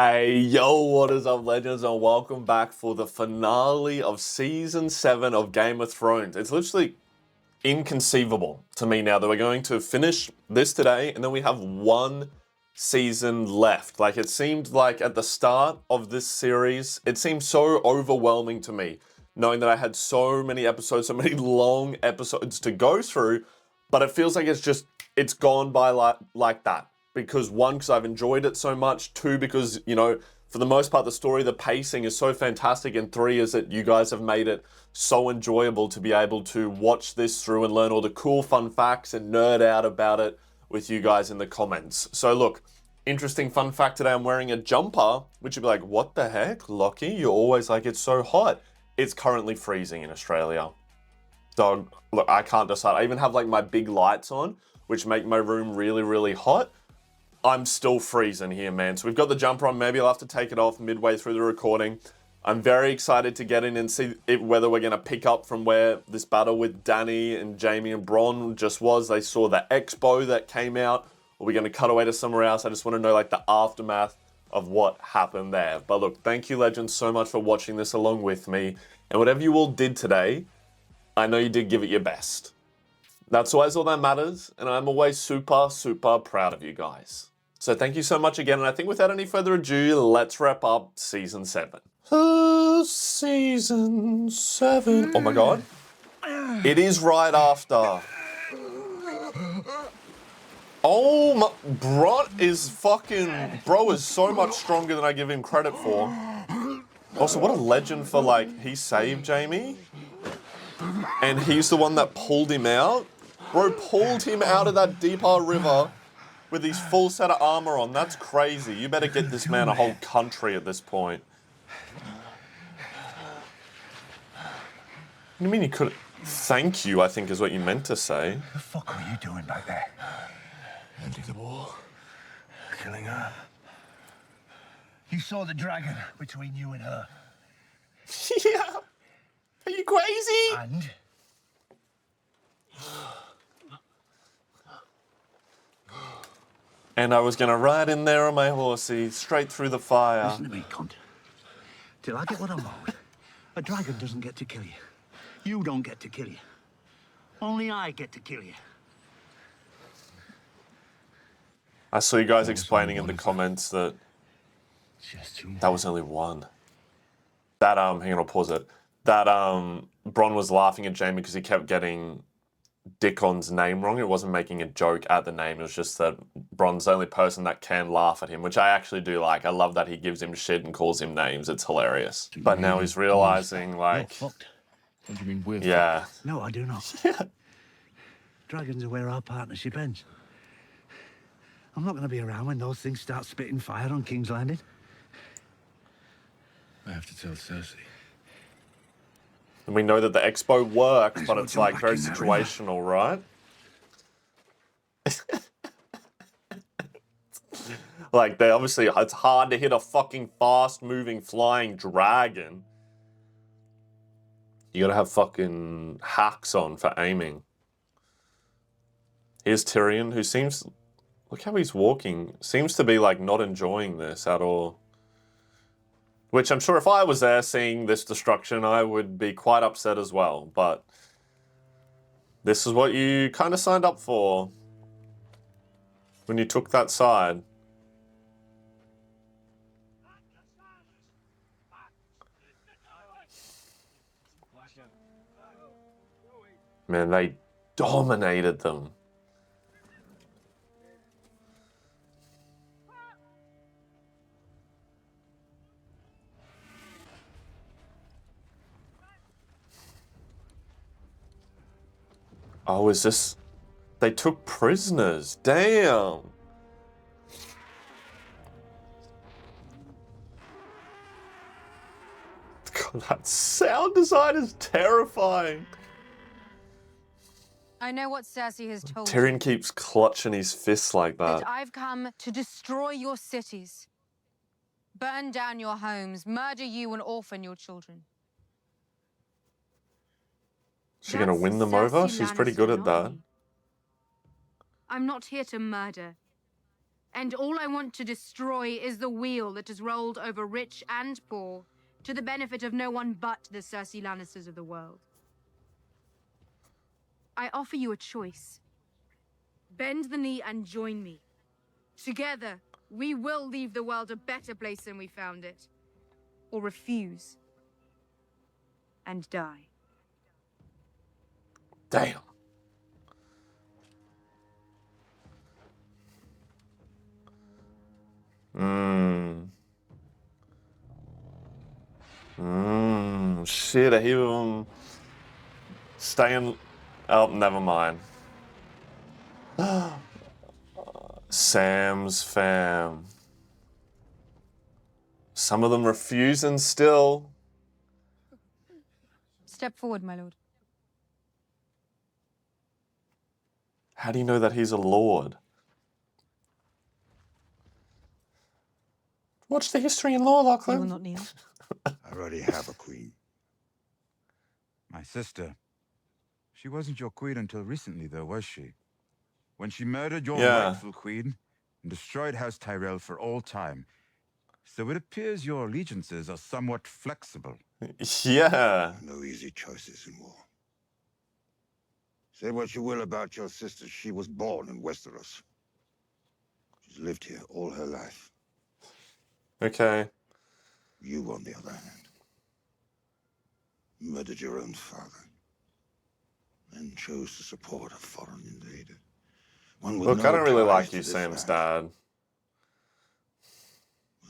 Hey, yo, what is up, legends, and welcome back for the finale of Season 7 of Game of Thrones. It's literally inconceivable to me now that we're going to finish this today, and then we have one season left. Like, it seemed like at the start of this series, it seemed so overwhelming to me, knowing that I had so many episodes, so many long episodes to go through, but it feels like it's gone by like that. Because one, because I've enjoyed it so much. Two, because, for the most part, the story, the pacing is so fantastic. And three is that you guys have made it so enjoyable to be able to watch this through and learn all the cool, fun facts and nerd out about it with you guys in the comments. So look, interesting fun fact today, I'm wearing a jumper, which you'd be like, what the heck, Lockie? You're always like, it's so hot. It's currently freezing in Australia. So look, I can't decide. I even have like my big lights on, which make my room really, really hot. I'm still freezing here, man. So we've got the jumper on. Maybe I'll have to take it off midway through the recording. I'm very excited to get in and see whether we're going to pick up from where this battle with Dany and Jaime and Bronn just was. They saw the expo that came out. Or we're going to cut away to somewhere else. I just want to know like the aftermath of what happened there. But look, thank you, legends, so much for watching this along with me. And whatever you all did today, I know you did give it your best. That's always all that matters. And I'm always super, super proud of you guys. So thank you so much again, and I think without any further ado, let's wrap up Season 7. Season 7. Oh my god. It is right after. Oh my... Bro is so much stronger than I give him credit for. Also, what a legend for, like, he saved Jaime. And he's the one that pulled him out. Bro pulled him out of that Deepar River with his full set of armor on. That's crazy. You better get this man a whole country at this point. What do you mean you could... Thank you, I think is what you meant to say. The fuck are you doing back there? Ending the war. Killing her. You saw the dragon between you and her. Yeah. Are you crazy? And? And I was gonna ride in there on my horsey, straight through the fire. Listen to me, cunt. Till I get what I'm owed, a dragon doesn't get to kill you. You don't get to kill you. Only I get to kill you. I saw you guys explaining in the comments that that was only one. That, hang on, I'll pause it. That, Bronn was laughing at Jaime because he kept getting Dickon's name wrong. It wasn't making a joke at the name. It was just that Bronn's the only person that can laugh at him, which I actually do like. I love that he gives him shit and calls him names. It's hilarious. But now he's realizing, like... You're fucked. What do you mean we're yeah. fucked? No, I do not. Yeah. Dragons are where our partnership ends. I'm not going to be around when those things start spitting fire on King's Landing. I have to tell Cersei. And we know that the expo works, but it's like very situational, right? Like, they obviously, it's hard to hit a fucking fast-moving flying dragon. You gotta have fucking hacks on for aiming. Here's Tyrion, who seems... Look how he's walking. Seems to be, like, not enjoying this at all. Which I'm sure if I was there seeing this destruction, I would be quite upset as well. But this is what you kind of signed up for when you took that side. Man, they dominated them. Oh, is this... They took prisoners. Damn. God, that sound design is terrifying. I know what Cersei has told Tyrion you. keeps clutching his fists like that. That I've come to destroy your cities, burn down your homes, murder you and orphan your children. Is she gonna win them over? She's pretty good at that. I'm not here to murder. And all I want to destroy is the wheel that has rolled over rich and poor, to the benefit of no one but the Cersei Lannisters of the world. I offer you a choice. Bend the knee and join me. Together, we will leave the world a better place than we found it. Or refuse. And die. Damn. Shit, I hear them staying. Oh, never mind. Sam's fam. Some of them refusing still. Step forward, my lord. How do you know that he's a lord? Watch the history and lore, You will Lachlan. not kneel. I already have a queen. My sister. She wasn't your queen until recently, though, was she? When she murdered your Yeah. rightful queen and destroyed House Tyrell for all time. So it appears your allegiances are somewhat flexible. Yeah. No easy choices in war. Say what you will about your sister, she was born in Westeros. She's lived here all her life. Okay. You, on the other hand, murdered your own father, and chose to support a foreign invader. One with Look, no I don't really ties like to you, this Sam's land. dad.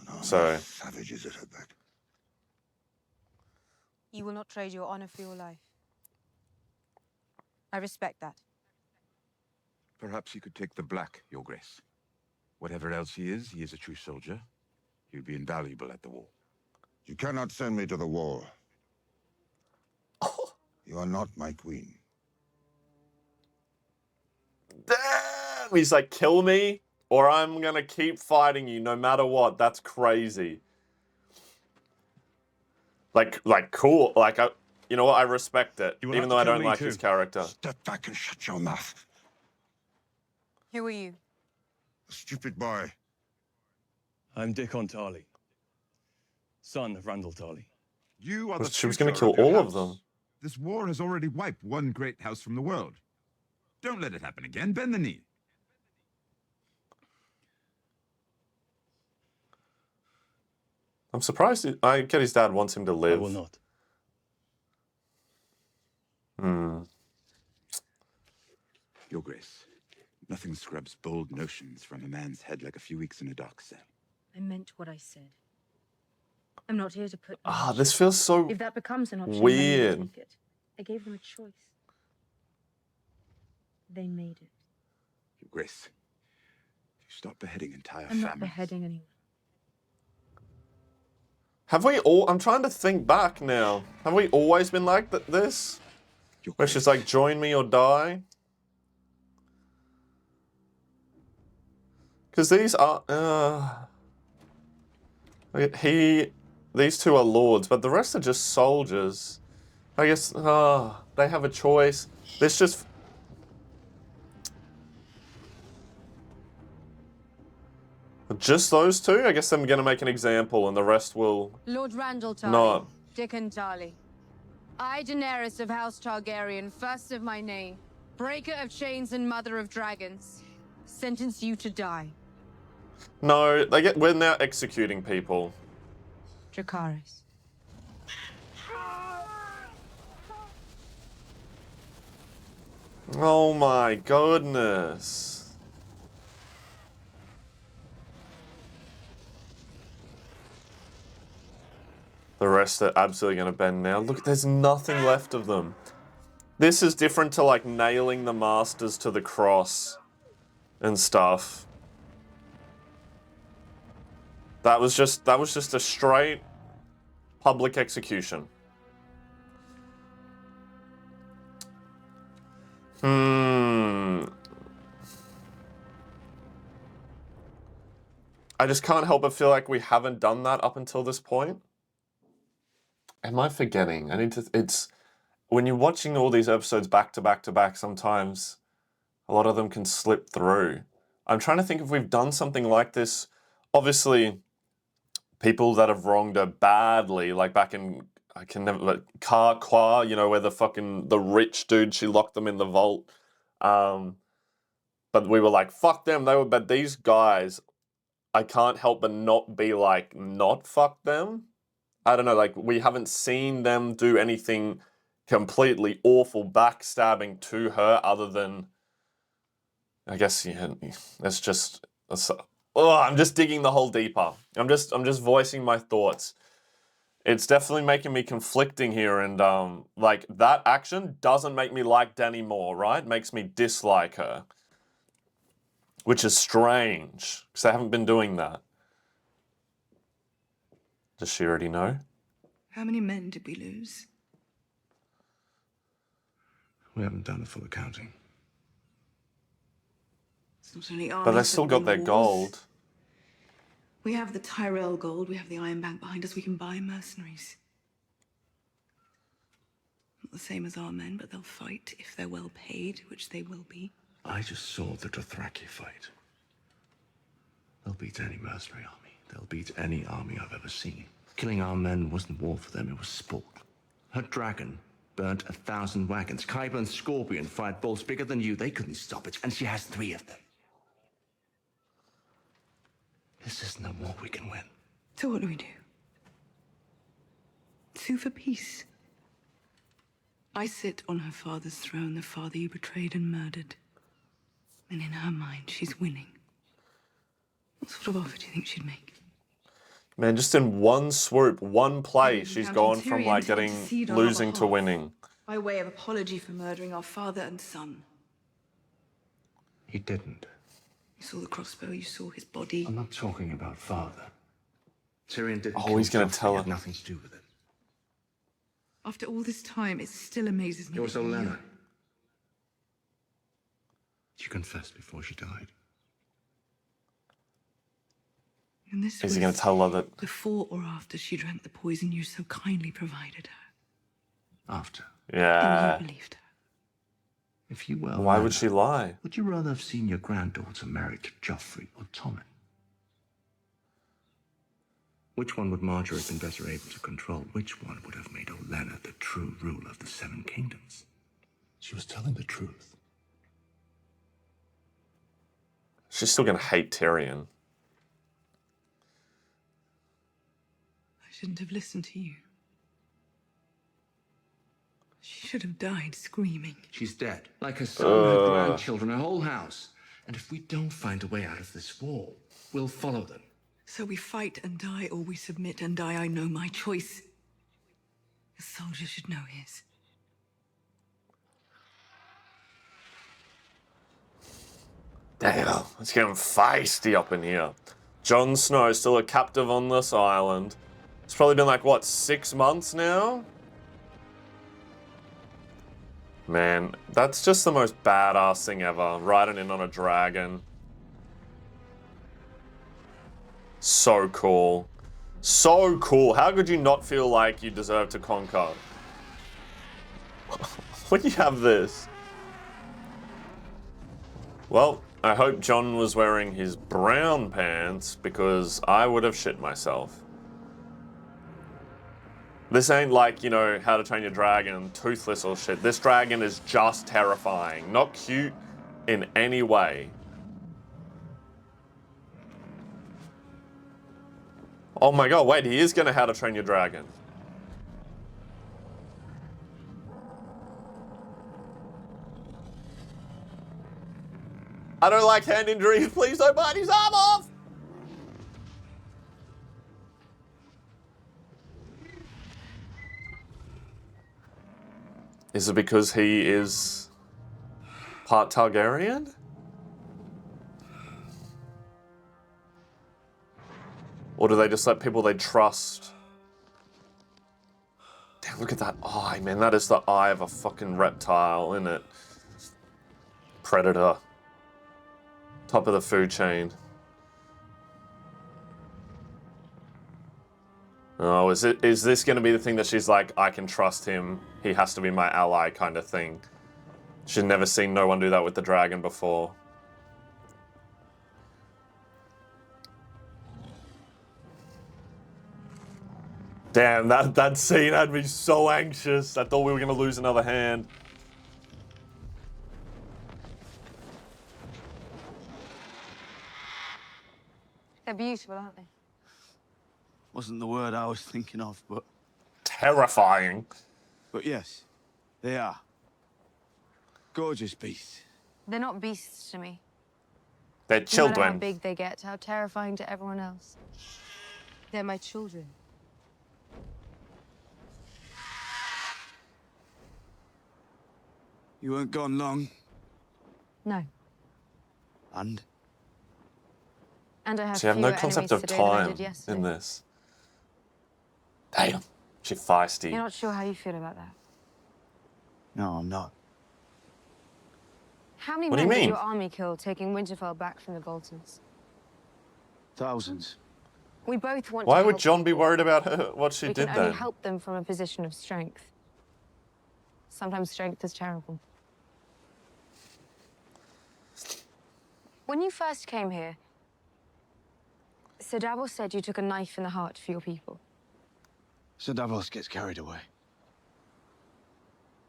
An army So- of savages at her back. You will not trade your honor for your life. I respect that. Perhaps he could take the black, Your Grace. Whatever else he is a true soldier. He'll be invaluable at the war. You cannot send me to the war. You are not my queen. Damn! He's like, kill me, or I'm gonna keep fighting you no matter what. That's crazy. Like, cool. Like, you know what? I respect it, You will even have though to I kill don't me like too. his character. Step back and shut your mouth. Who are you? A stupid boy. I'm Dickon Tarley, son of Randall Tarley. You are the She was gonna future kill of your all of house. them. This war has already wiped one great house from the world. Don't let it happen again. Bend the knee. I'm surprised. I get his dad wants him to I live. will not. Your Grace, nothing scrubs bold notions from a man's head like a few weeks in a dark cell. I meant what I said. I'm not here to put. This feels so If that becomes an option, weird. then I will take it. I gave them a choice. They made it. Your Grace, you stop beheading entire I'm not families. beheading anyone. Have we all? I'm trying to think back now. Have we always been like this? Your Where Grace, she's like, join me or die? Because these are. These two are lords, but the rest are just soldiers. I guess. They have a choice. This just. Just those two? I guess I'm going to make an example and the rest will Lord Randall Tarly, not. Dickon Tarly. I, Daenerys of House Targaryen, first of my name, breaker of chains and mother of dragons, sentence you to die. No, we're now executing people. Dracarys. Oh my goodness. The rest are absolutely going to bend now. Look, there's nothing left of them. This is different to like nailing the masters to the cross and stuff. That was just a straight public execution. I just can't help but feel like we haven't done that up until this point. Am I forgetting? It's when you're watching all these episodes back to back to back, sometimes a lot of them can slip through. I'm trying to think if we've done something like this. Obviously, people that have wronged her badly, like back in, I can never, like, Qua, you know, where the rich dude, she locked them in the vault. But we were like, fuck them. But these guys, I can't help but not be like, not fuck them. I don't know, like, we haven't seen them do anything completely awful backstabbing to her other than, I guess, yeah, I'm just digging the hole deeper. I'm just voicing my thoughts. It's definitely making me conflicting here, and like, that action doesn't make me like Dany more, right? Makes me dislike her. Which is strange, because I haven't been doing that. Does she already know? How many men did we lose? We haven't done a full accounting. It's not only armies, But they still got their wars. gold. We have the Tyrell gold, we have the Iron Bank behind us, we can buy mercenaries. Not the same as our men, but they'll fight if they're well paid, which they will be. I just saw the Dothraki fight. They'll beat any mercenary army. They'll beat any army I've ever seen. Killing our men wasn't war for them, it was sport. Her dragon burnt 1,000 wagons. Qyburn's scorpion fired bolts bigger than you. They couldn't stop it, and she has 3 of them. This isn't a war we can win. So what do we do? Sue for peace. I sit on her father's throne, the father you betrayed and murdered. And in her mind, she's winning. What sort of offer do you think she'd make? Man, just in one swoop, one play, Maybe she's Count gone from Tyrion like to getting intercede on our losing to behalf. winning. By way of apology for murdering our father and son. He didn't. You saw the crossbow, you saw his body. I'm not talking about father. Tyrion didn't Oh, kill he's gonna Joffrey. tell It had her. nothing to do with it. After all this time, it still amazes me. It was that you- Olenna. She confessed before she died. And this Is he was going to tell her that? before or after she drank the poison you so kindly provided her. After. Yeah. And you believed her. If you were Why would Olenna, she lie? would you rather have seen your granddaughter married to Joffrey or Tommen? Which one would Marjorie have been better able to control? Which one would have made Olenna the true ruler of the Seven Kingdoms? She was telling the truth. She's still going to hate Tyrion. I shouldn't have listened to you. She should have died screaming. She's dead. Like her son, her grandchildren, her whole house. And if we don't find a way out of this war, we'll follow them. So we fight and die, or we submit and die. I know my choice. A soldier should know his. Damn, it's getting feisty up in here. Jon Snow is still a captive on this island. It's probably been like, what, 6 months now? Man, that's just the most badass thing ever. Riding in on a dragon. So cool. So cool. How could you not feel like you deserve to conquer? When you have this. Well, I hope Jon was wearing his brown pants because I would have shit myself. This ain't like, you know, How to Train Your Dragon, toothless or shit. This dragon is just terrifying. Not cute in any way. Oh my god, wait, he is gonna How to Train Your Dragon. I don't like hand injuries, please don't bite his arm off! Is it because he is part Targaryen? Or do they just let people they trust? Damn, look at that eye, man. That is the eye of a fucking reptile, isn't it? Predator. Top of the food chain. Oh, is this going to be the thing that she's like, I can trust him, he has to be my ally kind of thing? She's never seen no one do that with the dragon before. Damn, that scene had me so anxious. I thought we were going to lose another hand. They're beautiful, aren't they? Wasn't the word I was thinking of, but Terrifying. yes, they are. Gorgeous beasts. They're not beasts to me. They're No matter how children. big they get, how terrifying to everyone else. They're my children. You weren't gone long. No. And? And I have So you have no fewer concept enemies of today than I time did yesterday. in this. Damn. She's feisty. You're not sure how you feel about that. No, I'm not. How many What do you men did mean? your army kill taking Winterfell back from the Boltons? Thousands. We both want Why to would help John be people. worried about her, what she We did can only then? help them from a position of strength. Sometimes strength is terrible. When you first came here, Sir Davos said you took a knife in the heart for your people. Sir Davos gets carried away.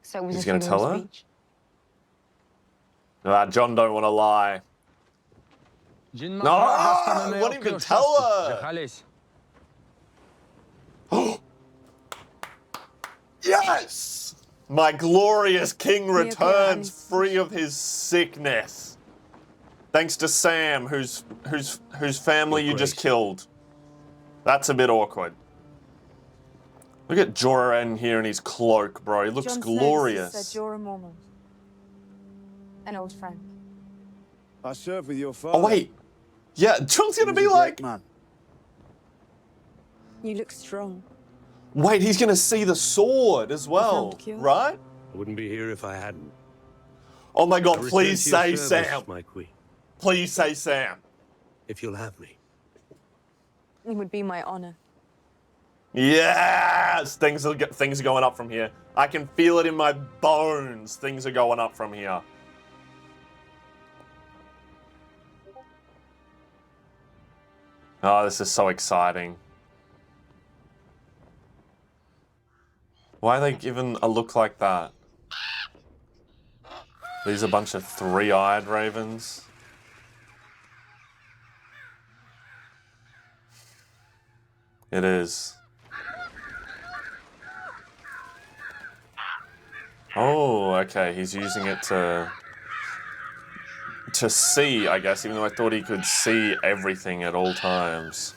So it was He's a gonna figure of tell her? speech. John don't want to lie. No! Won't even tell her! Yes! My glorious king returns free of his sickness. Thanks to Sam, whose family you just killed. That's a bit awkward. Look at Jorah in here in his cloak, bro. He looks glorious. Sir Jorah Mormont. An old friend. I served with your father. Oh, wait. Yeah, John's gonna be like... man. You look strong. Wait, he's gonna see the sword as well, the cure? right? I wouldn't be here if I hadn't. Oh my god, I return please to your say service, Sam. my queen, Please say Sam. if you'll have me. It would be my honor. Yes! Things are going up from here. I can feel it in my bones. Things are going up from here. Oh, this is so exciting. Why are they given a look like that? These are a bunch of three-eyed ravens. It is. Oh, okay. He's using it to see, I guess, even though I thought he could see everything at all times.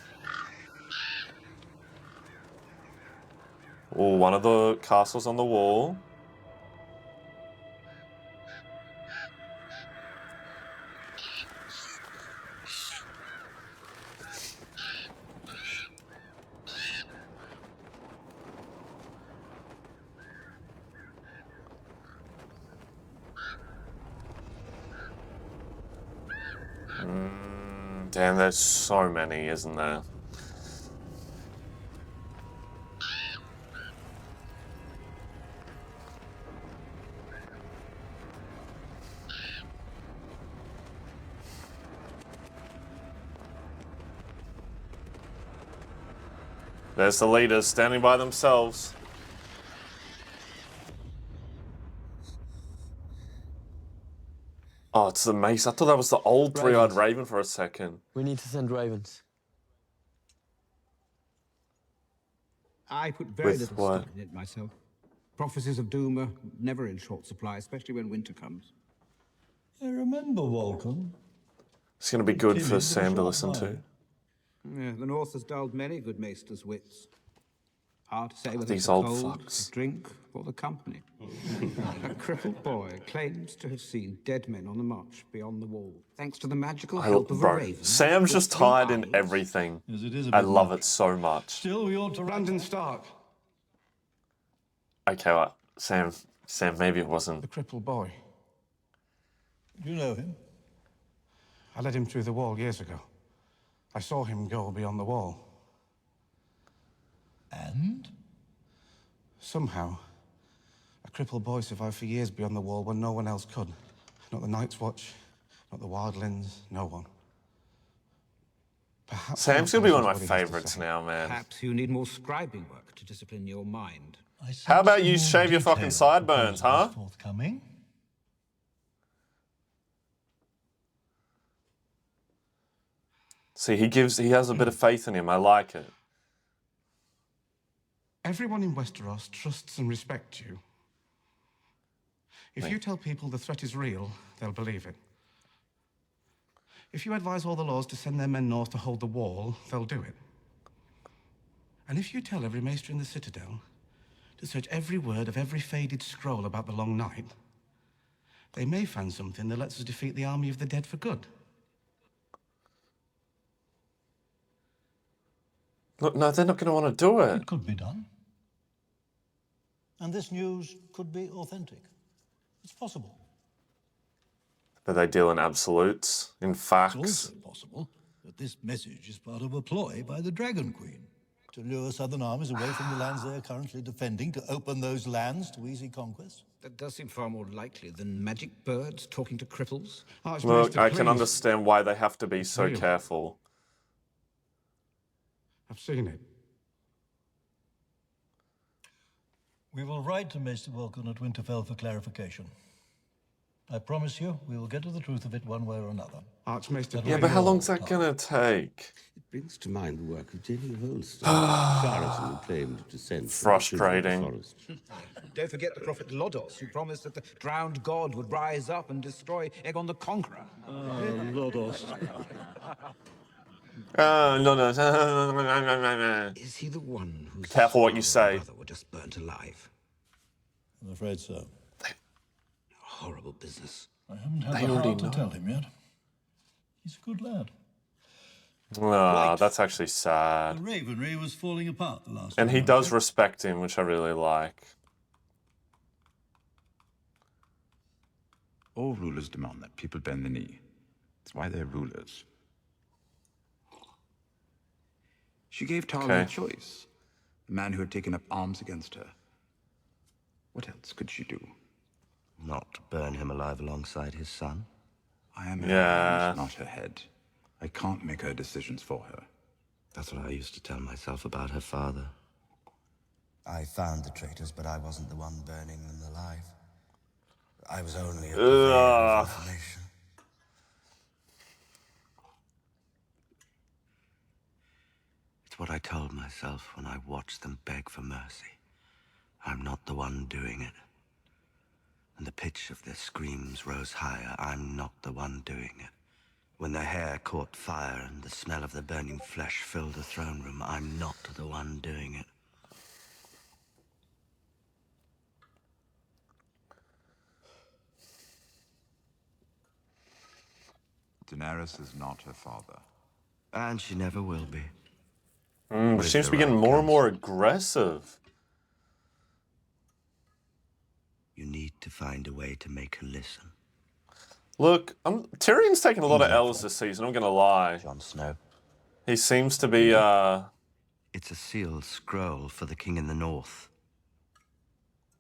Oh, one of the castles on the wall. Damn, there's so many, isn't there? There's the leaders standing by themselves. Oh, it's the mace. I thought that was the old three-eyed raven for a second. We need to send ravens. I put very With little what? stock in it myself. Prophecies of doom are never in short supply, especially when winter comes. I remember Walcom. It's going to be good for Timid, Sam to but listen to. fine. Yeah, the North has dulled many good maesters' wits. Hard to say whether These it's the old cold, fucks. the drink, or the company. A crippled boy claims to have seen dead men on the march beyond the wall, thanks to the magical help of a Bro, raven. Sam's with just 3 tied in eyes. everything. Yes, it is a I bit love much. it so much. Still, we ought to Brandon Stark, Okay, well, Sam, maybe it wasn't. the crippled boy. You know him? I led him through the wall years ago. I saw him go beyond the wall. And? Somehow, a crippled boy survived for years beyond the wall when no one else could. Not the Night's Watch, not the Wildlands, no one. Perhaps Sam's you'll gonna be one of my listen to what he has to favorites say. now, man. Perhaps you need more scribing work to discipline your mind. I sense How about a you more shave your fucking detailed sideburns, proposal huh? is forthcoming. See, he has a bit of faith in him. I like it. Everyone in Westeros trusts and respects you. If you tell people the threat is real, they'll believe it. If you advise all the lords to send their men north to hold the wall, they'll do it. And if you tell every maester in the Citadel to search every word of every faded scroll about the Long Night, they may find something that lets us defeat the army of the dead for good. Look, no, they're not going to want to do it. It could be done. And this news could be authentic. It's possible. But they deal in absolutes, in It's facts. also possible that this message is part of a ploy by the Dragon Queen to lure southern armies away from the lands they are currently defending, to open those lands to easy conquest. That does seem far more likely than magic birds talking to cripples. Look, I can understand why they have to be so Real. careful. I've seen it. We will write to Maester Vulcan at Winterfell for clarification. I promise you, we will get to the truth of it one way or another. Archmaester. Yeah, but how long's that going to take? It brings to mind the work of Daniel Holstein, Saracen who claimed descent from the Frustrating. forest. Don't forget the prophet Lodos, who promised that the drowned god would rise up and destroy Aegon the Conqueror. Lodos. No. Is he the one whose Careful what you father and say. brother were just burnt alive? I'm afraid so. Horrible business. I haven't had They the already heart to know. tell him yet. He's a good lad. Ah, that's actually sad. The Ravenry was falling apart the last And time he I does checked. respect him, which I really like. All rulers demand that people bend the knee. That's why they're rulers. She gave Tarly a Okay. choice. The man who had taken up arms against her. What else could she do? Not burn him alive alongside his son. I am her Yeah. hand, not her head. I can't make her decisions for her. That's what I used to tell myself about her father. I found the traitors, but I wasn't the one burning them alive. I was only a purveyor of information. It's what I told myself when I watched them beg for mercy. I'm not the one doing it. And the pitch of their screams rose higher. I'm not the one doing it. When their hair caught fire and the smell of the burning flesh filled the throne room, I'm not the one doing it. Daenerys is not her father. And she never will be. But she seems to be getting more and more aggressive. You need to find a way to make her listen. Look, Tyrion's taking a lot of L's this season, I'm going to lie. Jon Snow. He seems to be, It's a sealed scroll for the king in the north.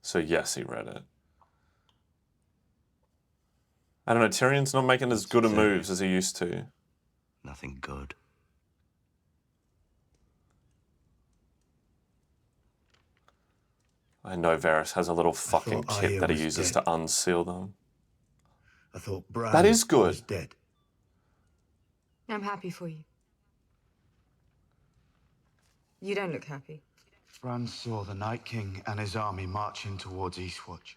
So yes, he read it. I don't know, Tyrion's not making as good of moves as he used to. Nothing good. I know Varys has a little fucking thought kit Arya that he was uses dead. to unseal them. I thought Bran That is good. was dead. I'm happy for you. You don't look happy. Bran saw the Night King and his army marching towards Eastwatch.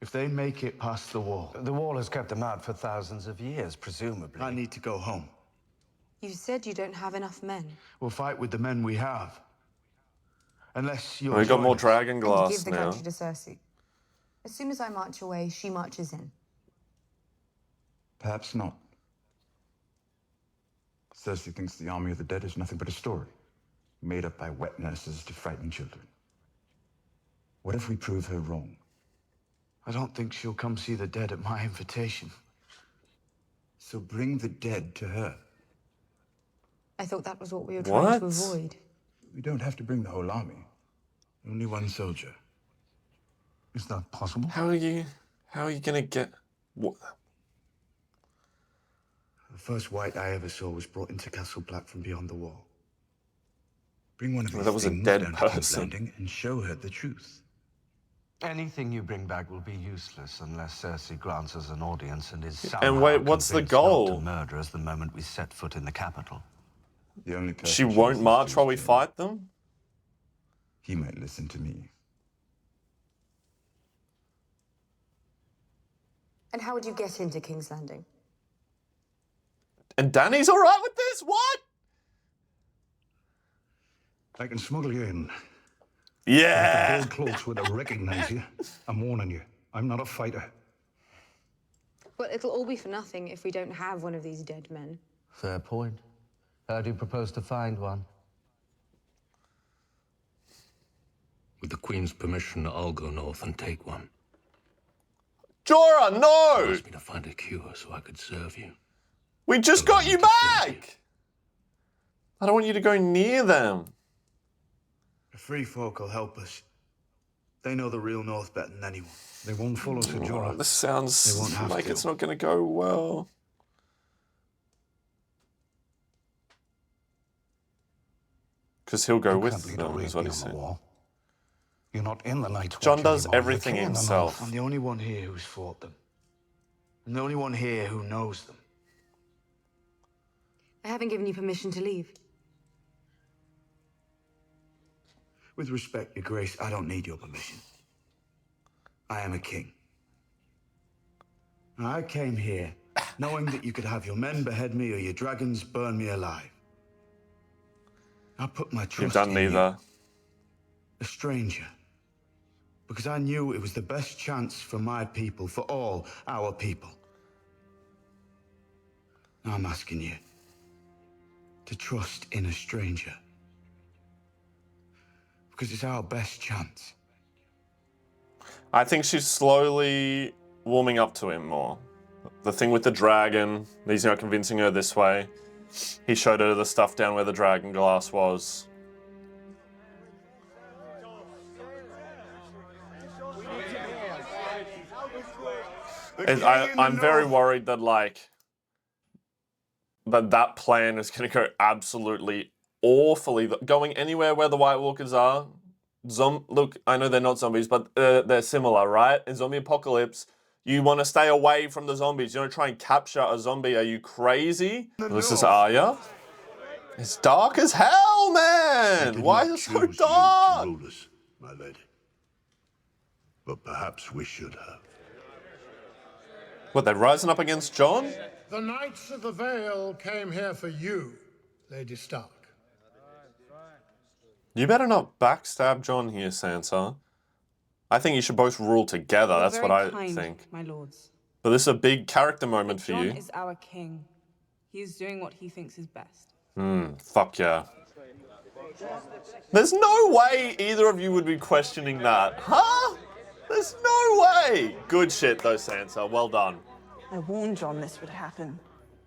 If they make it past the wall, The wall has kept them out for thousands of years, presumably. I need to go home. You said you don't have enough men. We'll fight with the men we have. Unless you're We got more join us. dragon And glass give the now. country to Cersei. As soon as I march away, she marches in. Perhaps not. Cersei thinks the army of the dead is nothing but a story, made up by wet nurses to frighten children. What if we prove her wrong? I don't think she'll come see the dead at my invitation. So bring the dead to her. I thought that was what we were trying to What? avoid. We don't have to bring the whole army. Only one soldier. Is that possible? How are you gonna get... What? The first white I ever saw was brought into Castle Black from beyond the wall. Bring one of Well, these that was a things dead down to King's person. Landing and show her the truth. Anything you bring back will be useless unless Cersei grants us an audience and is somehow And wait, what's the convinced not goal? to murder us the moment we set foot in the capital. The only person She won't listens march to while we is Jon. fight them? He might listen to me. And how would you get into King's Landing? And Danny's alright with this? What? I can smuggle you in. Yeah! Gold cloaks where they recognize you. I'm warning you. I'm not a fighter. But it'll all be for nothing if we don't have one of these dead men. Fair point. How do you propose to find one? With the Queen's permission, I'll go north and take one. Jorah, no! Asked me to find a cure so I could serve you. We just got you back! I don't want you to go near them. The free folk will help us. They know the real North better than anyone. They won't follow to Jorah. This sounds They won't have like to. it's not going to go well. Because he'll go with them, is what he's saying. You're not in the Night's Watch Jon does anymore. You're everything king in the himself. North. I'm the only one here who's fought them. I'm the only one here who knows them. I haven't given you permission to leave. With respect, Your Grace, I don't need your permission. I am a king. I came here knowing that you could have your men behead me or your dragons burn me alive. I put my trust You've done in neither. you, a stranger, because I knew it was the best chance for my people, for all our people. Now I'm asking you to trust in a stranger, because it's our best chance. I think she's slowly warming up to him more. The thing with the dragon, he's now convincing her this way. He showed her the stuff down where the dragon glass was. I'm very worried that, like, that plan is going to go absolutely awfully. Going anywhere where the White Walkers are. Look, I know they're not zombies, but they're similar, right? In zombie apocalypse, you want to stay away from the zombies. You don't try and capture a zombie. Are you crazy? This is Arya. It's dark as hell, man. Why is it so dark? To rule us, my lady. But perhaps we should have. What, they're rising up against Jon? The Knights of the Vale came here for you, Lady Stark. You better not backstab Jon here, Sansa. I think you should both rule together. You're That's very what I kind, think. my lords. But this is a big character moment for Jon you. is our king. He is doing what he thinks is best. Fuck yeah. There's no way either of you would be questioning that. Huh? There's no way. Good shit though, Sansa. Well done. I warned Jon this would happen.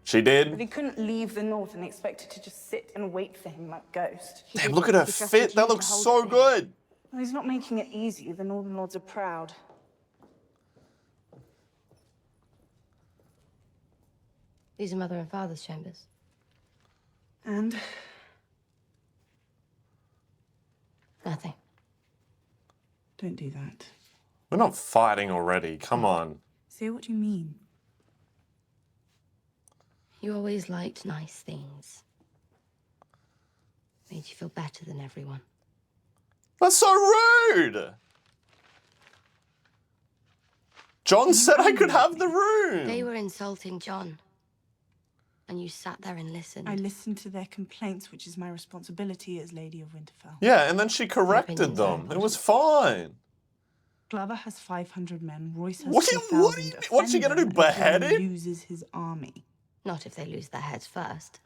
She But did. he couldn't leave the North and expect it to just sit and wait for him like Ghost. He Damn, did look what at her he trusted fit. you That to looks hold so for him. good. Well, he's not making it easy. The Northern Lords are proud. These are Mother and Father's chambers. And? Nothing. Don't do that. We're not fighting already. Come on. Say what you mean. You always liked nice things. Made you feel better than everyone. That's so rude. Jon said I could have the room. They were insulting Jon. And you sat there and listened. I listened to their complaints, which is my responsibility as Lady of Winterfell. Yeah, and then she corrected them. It was fine. Glover has 500 men. Royce has What 2,000. what's she gonna do, behead him? Loses his army. Not if they lose their heads first.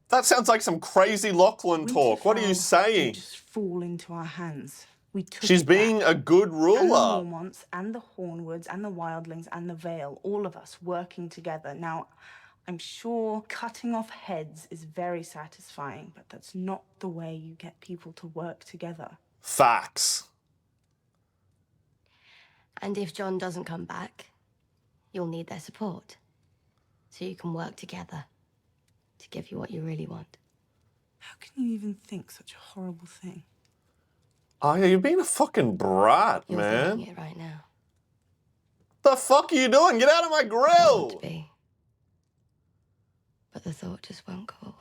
That sounds like some crazy Lachlan talk. What are you Winterfell saying? didn't just fall into our hands. We took She's it back. being a good And the ruler. Mormonts, and the Hornwoods, and the Wildlings, and the Vale, all of us working together. Now, I'm sure cutting off heads is very satisfying, but that's not the way you get people to work together. Facts. And if Jon doesn't come back, you'll need their support. so you can work together to give you what you really want. How can you even think such a horrible thing? Oh, yeah, you're being a fucking brat, You're man. thinking it right now. The fuck are you doing? Get out of my I want to grill! be. But the thought just won't go away.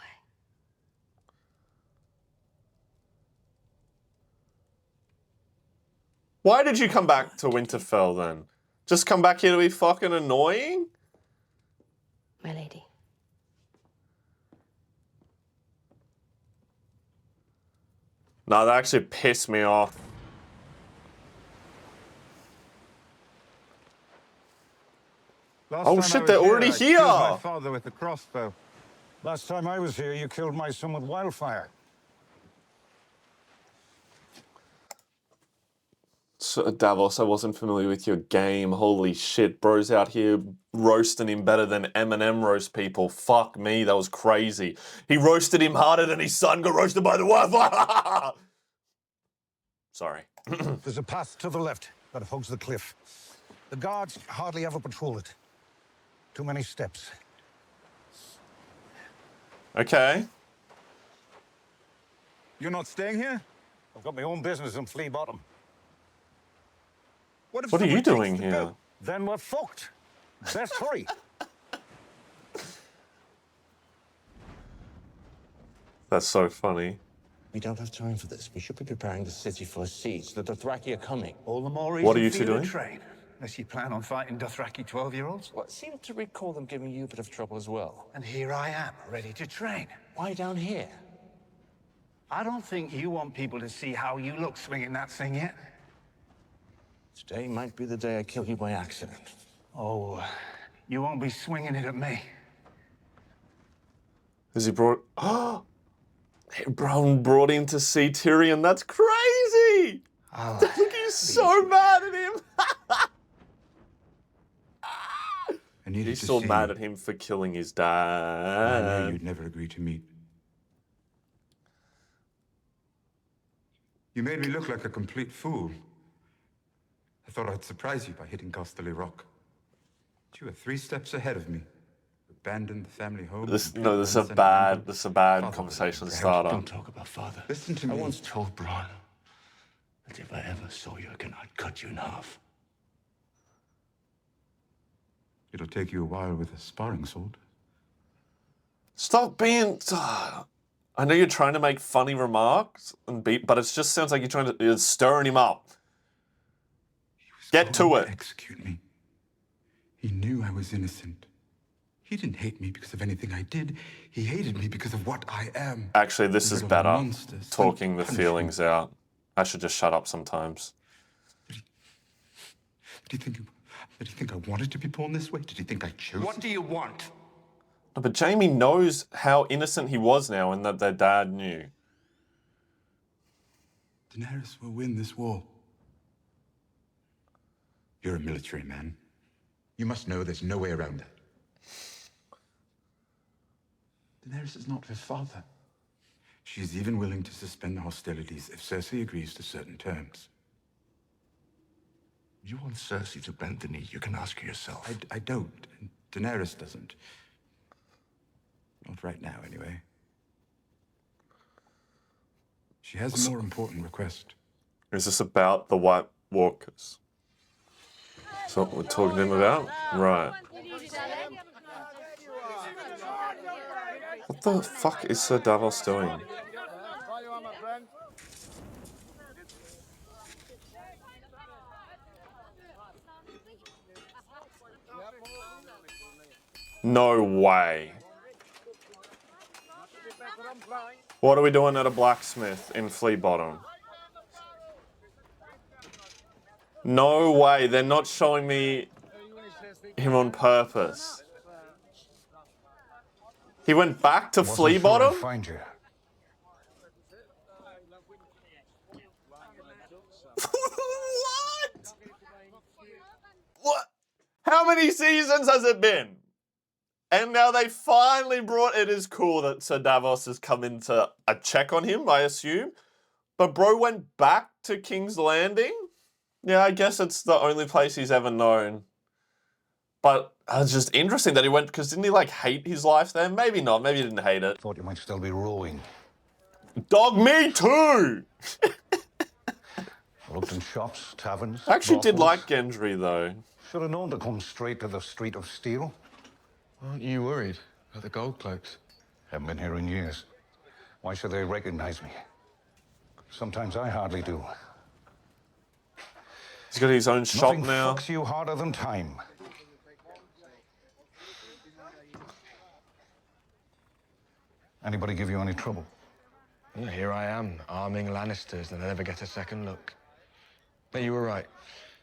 Why did you come back to Winterfell then? Just come back here to be fucking annoying? My lady. No, that actually pissed me off. Oh shit, they're already here! I killed my father with a crossbow. Last time I was here, you killed my son with wildfire. So, Davos, I wasn't familiar with your game. Holy shit, bro's out here roasting him better than Eminem roast people. Fuck me, that was crazy. He roasted him harder than his son got roasted by the wife. Sorry. There's a path to the left that hugs the cliff. The guards hardly ever patrol it. Too many steps. Okay. You're not staying here? I've got my own business in Flea Bottom. What are you doing here? Then we're fucked. Best hurry. That's so funny. We don't have time for this. We should be preparing the city for a siege. The Dothraki are coming. All the more What are reason you for two you to doing? train. Unless you plan on fighting Dothraki 12-year-olds. Well, I seem to recall them giving you a bit of trouble as well. And here I am, ready to train. Why down here? I don't think you want people to see how you look swinging that thing yet. Today might be the day I kill you by accident. Oh, you won't be swinging it at me. Has he brought... Oh! Brown brought him to see Tyrion. That's crazy! Oh, Look, he's so mad at him. He's so mad at him for killing his I dad. knew you'd never agree to meet. You made me look like a complete fool. I thought I'd surprise you by hitting Casterly Rock. But you were 3 steps ahead of me. Abandoned the family home. This is a bad conversation starter. Don't talk about father. Listen to me. I once told Bronn that if I ever saw you again, I'd cut you in half. It'll take you a while with a sparring sword. Stop being... I know you're trying to make funny remarks, but it just sounds like you're stirring him up. Get to it. Execute me. He knew I was innocent. He didn't hate me because of anything I did. He hated me because of what I am. Actually, this is better. Monsters. Talking the feelings out. I should just shut up sometimes. Did he think I wanted to be born this way? Did he think I chose? What do you want? No, but Jaime knows how innocent he was now and that their dad knew. Daenerys will win this war. You're a military man. You must know there's no way around that. Daenerys is not her father. She's even willing to suspend hostilities if Cersei agrees to certain terms. You want Cersei to bend the knee, you can ask her yourself. I don't. And Daenerys doesn't. Not right now, anyway. She has a more important request. Is this about the White Walkers? That's what we're talking to him about? Right. What the fuck is Sir Davos doing? No way. What are we doing at a blacksmith in Flea Bottom? No way, they're not showing me him on purpose. He went back to Flea Bottom? Find you. What? What? How many seasons has it been? And now they finally brought it. Is cool that Sir Davos has come in to a check on him, I assume. But bro went back to King's Landing? Yeah, I guess it's the only place he's ever known. But it's just interesting that he went, because didn't he like hate his life there? Maybe not. Maybe he didn't hate it. Thought you might still be rowing. Dog, me too! Looked in shops, taverns, I actually did brothels. like Gendry though. Should have known to come straight to the Street of Steel. Aren't you worried about the gold cloaks? Haven't been here in years. Why should they recognize me? Sometimes I hardly do. He's got his own shop Nothing now. fucks you harder than time. Anybody give you any trouble? Well, here I am, arming Lannisters, and I never get a second look. But you were right.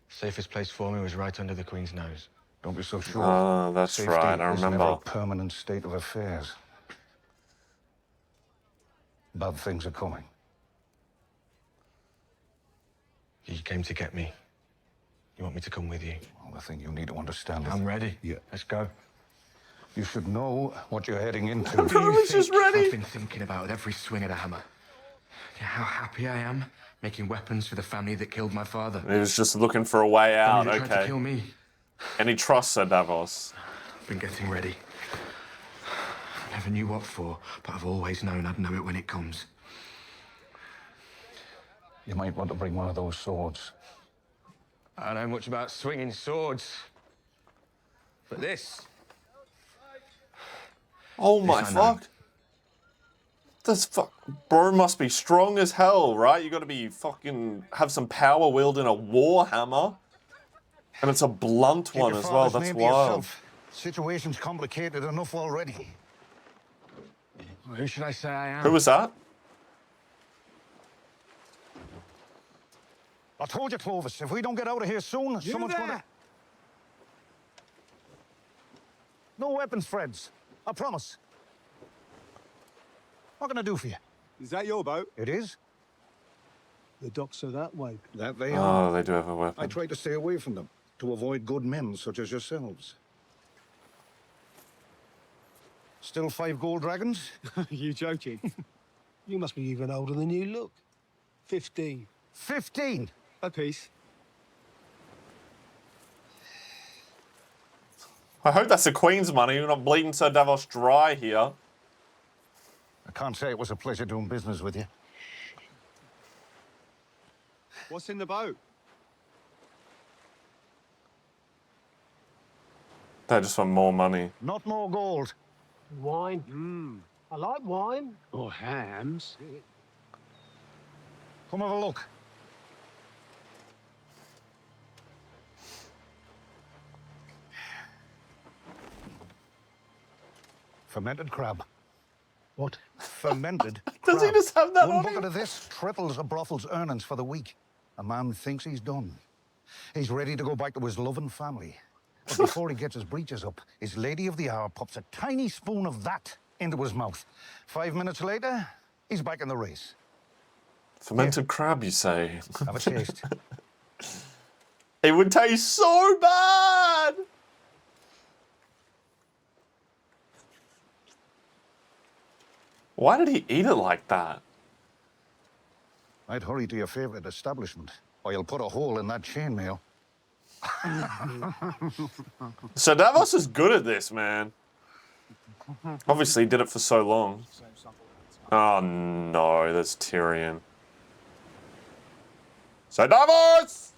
Safest place for me was right under the Queen's nose. Don't be so sure. Oh, that's Safety right, I is never remember. a permanent state of affairs. Bad things are coming. You came to get me. You want me to come with you? Well, the thing you need to understand is... I'm ready. Yeah. Let's go. You should know what you're heading into. He's just ready. I've been thinking about every swing of the hammer. How happy I am making weapons for the family that killed my father. He was just looking for a way out, Family that tried to okay. kill me. And he trusts Sir Davos. I've been getting ready. I never knew what for, but I've always known I'd know it when it comes. You might want to bring one of those swords. I don't know much about swinging swords. But this... Oh my This I know. fuck. This bro must be strong as hell, right? You gotta be fucking have some power wielding a war hammer. And it's a blunt Keep one your as well, father's that's name to wild. yourself. Situation's complicated enough already. Well, who should I say I am? Who was that? I told you, Clovis, if we don't get out of here soon, someone's gonna... No weapons, friends. I promise. What can I do for you? Is that your boat? It is. The docks are that way. That they are. Oh, they do have a weapon. I try to stay away from them, to avoid good men such as yourselves. Still 5 gold dragons? You joking? You must be even older than you look. 15. 15? A piece. I hope that's the Queen's money. You're not bleeding Sir Davos dry here. I can't say it was a pleasure doing business with you. What's in the boat? They just want more money. Not more gold. Wine. I like wine. Or hams. Come have a look. Fermented crab. What? Fermented Does he crab. just have that One on bucket him? of this triples a brothel's earnings for the week. A man thinks he's done. He's ready to go back to his loving family. But before he gets his breeches up, his lady of the hour pops a tiny spoon of that into his mouth. 5 minutes later, he's back in the race. Fermented crab, you say? Have a taste. It would taste so bad! Why did he eat it like that? I'd hurry to your favorite establishment, or you'll put a hole in that chainmail. So Davos is good at this, man. Obviously, he did it for so long. Oh no, there's Tyrion. So Davos!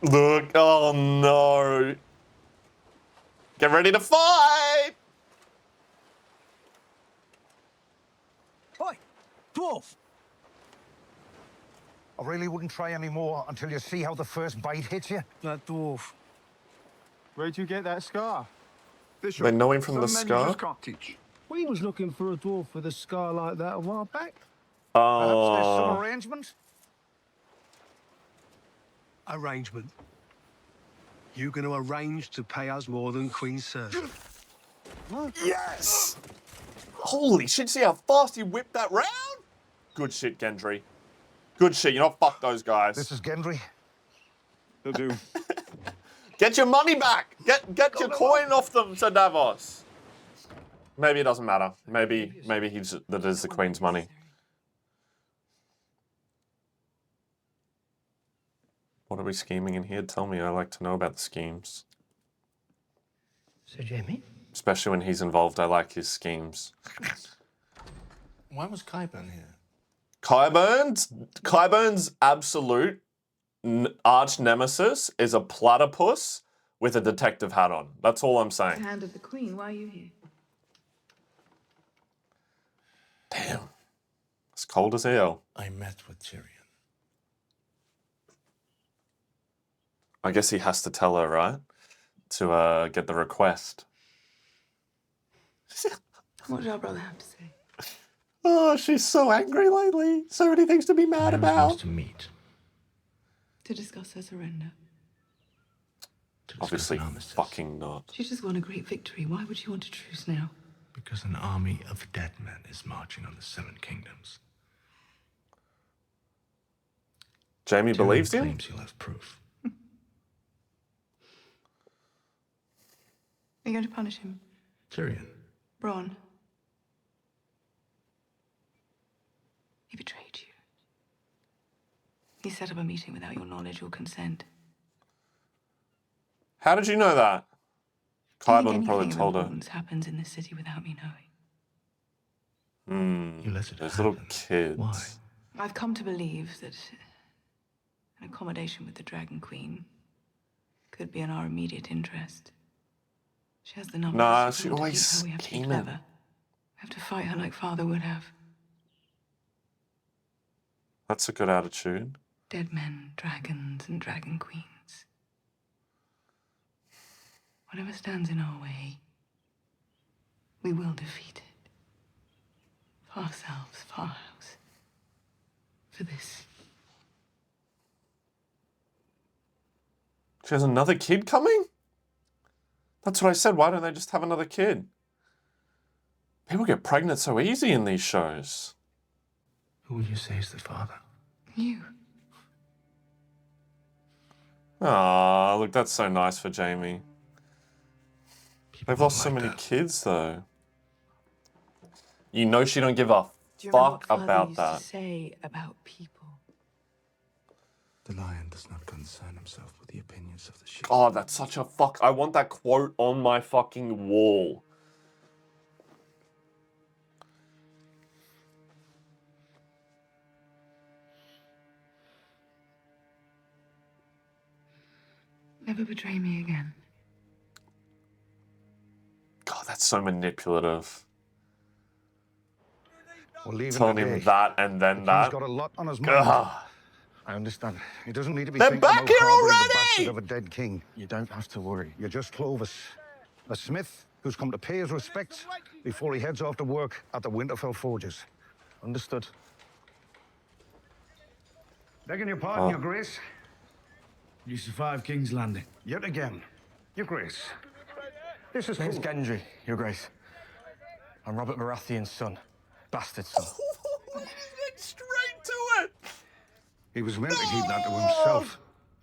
Look, oh no. Get ready to fight! Oi, dwarf! I really wouldn't try any more until you see how the first bite hits you. That dwarf. Where'd you get that scar? They know him from the scar? We was looking for a dwarf with a scar like that a while back. Perhaps there's some Oh, arrangement? Arrangement. You going to arrange to pay us more than Queen Cersei? yes! Holy shit, see how fast he whipped that round? Good shit, Gendry. Good shit, you know, fuck those guys. This is Gendry. They'll do. Get your money back! Get your coin off them, Sir Davos. Maybe it doesn't matter. Maybe that is the Queen's money. What are we scheming in here? Tell me. I like to know about the schemes. So, Jamie? Especially when he's involved, I like his schemes. Why was Qyburn here? Qyburn's absolute arch nemesis is a platypus with a detective hat on. That's all I'm saying. Hand of the Queen, why are you here? Damn. It's cold as hell. I met with Tyrion. I guess he has to tell her, right? To get the request. What did our brother have to say? Oh, she's so angry lately. So many things to be mad Varys about. wants to meet. To discuss her surrender. Obviously, fucking not. She just won a great victory. Why would she want a truce now? Because an army of dead men is marching on the Seven Kingdoms. Jamie Tyrion believes him? claims he'll have proof. Are you going to punish him? Tyrion. Bronn. He betrayed you. He set up a meeting without your knowledge or consent. How did you know that? Qyburn probably told her. Happens in this city without me knowing. You let it Those happen. little kids. Why? I've come to believe that an accommodation with the Dragon Queen could be in our immediate interest. She has the numbers. Nah, If she we want to always beat her, we have to be scheming. clever. We have to fight her like father would have. That's a good attitude. Dead men, dragons, and dragon queens. Whatever stands in our way, we will defeat it. For ourselves, for our house. For this. She has another kid coming? That's what I said. Why don't they just have another kid? People get pregnant so easy in these shows. Who would you say is the father? You. Ah, look, that's so nice for Jamie. They've lost so like many that. kids, though. You know she don't give a Do you remember fuck what Father about used that. to say about people? The lion does not concern himself with the opinions of the sheep. Oh, that's such a fuck. I want that quote on my fucking wall. Never betray me again. God, that's so manipulative. We'll leave Telling him him today. that and then He's that. got a lot on his mind. Ugh. I understand. He doesn't need to be They're thinking back about here harboring the already! bastard of a dead king. You don't have to worry. You're just Clovis, a smith who's come to pay his respects before he heads off to work at the Winterfell Forges. Understood. Begging your pardon, Oh. Your Grace. You survived King's Landing. Yet again, Your Grace. This is It's fool- Gendry, Your Grace. I'm Robert Baratheon's son. Bastard son. Straight to it! He was meant to keep that to himself.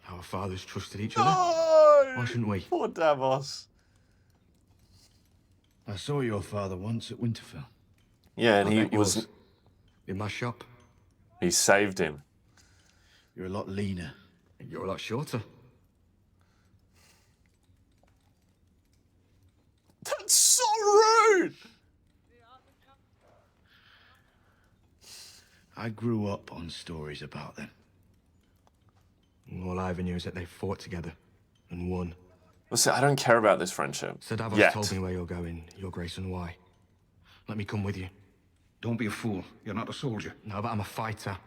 Our fathers trusted each other. No! Why shouldn't we? Poor Davos. I saw your father once at Winterfell. Yeah, and I he bet was... yours in my shop. He saved him. You're a lot leaner. And you're a lot shorter. That's so rude! I grew up on stories about them. And all I ever knew is that they fought together and won. Listen, I don't care about this friendship. Sir Davos Yet. told me where you're going, Your Grace, and why. Let me come with you. Don't be a fool. You're not a soldier. No, but I'm a fighter.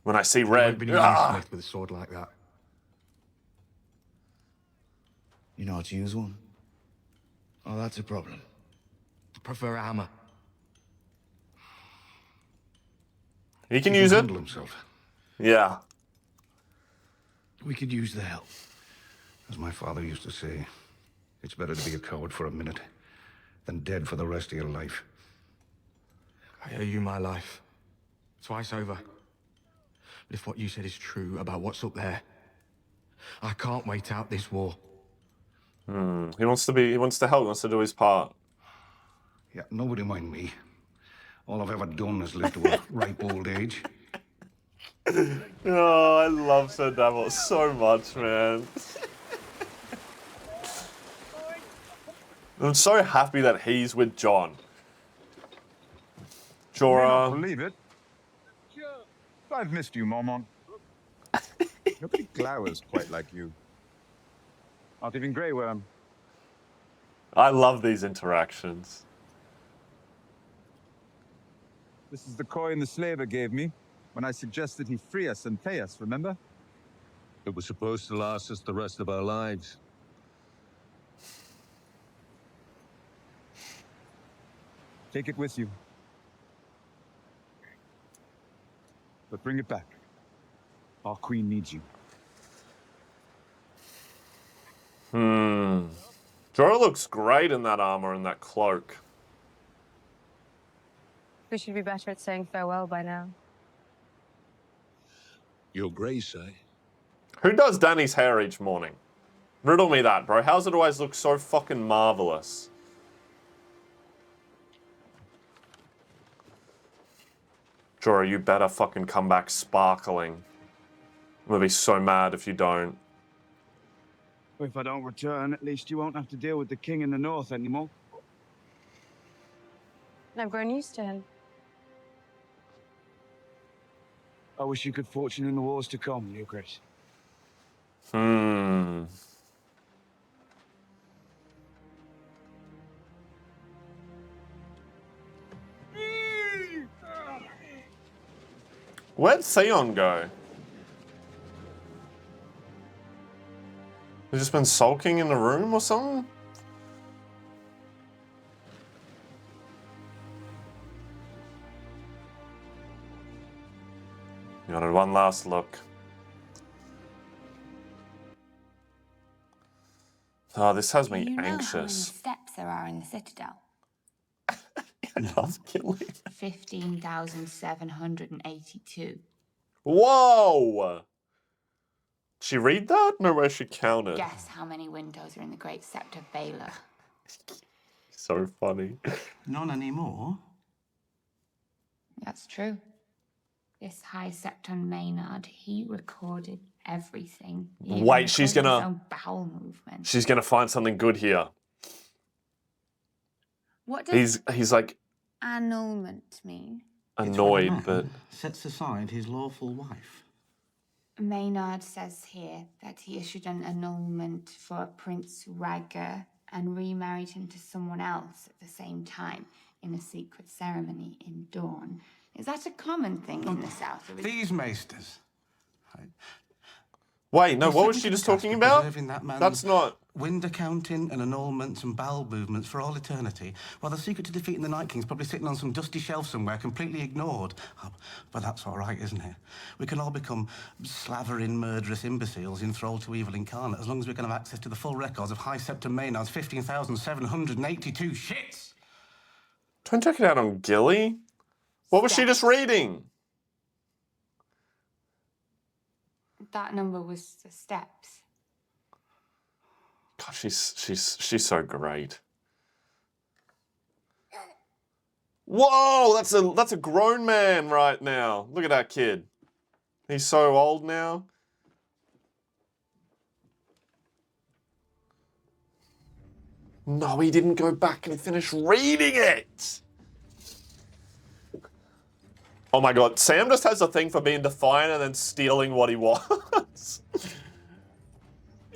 When I see You red... won't be needing a smith with a sword like that. You know how to use one? Oh, that's a problem. I prefer a hammer. He can use it. Handle himself. Yeah. We could use the help. As my father used to say, it's better to be a coward for a minute than dead for the rest of your life. I owe you my life. Twice over. But if what you said is true about what's up there, I can't wait out this war. He wants to help, he wants to do his part. Yeah, nobody mind me. All I've ever done is live to a ripe old age. Oh, I love Sir Davos so much, man. I'm so happy that he's with Jon. You may not Jorah. believe it. I've missed you, Mormont. Nobody glowers quite like you. Not even Grey Worm. I love these interactions. This is the coin the slaver gave me when I suggested he free us and pay us, remember? It was supposed to last us the rest of our lives. Take it with you. But bring it back. Our queen needs you. Jorah looks great in that armor and that cloak. We should be better at saying farewell by now. Your grace, eh? Who does Dany's hair each morning? Riddle me that, bro. How's it always look so fucking marvelous? Jorah, you better fucking come back sparkling. I'm gonna be so mad if you don't. If I don't return, at least you won't have to deal with the king in the north anymore. I've grown used to him. I wish you good fortune in the wars to come, Your Grace. Where'd Theon go? He's just been sulking in the room or something? You wanted one last look. Oh, this has me Do you know how many anxious. steps there are in the citadel? I love killing. 15,782. Whoa! She read that? No way she counted. Guess how many windows are in the Great Sept of Baelor? So funny. None anymore. That's true. This High Septon Maynard, he recorded everything. He even Wait, she's recorded his gonna... own bowel movements. She's gonna find something good here. What does He's like annulment mean? annoyed, but Sets aside his lawful wife. Maynard says here that he issued an annulment for Prince Rhaegar and remarried him to someone else at the same time in a secret ceremony in Dawn. Is that a common thing in the South? Or is These maesters. wait, no, They what set was me she to just the task talking of about? preserving that man's That's not... wind accounting and annulments and bowel movements for all eternity, while the secret to defeating the Night King's probably sitting on some dusty shelf somewhere, completely ignored. Oh, but that's all right, isn't it? We can all become slavering, murderous imbeciles enthralled to evil incarnate, as long as we can have access to the full records of High Septon Maynard's 15,782 shits. Don't check it out on Gilly. What was she just reading? that number was the steps? God, she's so great. Whoa, that's a grown man right now. Look at that kid. He's so old now. No, he didn't go back and finish reading it. Oh my God, Sam just has a thing for being defiant and then stealing what he wants.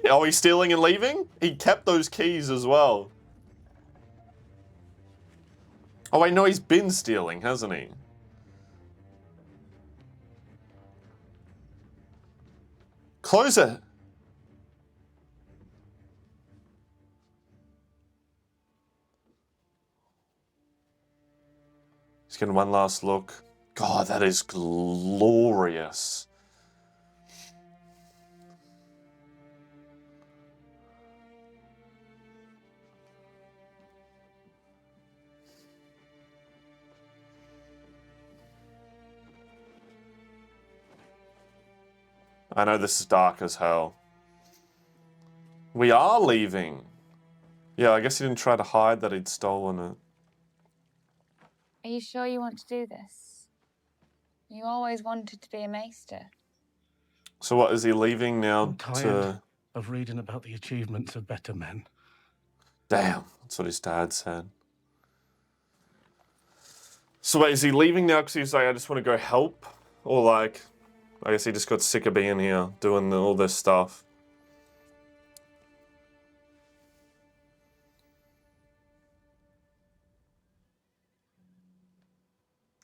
Oh, he's stealing and leaving? He kept those keys as well. Oh wait, no, he's been stealing, hasn't he? Close it. He's getting one last look. God, that is glorious. I know this is dark as hell. We are leaving. Yeah, I guess he didn't try to hide that he'd stolen it. Are you sure you want to do this? You always wanted to be a maester. So what, is he leaving now I'm tired to... of reading about the achievements of better men. Damn, that's what his dad said. So wait, is he leaving now because he's like, I just want to go help? Or like, I guess he just got sick of being here, doing all this stuff.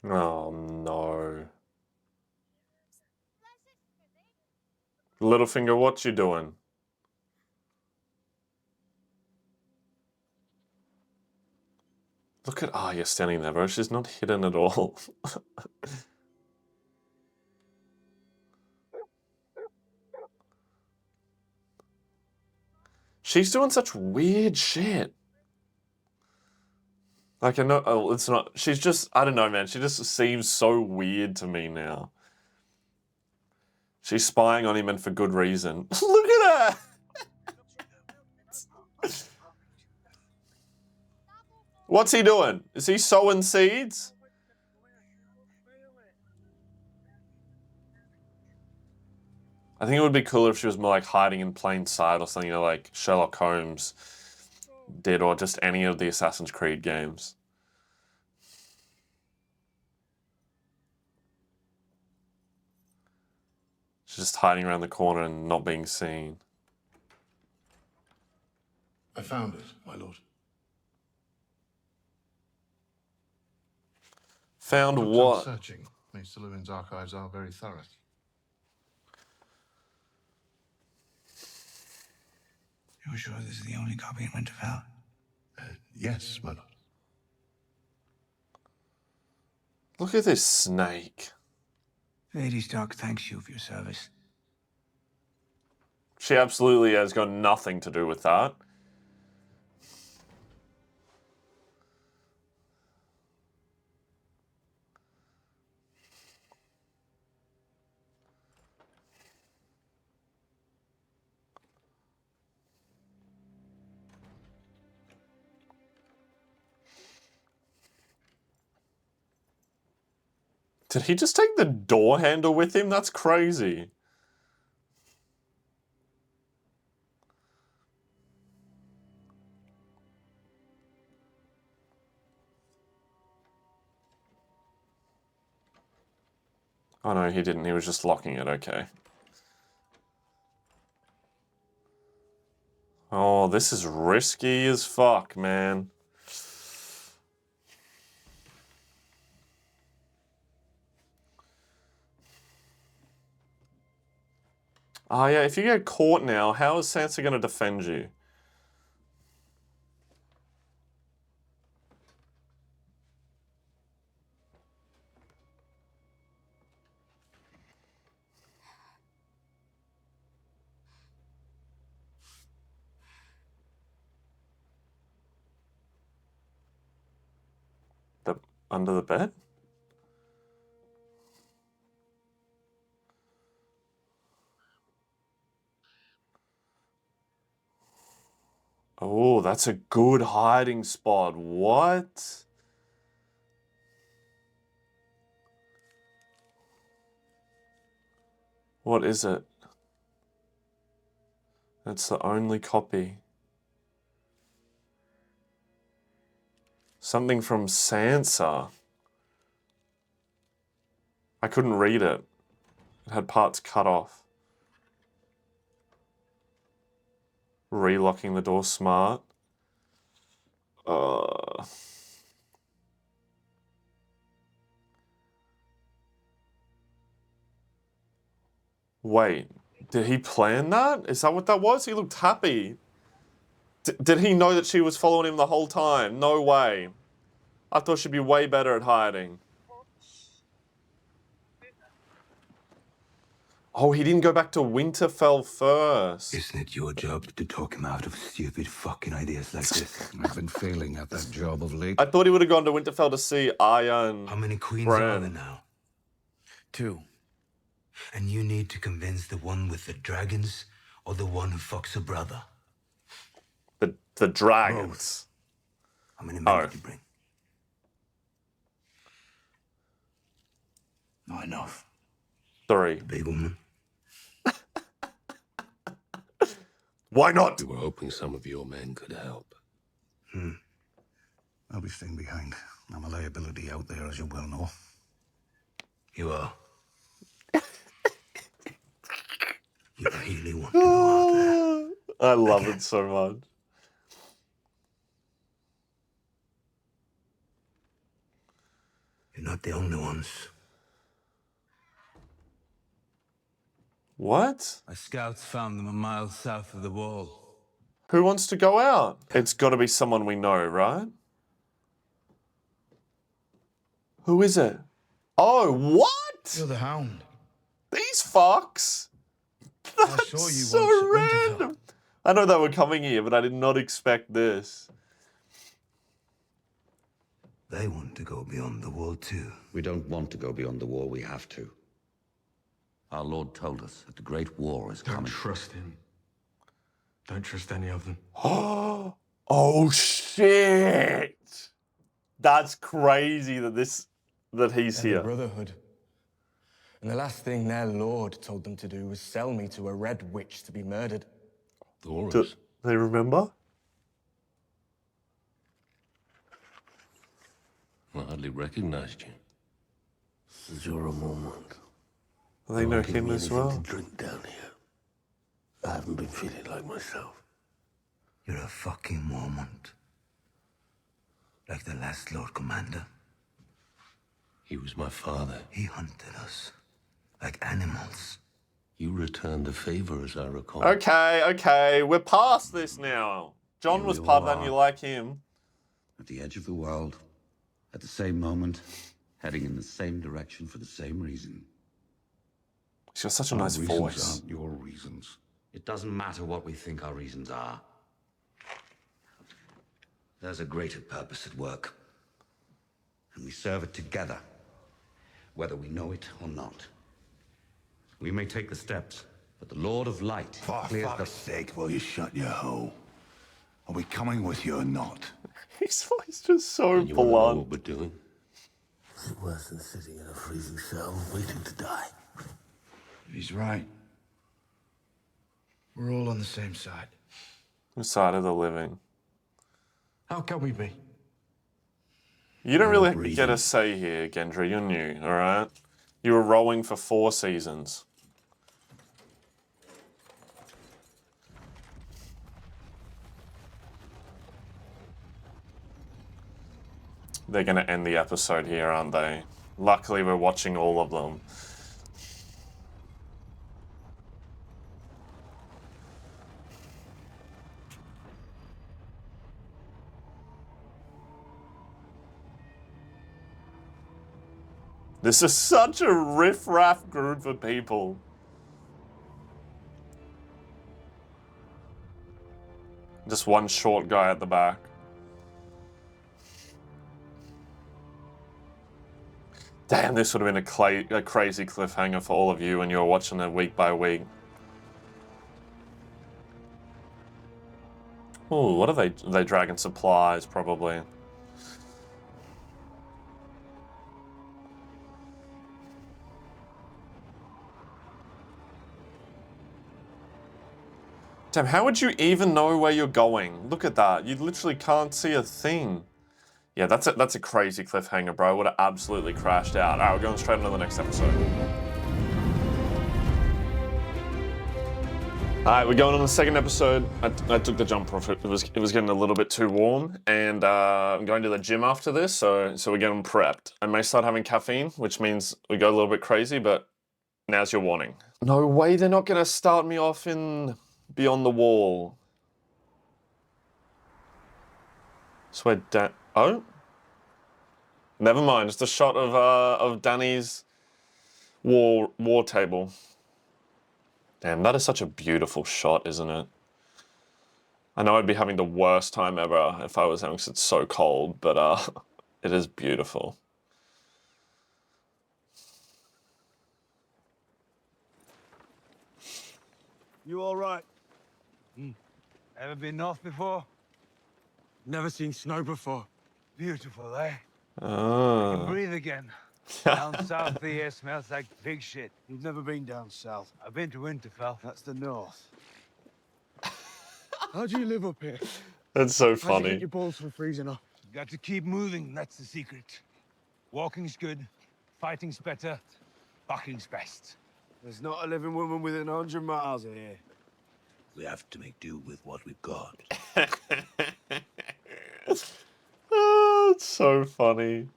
Oh no. Littlefinger, what you doing? Look at, oh, you're standing there, bro. She's not hidden at all. She's doing such weird shit. Like, I know, oh, it's not, she's just, I don't know, man. She just seems so weird to me now. She's spying on him and for good reason. Look at her! What's he doing? Is he sowing seeds? I think it would be cooler if she was more like hiding in plain sight or something, you know, like Sherlock Holmes did, or just any of the Assassin's Creed games. She's just hiding around the corner and not being seen. I found it, my lord. Found Took what? some searching. Maester Lewin's archives are very thorough. You're sure this is the only copy in Winterfell? Yes, my lord. Look at this snake. Lady Stark thanks you for your service. She absolutely has got nothing to do with that. Did he just take the door handle with him? That's crazy. Oh no, he didn't. He was just locking it. Okay. Oh, this is risky as fuck, man. Oh yeah, if you get caught now, how is Sansa going to defend you? Under the bed? Oh, that's a good hiding spot. What? What is it? That's the only copy. Something from Sansa. I couldn't read it. It had parts cut off. Relocking the door smart. Wait, did he plan that? Is that what that was? He looked happy. Did he know that she was following him the whole time? No way. I thought she'd be way better at hiding. Oh, he didn't go back to Winterfell first. Isn't it your job to talk him out of stupid fucking ideas like this? I've been failing at that job of late. I thought he would have gone to Winterfell to see Arya and How many queens Bran. are there now? 2. And you need to convince the one with the dragons or the one who fucks her brother? The dragons. How many men did you bring? Not enough. 3. The big woman. Why not? We were hoping some of your men could help. I'll be staying behind. I'm a liability out there, as you well know. You are. You really want to go out there. I love it so much. You're not the only ones. What? My scouts found them a mile south of the wall. Who wants to go out? It's got to be someone we know, right? Who is it? Oh, what? You're the Hound. These fucks? I That's saw you so once at Winterfell. random. I know they were coming here, but I did not expect this. They want to go beyond the wall too. We don't want to go beyond the wall, we have to. Our Lord told us that the Great War is Don't coming. trust him. Don't trust any of them. Oh shit! That's crazy that he's They're here. the Brotherhood. And the last thing their lord told them to do was sell me to a red witch to be murdered. Do they remember? I hardly recognized you. This is your moment. They know him as well. To drink down here. I haven't been feeling like myself. You're a fucking Mormont. Like the last Lord Commander. He was my father. He hunted us. Like animals. You returned the favor, as I recall. Okay, we're past this now. John Here was we part of that are. and you like him. At the edge of the world, at the same moment, heading in the same direction for the same reason. She's got such a Our nice reasons voice. aren't your reasons. It doesn't matter what we think our reasons are. There's a greater purpose at work. And we serve it together, whether we know it or not. We may take the steps, but the Lord of Light For clears fuck's sake, will you shut your hole? Are we coming with you or not? His voice just so You wanna know blunt. what we're doing? Is it worse than sitting in a freezing cell waiting to die? He's right. We're all on the same side. The side of the living. How can we be? You don't really get a say here, Gendry. You're new, alright? You were rowing for 4 seasons. They're going to end the episode here, aren't they? Luckily, we're watching all of them. This is such a riff-raff group of people. Just one short guy at the back. Damn, this would have been a crazy cliffhanger for all of you when you were watching it week by week. Ooh, what are they? They dragging supplies, probably. Damn, how would you even know where you're going? Look at that. You literally can't see a thing. Yeah, that's a crazy cliffhanger, bro. Would have absolutely crashed out. All right, we're going straight into the next episode. All right, we're going on the second episode. I took the jumper off. It was getting a little bit too warm, and I'm going to the gym after this, so we're getting prepped. I may start having caffeine, which means we go a little bit crazy, but now's your warning. No way, they're not gonna start me off in Beyond the Wall. Swear, oh, never mind. It's a shot of Dany's war table. Damn, that is such a beautiful shot, isn't it? I know I'd be having the worst time ever if I was having, because it's so cold, but it is beautiful. You all right? Ever been north before? Never seen snow before. Beautiful, eh? I can Ah. breathe again. Down south, the air smells like pig shit. You've never been down south. I've been to Winterfell. That's the north. How do you live up here? That's so How'd you get funny. your balls from freezing up? Got to keep moving, that's the secret. Walking's good, fighting's better, fucking's best. There's not a living woman within 100 miles of here. We have to make do with what we've got. Oh, it's so funny.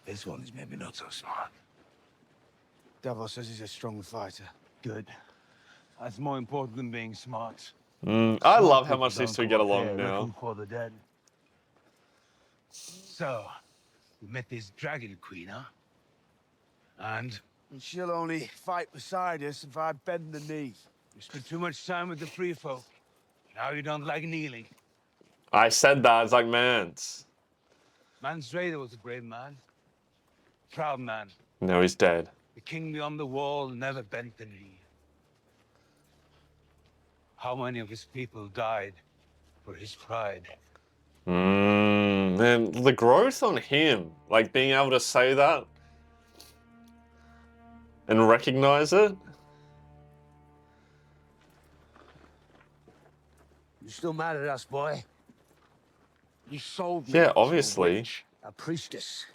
This one is maybe not so smart. Davos says he's a strong fighter. Good. That's more important than being smart. I Smart love how people much these don't two come get up along here now. looking for the dead. So, you met this dragon queen, huh? And she'll only fight beside us if I bend the knee. You spend too much time with the free folk. Now you don't like kneeling. I said that. It's like, man. Mans Raider was a brave man. Proud man. No, he's dead. The king beyond the wall never bent the knee. How many of his people died for his pride? Man, the growth on him, like being able to say that and recognize it. You still mad at us, boy? You sold me. Yeah, to a obviously. witch, a priestess.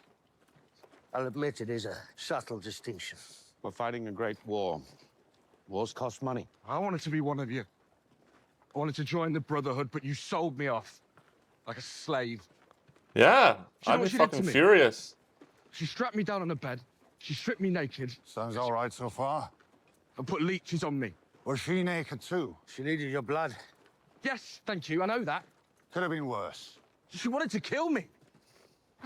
I'll admit it is a subtle distinction. We're fighting a great war. Wars cost money. I wanted to be one of you. I wanted to join the Brotherhood, but you sold me off. Like a slave. Yeah, Do you know I'd what be she did to fucking me? furious. She strapped me down on a bed. She stripped me naked. Sounds all right so far. And put leeches on me. Was she naked too? She needed your blood. Yes, thank you, I know that. Could have been worse. She wanted to kill me.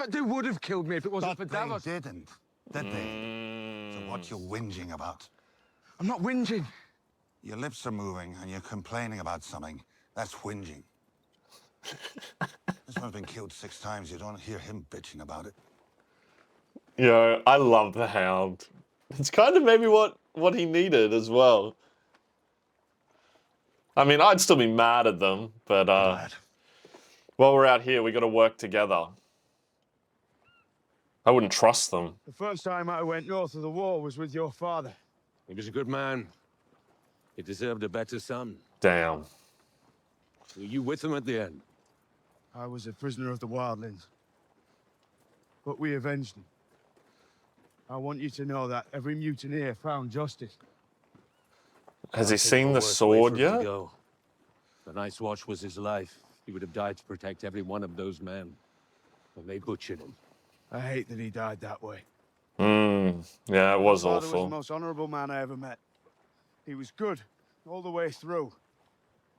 They would have killed me if it wasn't But for Davos. they didn't, did they? So what you whinging about? I'm not whinging. Your lips are moving and you're complaining about something. That's whinging. This one's been killed 6 times. You don't hear him bitching about it. Yo, I love the Hound. It's kind of maybe what he needed as well. I mean, I'd still be mad at them, but while we're out here, we got to work together. I wouldn't trust them. The first time I went north of the wall was with your father. He was a good man. He deserved a better son. Damn. Were you with him at the end? I was a prisoner of the wildlings. But we avenged him. I want you to know that every mutineer found justice. Has he seen the sword yet? The Night's Watch was his life. He would have died to protect every one of those men. And they butchered him. I hate that he died that way. Yeah, it was My father was awful. the most honorable man I ever met. He was good all the way through.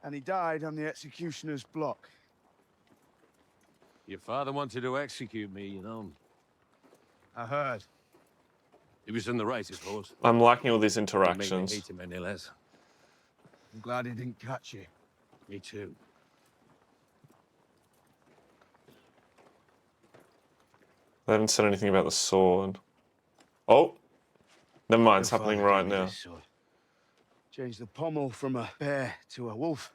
And he died on the executioner's block. Your father wanted to execute me, you know. I heard. He was in the right, I suppose. I'm liking all these Didn't make me interactions. hate him any less. I'm glad he didn't catch you. Me too. They haven't said anything about the sword. Oh, never mind. It's Your happening father right gave me now. this sword. Changed the pommel from a bear to a wolf.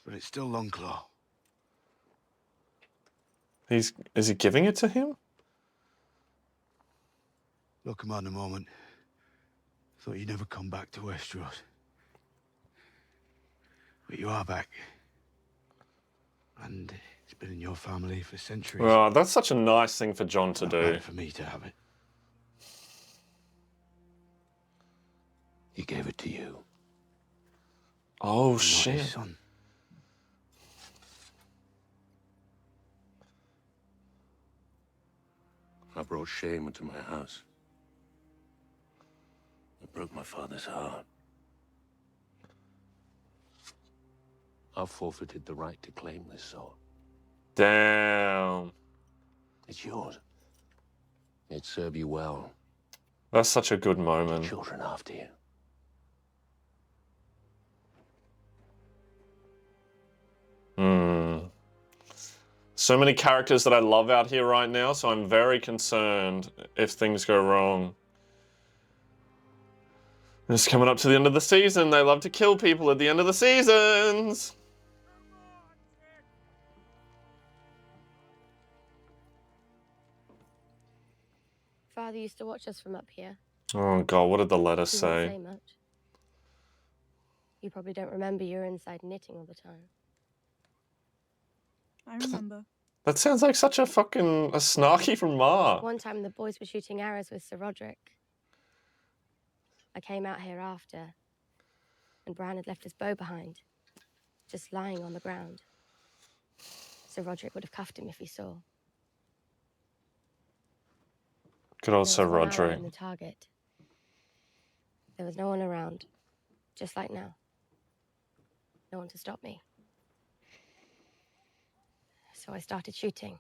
But it's still Longclaw. Is he giving it to him? Look, man, a moment. Thought you'd never come back to Westeros. But you are back. And it's been in your family for centuries. Well, that's such a nice thing for Jon to Not do. right for me to have it. He gave it to you. Oh, I'm not shit. his son. I brought shame into my house. It broke my father's heart. I've forfeited the right to claim this sword. Damn. It's yours. It'd serve you well. That's such a good moment. Children after you. So many characters that I love out here right now, so I'm very concerned if things go wrong. It's coming up to the end of the season. They love to kill people at the end of the seasons. Father used to watch us from up here. Oh god, what did the letter He wouldn't say? say much. You probably don't remember you were inside knitting all the time. I remember. That sounds like such a fucking a snarky from Ma. One time the boys were shooting arrows with Sir Roderick. I came out here after, and Bran had left his bow behind, just lying on the ground. Sir Roderick would have cuffed him if he saw. Good old There Sir was 1 arrow Roderick. in the target. There was no one around, just like now. No one to stop me. So I started shooting.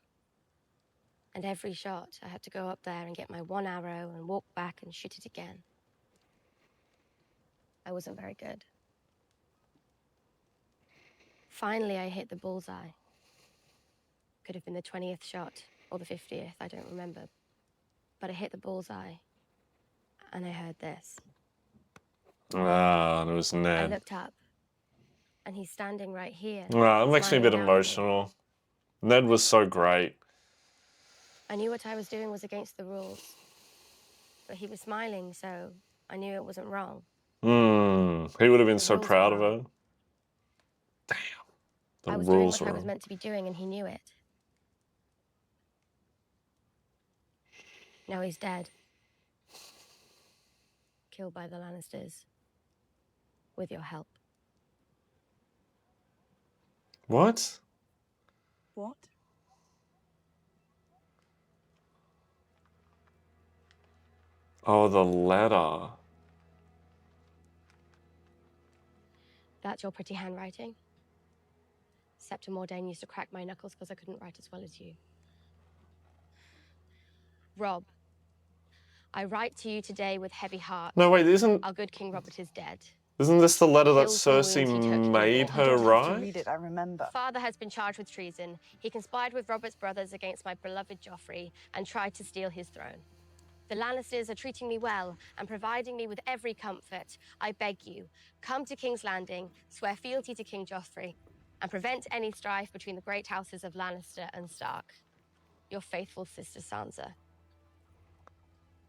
And every shot, I had to go up there and get my 1 arrow and walk back and shoot it again. I wasn't very good. Finally, I hit the bullseye. Could have been the 20th shot, or the 50th, I don't remember. But I hit the bullseye, and I heard this. Ah, it was I Ned. looked up, and he's standing right here. Ah, it makes me a smiling bit down at me. emotional. Ned was so great. I knew what I was doing was against the rules. But he was smiling, so I knew it wasn't wrong. He would have been The so rules proud were of her. Damn. The I was doing rules what I were. was meant to be doing, and he knew it. Now he's dead. Killed by the Lannisters. With your help. What? What? Oh, the letter. That's your pretty handwriting? Septim Mordain used to crack my knuckles because I couldn't write as well as you. Rob, I write to you today with heavy heart. No, wait, isn't Our good King Robert is dead. this the letter that Heals the wounds he took Cersei in the made war. her You don't have to write? read it, I remember. Father has been charged with treason. He conspired with Robert's brothers against my beloved Joffrey and tried to steal his throne. The Lannisters are treating me well and providing me with every comfort. I beg you, come to King's Landing, swear fealty to King Joffrey, and prevent any strife between the great houses of Lannister and Stark. Your faithful sister Sansa.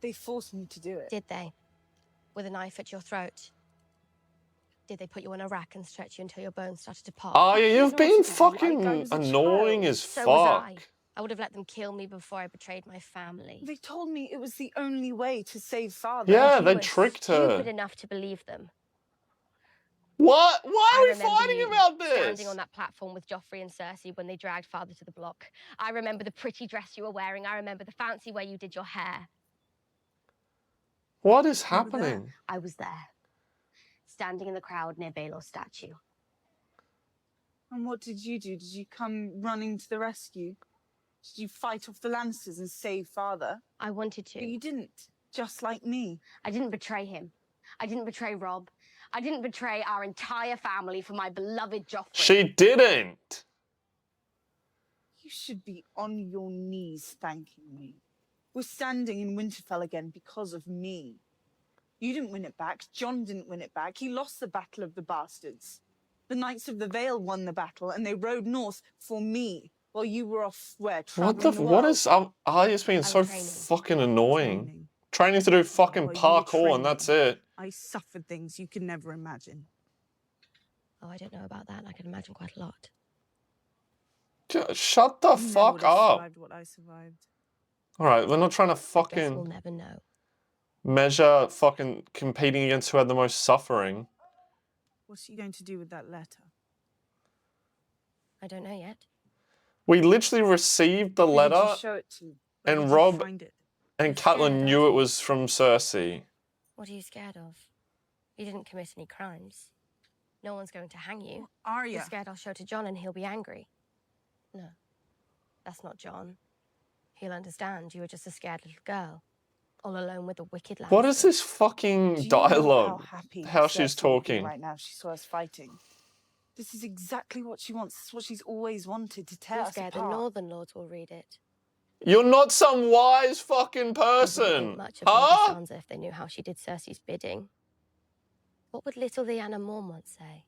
They forced me to do it. Did they? With a knife at your throat? Did they put you on a rack and stretch you until your bones started to pop? Oh, yeah, you've been I fucking was a annoying child. as So was fuck. I would have let them kill me before I betrayed my family. They told me it was the only way to save Father. Yeah, You they were tricked stupid her. enough to believe them. What? Why I are we remember fighting you about this? standing on that platform with Joffrey and Cersei when they dragged Father to the block. I remember the pretty dress you were wearing. I remember the fancy way you did your hair. What is You were there. happening? I was there, standing in the crowd near Baelor's statue. And what did you do? Did you come running to the rescue? Did you fight off the Lannisters and save Father? I wanted to. But you didn't, just like me. I didn't betray him. I didn't betray Rob. I didn't betray our entire family for my beloved Joffrey. She didn't. You should be on your knees thanking me. We're standing in Winterfell again because of me. You didn't win it back. Jon didn't win it back. He lost the Battle of the Bastards. The Knights of the Vale won the battle, and they rode north for me while you were off where? What Traveling the? the What world. is? Arya's being so fucking annoying. Training to do fucking Well, you were parkour and that's it. I suffered things you could never imagine. Oh, I don't know about that. I can imagine quite a lot. Shut the You never fuck would have up. survived what I survived. All right, we're not trying to I guess fucking we'll never know. measure fucking competing against who had the most suffering. What's she going to do with that letter? I don't know yet. We literally received the Who did letter, you show it to? Where and did you Rob find it? and Catelyn knew it was from Cersei. What are you scared of? You didn't commit any crimes. No one's going to hang you. Well, Arya. You're scared I'll show it to Jon and he'll be angry. No, that's not Jon. He'll understand you were just a scared little girl, all alone with the wicked Lannisters. What is this fucking Do you know dialogue? how happy How she's Cersei would be talking. right now if she saw us fighting? This is exactly what she wants. This is what she's always wanted, to tear You're us scared apart. the Northern Lords will read it. You're not some wise fucking They wouldn't person. think much of Huh? Lady Sansa if they knew how she did Cersei's bidding. What would little Lyanna Mormont say?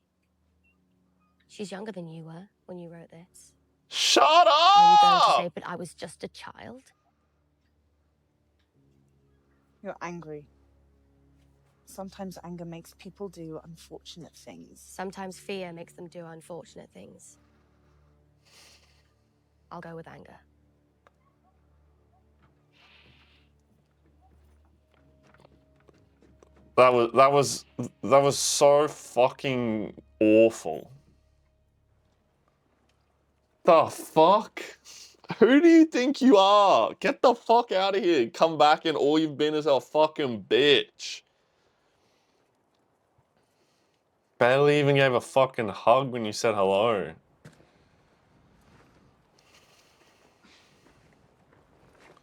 She's younger than you were when you wrote this. Shut Are you going to up! say, but I was just a child? You're angry. Sometimes anger makes people do unfortunate things. Sometimes fear makes them do unfortunate things. I'll go with anger. That was so fucking awful. The fuck? Who do you think you are? Get the fuck out of here. Come back and all you've been is a fucking bitch. Barely even gave a fucking hug when you said hello.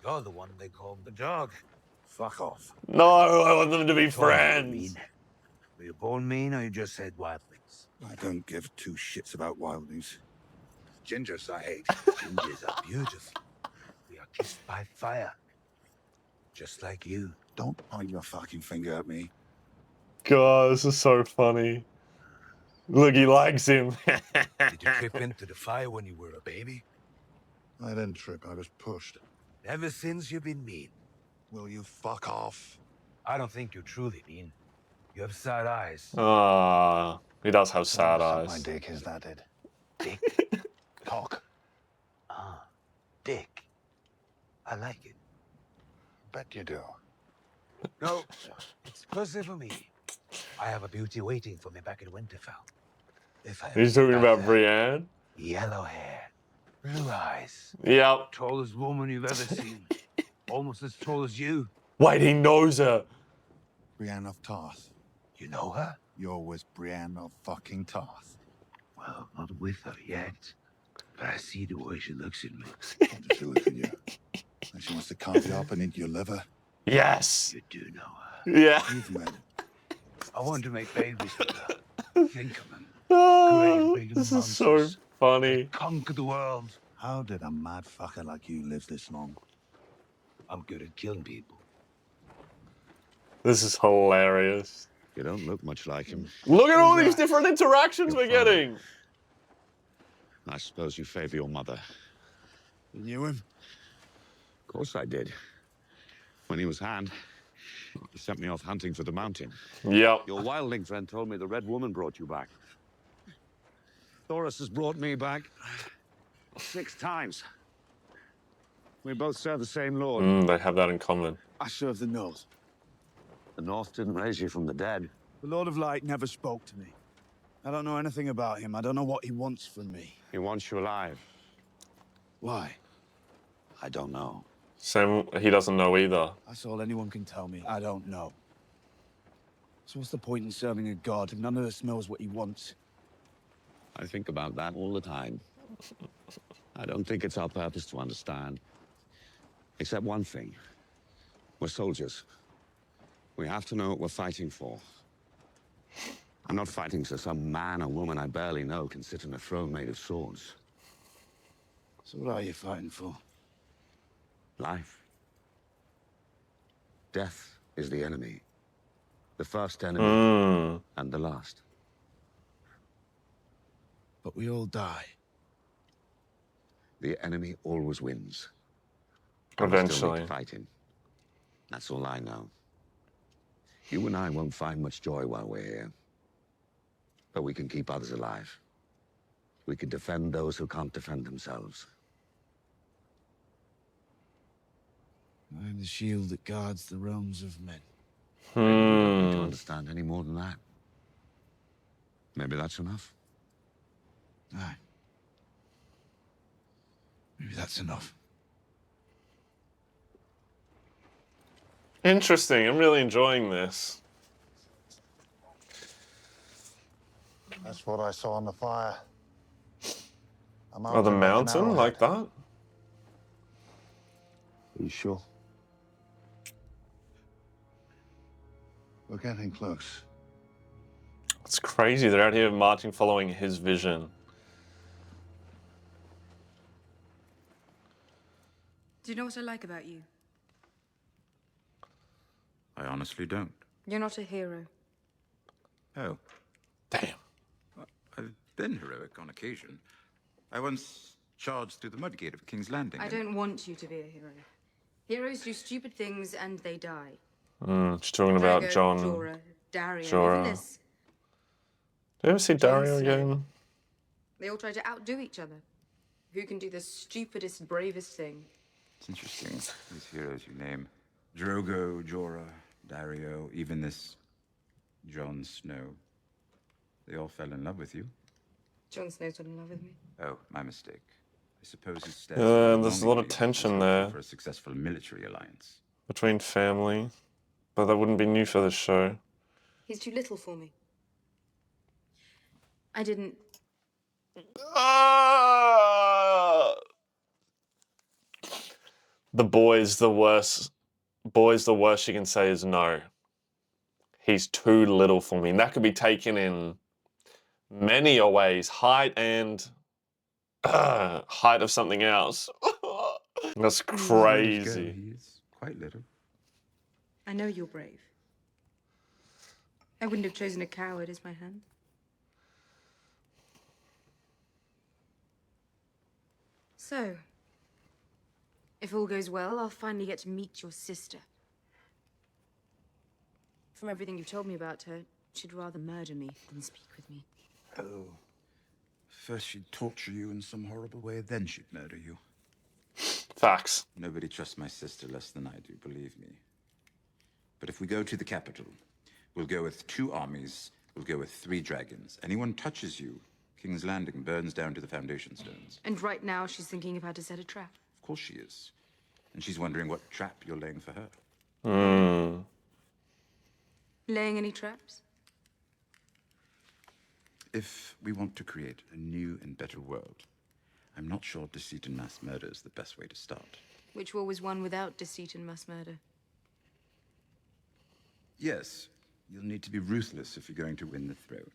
You're the one they called the dog. Fuck off. No, I want them to be I told you you're friends. mean. Were you born mean, or you just said wildlings? I don't give two shits about wildlings. Gingers I hate. Gingers are beautiful. We are kissed by fire. Just like you. Don't point your fucking finger at me. God, this is so funny. Look, he likes him. Did you trip into the fire when you were a baby? I didn't trip, I was pushed. Ever since you've been mean. Will you fuck off? I don't think you're truly mean. You have sad eyes. Ah, he does have sad eyes. My dick, is that it? Dick? Cock. Ah, dick. I like it. Bet you do. No, exclusive for me. I have a beauty waiting for me back in Winterfell. If I He's talking about Brienne? Yellow hair, blue eyes. Yep. Tallest woman you've ever seen. Almost as tall as you. Wait, he knows her. Brienne of Tarth. You know her? You're with Brienne of fucking Tarth. Well, not with her yet. But I see the way she looks at me. What does she look at you? Like she wants to carve you up and eat your liver? Yes. You do know her. Yeah. You've met her. I want to make babies with her. Think of them. Oh, Great big this is so monsters. funny. Conquer the world. How did a mad fucker like you live this long? I'm good at killing people. This is hilarious. You don't look much like him. Look at all these different interactions we're getting. I suppose you favor your mother. You knew him? Of course I did. When he was hand, he sent me off hunting for the mountain. Yep. Your wildling friend told me the Red Woman brought you back. Thoris has brought me back 6 times. We both serve the same lord. They have that in common. I serve the North. The North didn't raise you from the dead. The Lord of Light never spoke to me. I don't know anything about him. I don't know what he wants from me. He wants you alive. Why? I don't know. Sam, he doesn't know either. That's all anyone can tell me. I don't know. So what's the point in serving a god if none of us knows what he wants? I think about that all the time. I don't think it's our purpose to understand. Except one thing. We're soldiers. We have to know what we're fighting for. I'm not fighting so some man or woman I barely know can sit on a throne made of swords. So what are you fighting for? Life. Death is the enemy. The first enemy and the last. But we all die. The enemy always wins. And we still need Eventually. to fight him. That's all I know. You and I won't find much joy while we're here. But we can keep others alive. We can defend those who can't defend themselves. I am the shield that guards the realms of men. You don't need to understand any more than that. Maybe that's enough. Aye. Maybe that's enough. Interesting. I'm really enjoying this. That's what I saw on the fire. Oh, the mountain like that? Are you sure? We're getting close. It's crazy. They're out here marching following his vision. Do you know what I like about you? I honestly don't. You're not a hero. Oh. Damn. I've been heroic on occasion. I once charged through the mudgate of King's Landing. I don't want you to be a hero. Heroes do stupid things and they die. She's talking about Drago, John. Jorah, Dario, Jorah. even this. Do you ever see Jon Dario Snow. again? They all try to outdo each other. Who can do the stupidest, bravest thing? It's interesting, these heroes you name. Drogo, Jorah, Dario, even this Jon Snow. They all fell in love with you. Jon Snow's not in love with me. Oh, my mistake. I suppose instead There's a lot of tension there for a successful military alliance. between family, but that wouldn't be new for this show. He's too little for me. I didn't. The boys, the worst. Boys, the worst you can say is no. He's too little for me. And that could be taken in many a ways. Height and height of something else. That's crazy. He is quite little. I know you're brave. I wouldn't have chosen a coward as my hand. So, if all goes well, I'll finally get to meet your sister. From everything you've told me about her, she'd rather murder me than speak with me. Oh. First she'd torture you in some horrible way, then she'd murder you. Facts. Nobody trusts my sister less than I do, believe me. But if we go to the capital, we'll go with 2 armies, we'll go with 3 dragons. Anyone touches you, King's Landing burns down to the foundation stones. And right now, she's thinking of how to set a trap. Of course she is. And she's wondering what trap you're laying for her. Laying any traps? If we want to create a new and better world, I'm not sure deceit and mass murder is the best way to start. Which war was won without deceit and mass murder? Yes, you'll need to be ruthless if you're going to win the throne.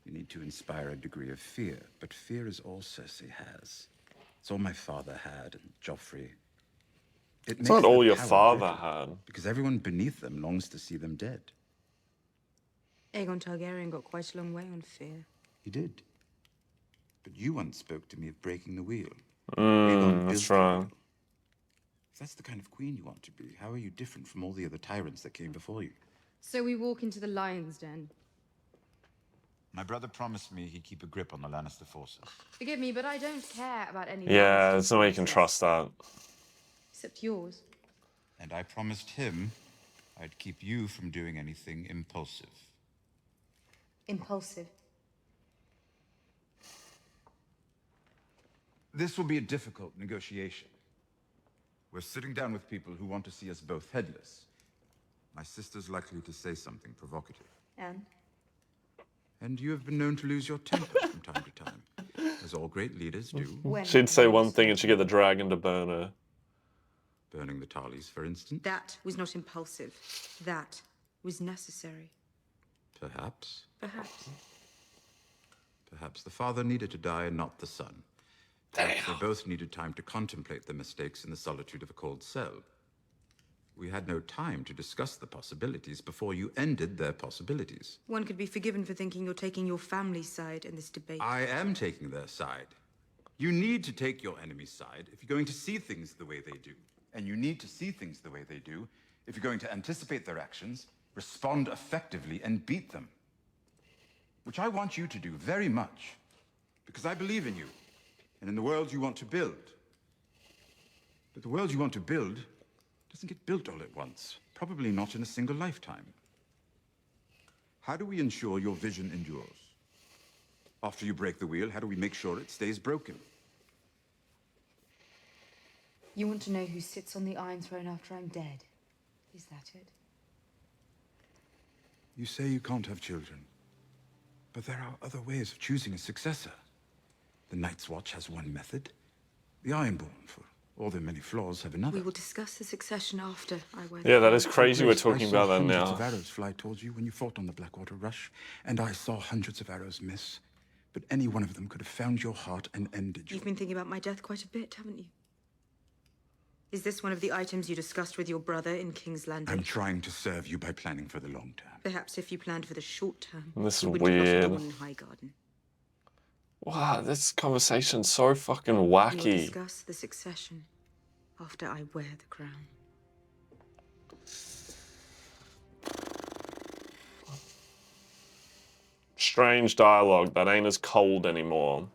You need to inspire a degree of fear, but fear is all Cersei has. It's all my father had, and Joffrey. It's not all your father had. Because everyone beneath them longs to see them dead. Aegon Targaryen got quite a long way on fear. He did. But you once spoke to me of breaking the wheel. Aegon That's built the right. wheel. If that's the kind of queen you want to be, how are you different from all the other tyrants that came before you? So we walk into the lion's den. My brother promised me he'd keep a grip on the Lannister forces. Forgive me, but I don't care about any Yeah, Lannister there's no way you can forces. trust that. Except yours. And I promised him I'd keep you from doing anything impulsive. Impulsive. This will be a difficult negotiation. We're sitting down with people who want to see us both headless. My sister's likely to say something provocative. And you have been known to lose your temper from time to time, as all great leaders do. She'd say one thing and she'd get the dragon to burn her. Burning the Tarleys, for instance. That was not impulsive. That was necessary. Perhaps. Perhaps. Perhaps the father needed to die and not the son. Perhaps they both needed time to contemplate their mistakes in the solitude of a cold cell. We had no time to discuss the possibilities before you ended their possibilities. One could be forgiven for thinking you're taking your family's side in this debate. I am taking their side. You need to take your enemy's side if you're going to see things the way they do. And you need to see things the way they do if you're going to anticipate their actions, respond effectively, and beat them. Which I want you to do very much, because I believe in you and in the world you want to build. But the world you want to build doesn't get built all at once, probably not in a single lifetime. How do we ensure your vision endures? After you break the wheel, how do we make sure it stays broken? You want to know who sits on the Iron Throne after I'm dead? Is that it? You say you can't have children, but there are other ways of choosing a successor. The Night's Watch has one method. The Ironborn, for all their many flaws, have another. We will discuss the succession after I wear the Yeah, that crown. is crazy we're talking about that hundreds now. of arrows fly towards you when you fought on the Blackwater Rush, and I saw hundreds of arrows miss. But any one of them could have found your heart and ended you. You've been thinking about my death quite a bit, haven't you? Is this one of the items you discussed with your brother in King's Landing? I'm trying to serve you by planning for the long term. Perhaps if you planned for the short term, This is you wouldn't have lost weird. Dawn in Highgarden. Wow, this conversation's so fucking We'll wacky. discuss the succession after I wear the crown. strange dialogue that ain't as cold anymore.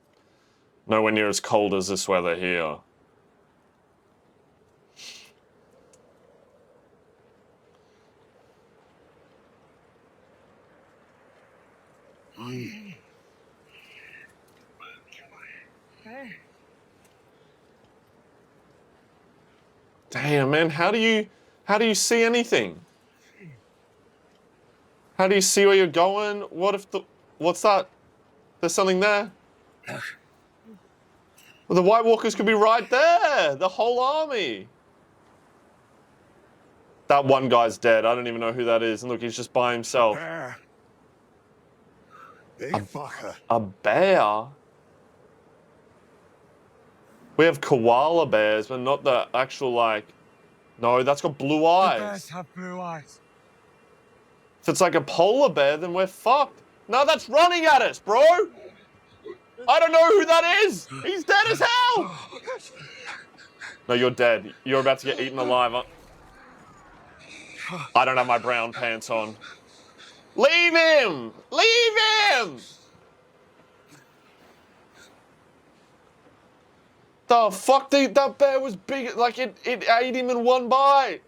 Nowhere near as cold as this weather here. Damn, man, how do you see anything? How do you see where you're going? What's that? There's something there. Well, the White Walkers could be right there. The whole army. That one guy's dead. I don't even know who that is. And look, he's just by himself. Bear. Big fucker. A bear? We have koala bears, but not the actual, like... No, that's got blue eyes. The bears have blue eyes. If it's like a polar bear, then we're fucked. No, that's running at us, bro. I don't know who that is. He's dead as hell. No, you're dead. You're about to get eaten alive. I don't have my brown pants on. Leave him! Leave him! The fuck, dude, that bear was big. Like, it ate him in one bite.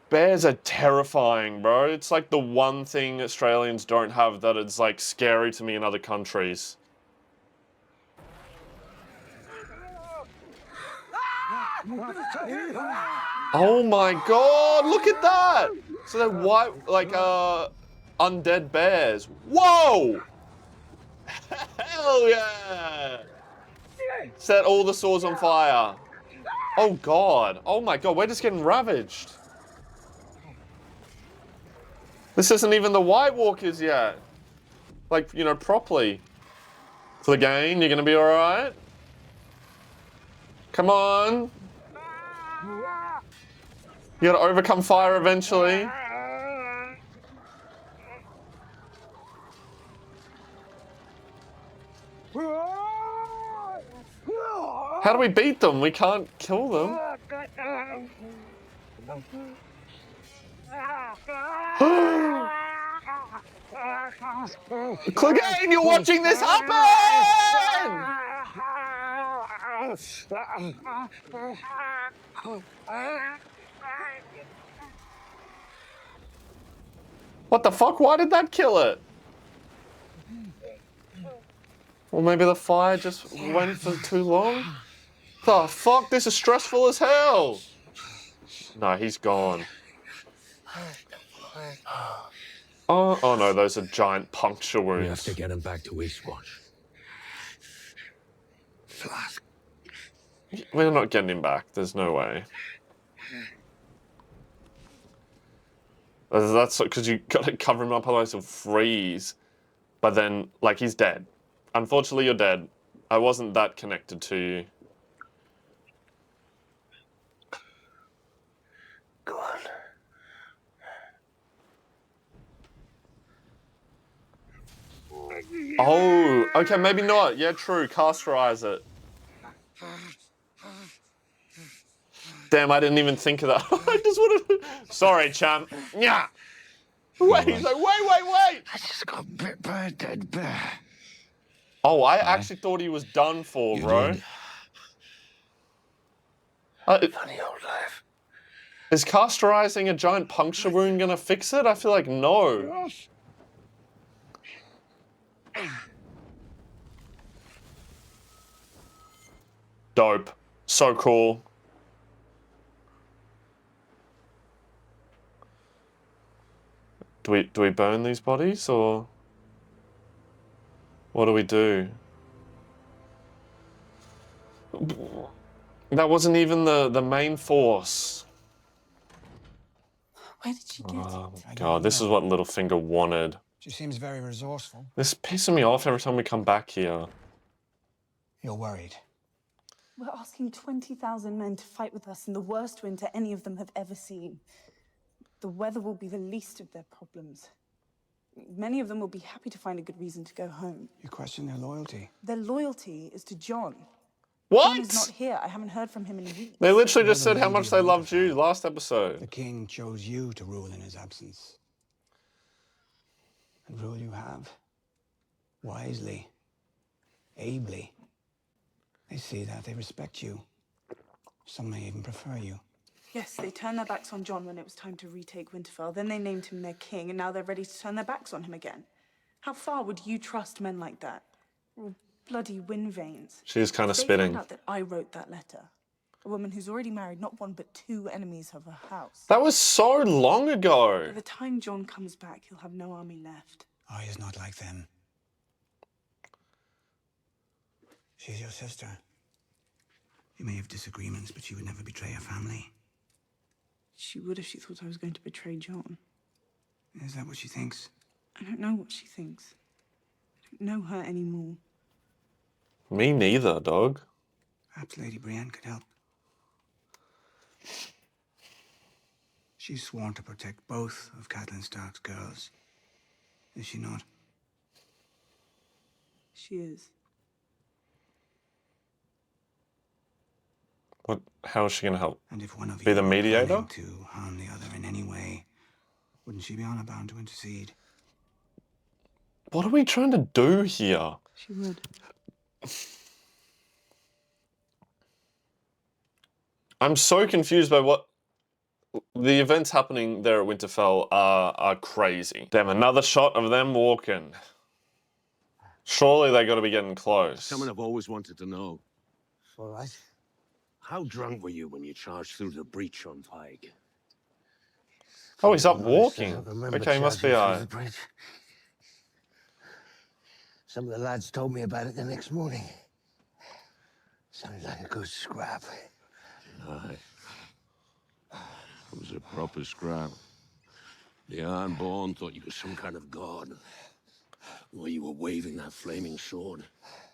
Bears are terrifying, bro. It's like the one thing Australians don't have that is like scary to me in other countries. Oh my god, look at that! So they're white, like, undead bears. Whoa! Hell yeah! Set all the swords on fire. Oh god. Oh my god, we're just getting ravaged. This isn't even the White Walkers yet. Like, you know, properly. Clegane, you're gonna be alright? Come on. You gotta overcome fire eventually. How do we beat them? We can't kill them. Clegane, you're watching this happen! What the fuck? Why did that kill it? Or maybe the fire just went for too long? The fuck? This is stressful as hell. No, he's gone. Oh no, those are giant puncture wounds. We have to get him back to Eastwatch. We're not getting him back. There's no way. That's because you gotta cover him up, otherwise he'll freeze. But then, like, he's dead. Unfortunately, you're dead. I wasn't that connected to you. Go on. Oh, okay, maybe not. Yeah, true. Casterize it. Damn, I didn't even think of that. I just wanted to... Sorry, champ. Yeah. Wait, he's like, wait. I just got bit by a dead bear. Oh, I actually thought he was done for, bro. Funny old life. Is casterizing a giant puncture wound gonna fix it? I feel like no. Dope. So cool. Do we burn these bodies, or what do we do? That wasn't even the main force. Where did she get Oh god, this is what Littlefinger wanted. She seems very resourceful. This is pissing me off every time we come back here. You're worried. We're asking 20,000 men to fight with us in the worst winter any of them have ever seen. The weather will be the least of their problems. Many of them will be happy to find a good reason to go home. You question their loyalty. Their loyalty is to John. What? John is not here. I haven't heard from him in weeks. They literally just said how much they loved you last episode. The king chose you to rule in his absence. and rule you have. Wisely. Ably. They see that, they respect you. Some may even prefer you. Yes, they turned their backs on John when it was time to retake Winterfell. Then they named him their king, and now they're ready to turn their backs on him again. How far would you trust men like that? All bloody wind veins. She's kind of If they found spitting. out that I wrote that letter, a woman who's already married not one but two enemies of her house. That was so long ago. By the time John comes back, he'll have no army left. Arya's not like them. She's your sister. You may have disagreements, but she would never betray her family. She would if she thought I was going to betray John. Is that what she thinks? I don't know what she thinks. I don't know her anymore. Me neither, dog. Perhaps Lady Brienne could help. She's sworn to protect both of Catelyn Stark's girls. Is she not? She is. What? How is she going to help? And if one of Be you the were mediator? planning to harm the other in any way, wouldn't she be honor bound to intercede? What are we trying to do here? She would. I'm so confused by what... The events happening there at Winterfell are crazy. Damn, another shot of them walking. Surely they got to be getting close. Someone I've always wanted to know. All right. How drunk were you when you charged through the breach on Pike? Oh, he's up I walking. remember Okay, must be charging through I. the bridge. Some of the lads told me about it the next morning. Sounded like a good scrap. Aye. It was a proper scrap. The Ironborn thought you were some kind of god. While you were waving that flaming sword.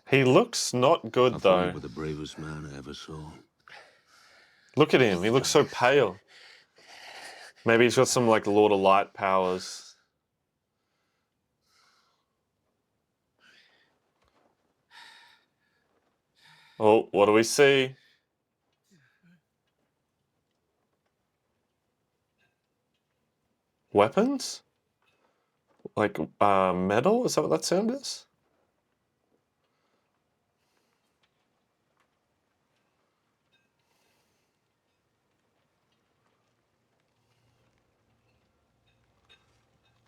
He looks not good, I thought though. you were the bravest man I ever saw. Look at him. He looks so pale. Maybe he's got some, like, Lord of Light powers. Oh, what do we see? Weapons? Like, metal? Is that what that sound is?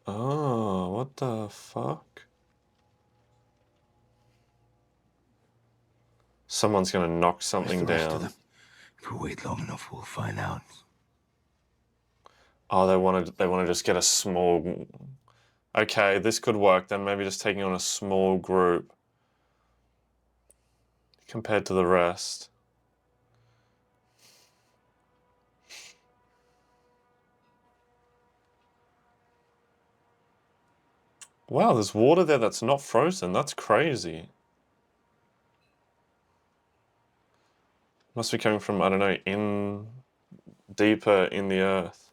Oh, what the fuck? Someone's gonna knock something down. If we wait long enough, we'll find out. Oh, they wanna just get a small... Okay, this could work then. Maybe just taking on a small group compared to the rest. Wow, there's water there that's not frozen. That's crazy. Must be coming from, I don't know, deeper in the earth.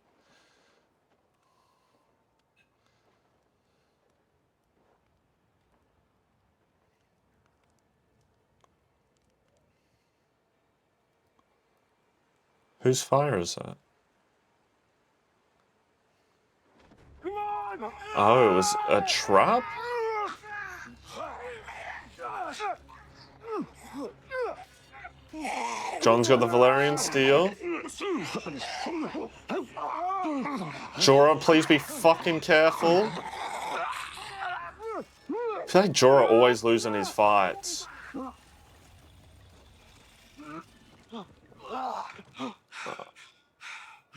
Whose fire is that? Oh, it was a trap? John's got the Valerian steel. Jorah, please be fucking careful. I feel like Jorah always losing his fights.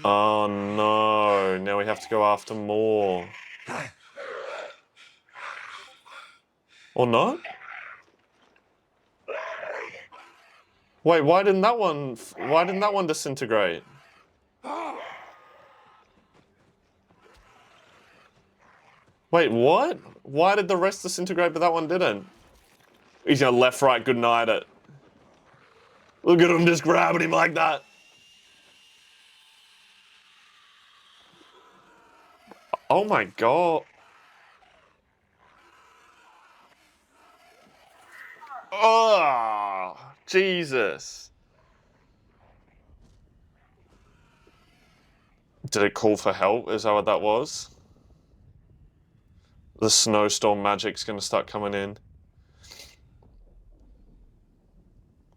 Oh no, now we have to go after more. Or not? Wait, why didn't that one disintegrate? Wait, what? Why did the rest disintegrate but that one didn't? He's gonna left, right, good night it. Look at him just grabbing him like that. Oh my god. Oh, Jesus. Did it call for help? Is that what that was? the snowstorm magic's going to start coming in.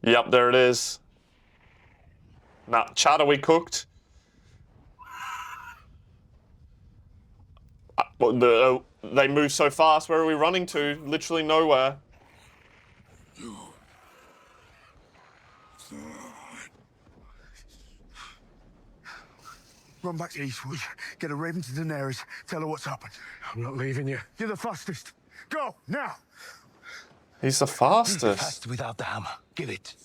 Yep, there it is. Nah, Chad, are we cooked? They move so fast. Where are we running to? Literally nowhere. Run back to Eastwood. Get a raven to Daenerys. Tell her what's happened. I'm not leaving you. You're the fastest. Go, now! He's the fastest. Fast without the hammer. Give it.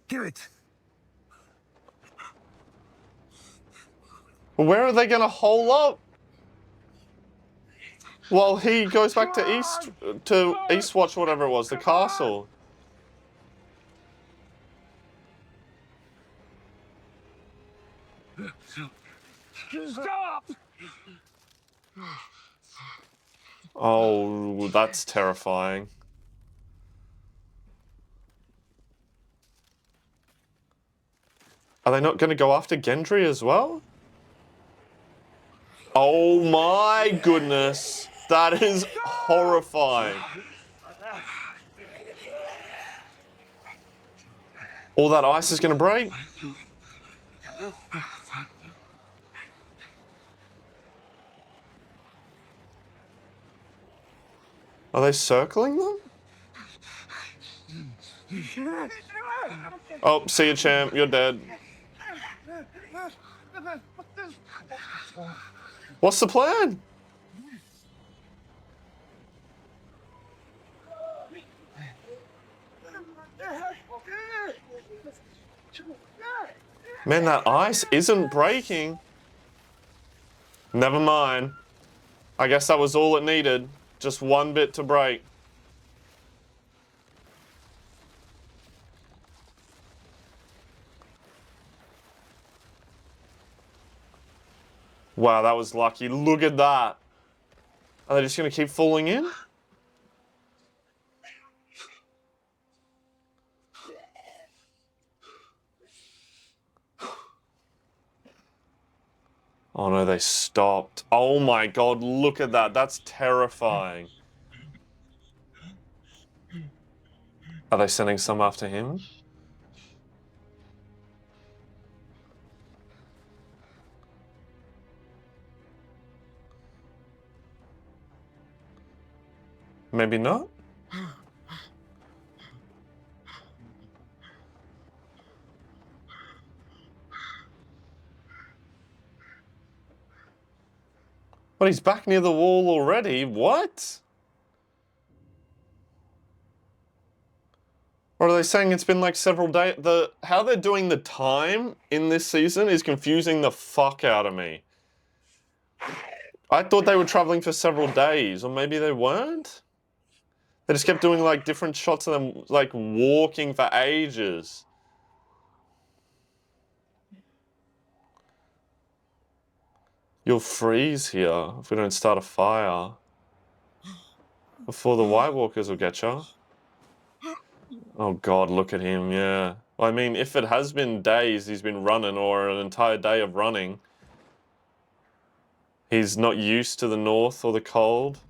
Give it. Where are they going to hole up? Well, he goes back to Eastwatch, whatever it was, the castle. Stop! Oh, that's terrifying. Are they not going to go after Gendry as well? Oh my goodness. That is horrifying. All that ice is going to break. Are they circling them? Oh, see you, champ. You're dead. What's the plan? Man, that ice isn't breaking. Never mind. I guess that was all it needed. Just one bit to break. Wow, that was lucky. Look at that. Are they just going to keep falling in? Oh no, they stopped. Oh my god, look at that. That's terrifying. Are they sending some after him? Maybe not? But he's back near the wall already. What? Or are they saying it's been like several days? How they're doing the time in this season is confusing the fuck out of me. I thought they were traveling for several days, or maybe they weren't? They just kept doing like different shots of them like walking for ages. You'll freeze here if we don't start a fire. Before the White Walkers will get you. Oh god, look at him, yeah. Well, I mean, if it has been days he's been running, or an entire day of running, he's not used to the north or the cold.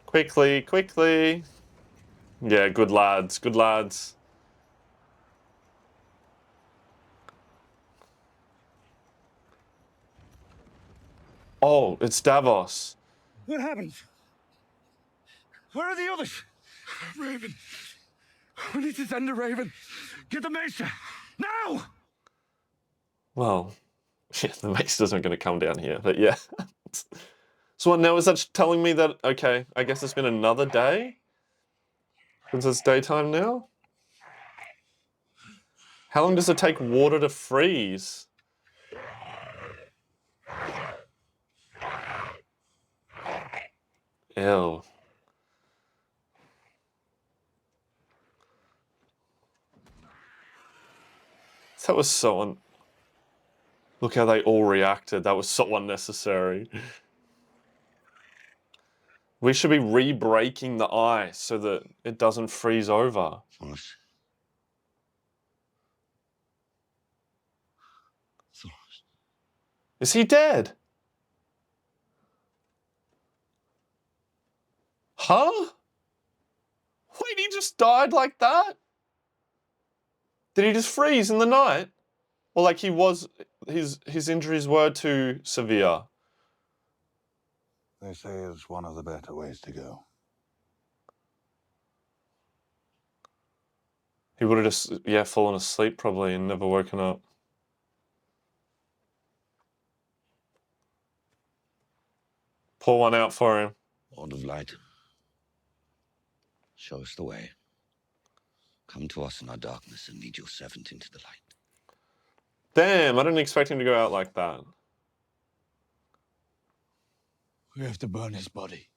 Quickly, quickly. Yeah, good lads, good lads. Oh, it's Davos. What happened? Where are the others? Raven. We need to send a Raven. Get the Maester. Now! Well, yeah, the Maester's not going to come down here, but yeah. So what now, is that telling me that, okay, I guess it's been another day? Since it's daytime now? How long does it take water to freeze? Ew. That was so Look how they all reacted. That was so unnecessary. We should be re-breaking the ice so that it doesn't freeze over. Is he dead? Huh? Wait, he just died like that? Did he just freeze in the night? Or like he was, his injuries were too severe? They say it's one of the better ways to go. He would have just, yeah, fallen asleep probably and never woken up. Pour one out for him. Lord of Light, show us the way. Come to us in our darkness and lead your servant into the light. Damn, I didn't expect him to go out like that. We have to burn his body.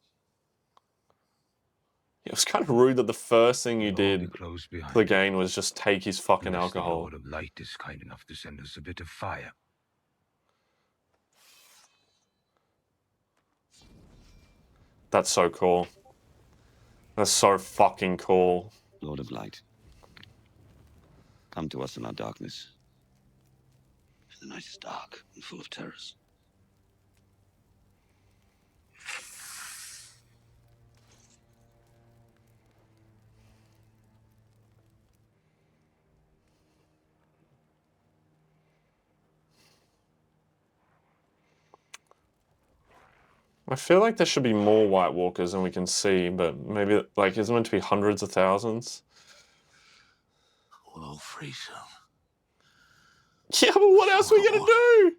It was kind of rude that the first thing you did, Close behind Clegane, was just take his fucking unless alcohol. The Lord of Light is kind enough to send us a bit of fire. That's so cool. That's so fucking cool. Lord of Light, come to us in our darkness. The night is dark and full of terrors. I feel like there should be more White Walkers than we can see, but maybe, like, is it meant to be hundreds of thousands? We'll all freeze soon. Yeah, but what else are we gonna do?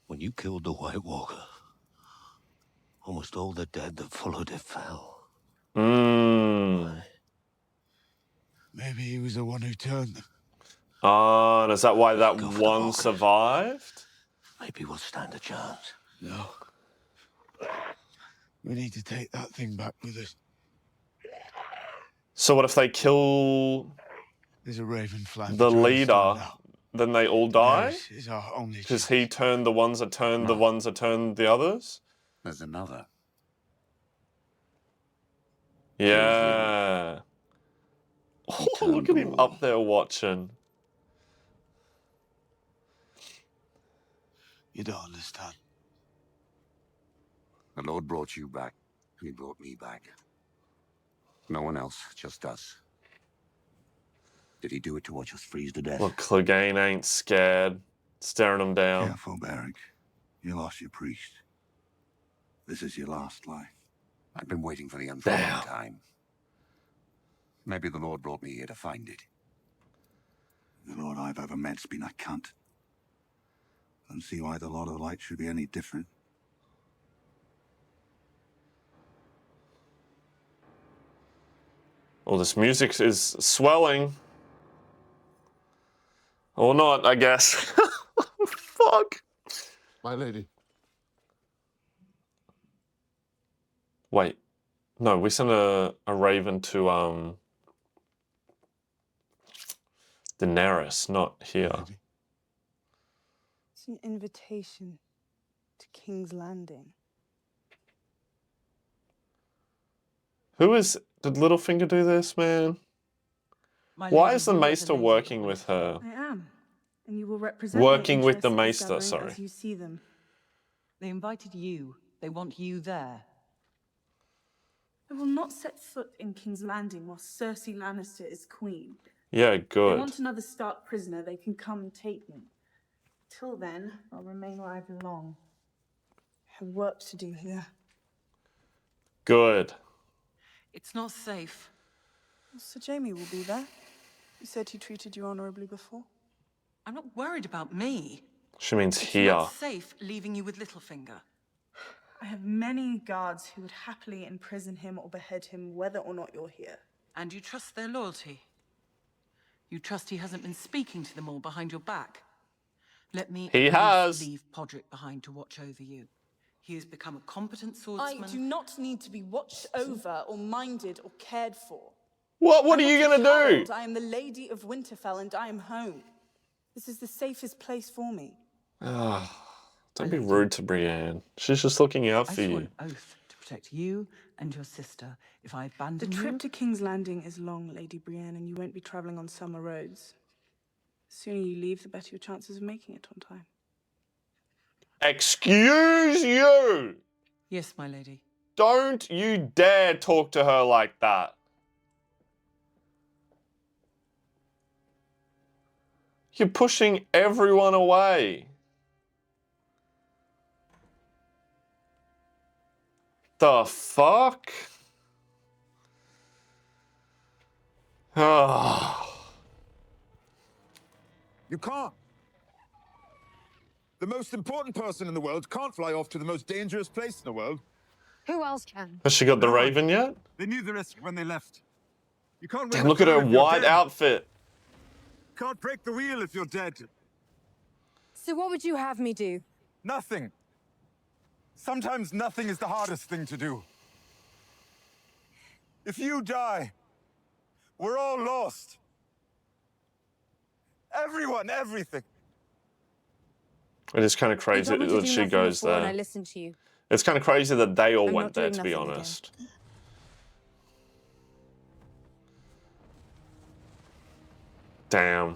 When you killed the White Walker, almost all the dead that followed it fell. Maybe he was the one who turned them. And is that why that one survived? Maybe we'll stand a chance. No. We need to take that thing back with us. So what if they kill There's a raven flying the for Dragonstone leader, now. then they all die? Theirs is our only Because he turned the ones that turned the ones that turned the others? There's another. Yeah. Oh, look at him up there watching. You don't understand. The Lord brought you back. He brought me back. No one else, just us. Did he do it to watch us freeze to death? Look, Clegane ain't scared. Staring him down. Careful, Beric. You lost your priest. This is your last life. I've been waiting for the end for a long time. Maybe the Lord brought me here to find it. The Lord I've ever met's been a cunt. Don't see why the Lord of Light should be any different. Well, this music is swelling. Or not, I guess. Fuck. My lady. Wait. No, we sent a raven to Daenerys, not here. It's an invitation to King's Landing. Who is... Did Littlefinger do this, man? Why is the Maester working with her? I am. And you will represent Working my with the interests Maester, as gathering sorry. as you see them. They invited you. They want you there. I will not set foot in King's Landing while Cersei Lannister is queen. Yeah, If they good. want another Stark prisoner, they can come and take me. Till then, I'll remain where I belong. I have work to do here. Good. It's not safe. Well, Sir Jaime will be there. You said he treated you honorably before. I'm not worried about me. She means It's here. not safe leaving you with Littlefinger. I have many guards who would happily imprison him or behead him, whether or not you're here. And you trust their loyalty? You trust he hasn't been speaking to them all behind your back? Let me He at has. least leave Podrick behind to watch over you. He has become a competent swordsman. I do not need to be watched over or minded or cared for. What are you I'm not gonna a do? child. I am the Lady of Winterfell and I am home. This is the safest place for me. Don't be rude to Brienne. She's just looking out I for swore you. an oath to protect you and your sister. If I The abandon trip you... to King's Landing is long, Lady Brienne, and you won't be traveling on summer roads. The sooner you leave, the better your chances of making it on time. Excuse you! Yes, my lady. Don't you dare talk to her like that. You're pushing everyone away. The fuck? Oh. You can't. The most important person in the world can't fly off to the most dangerous place in the world. Who else can? Has she got the Raven yet? They knew the risk when they left. You can't win Damn, the look at her throne if you're white dead. outfit. Can't break the wheel if you're dead. So what would you have me do? Nothing. Sometimes nothing is the hardest thing to do. If you die, we're all lost. Everyone, everything. It is kind of crazy that she goes there. And I listened to you. It's kind of crazy that they all I'm went not there, doing to be nothing honest. Damn.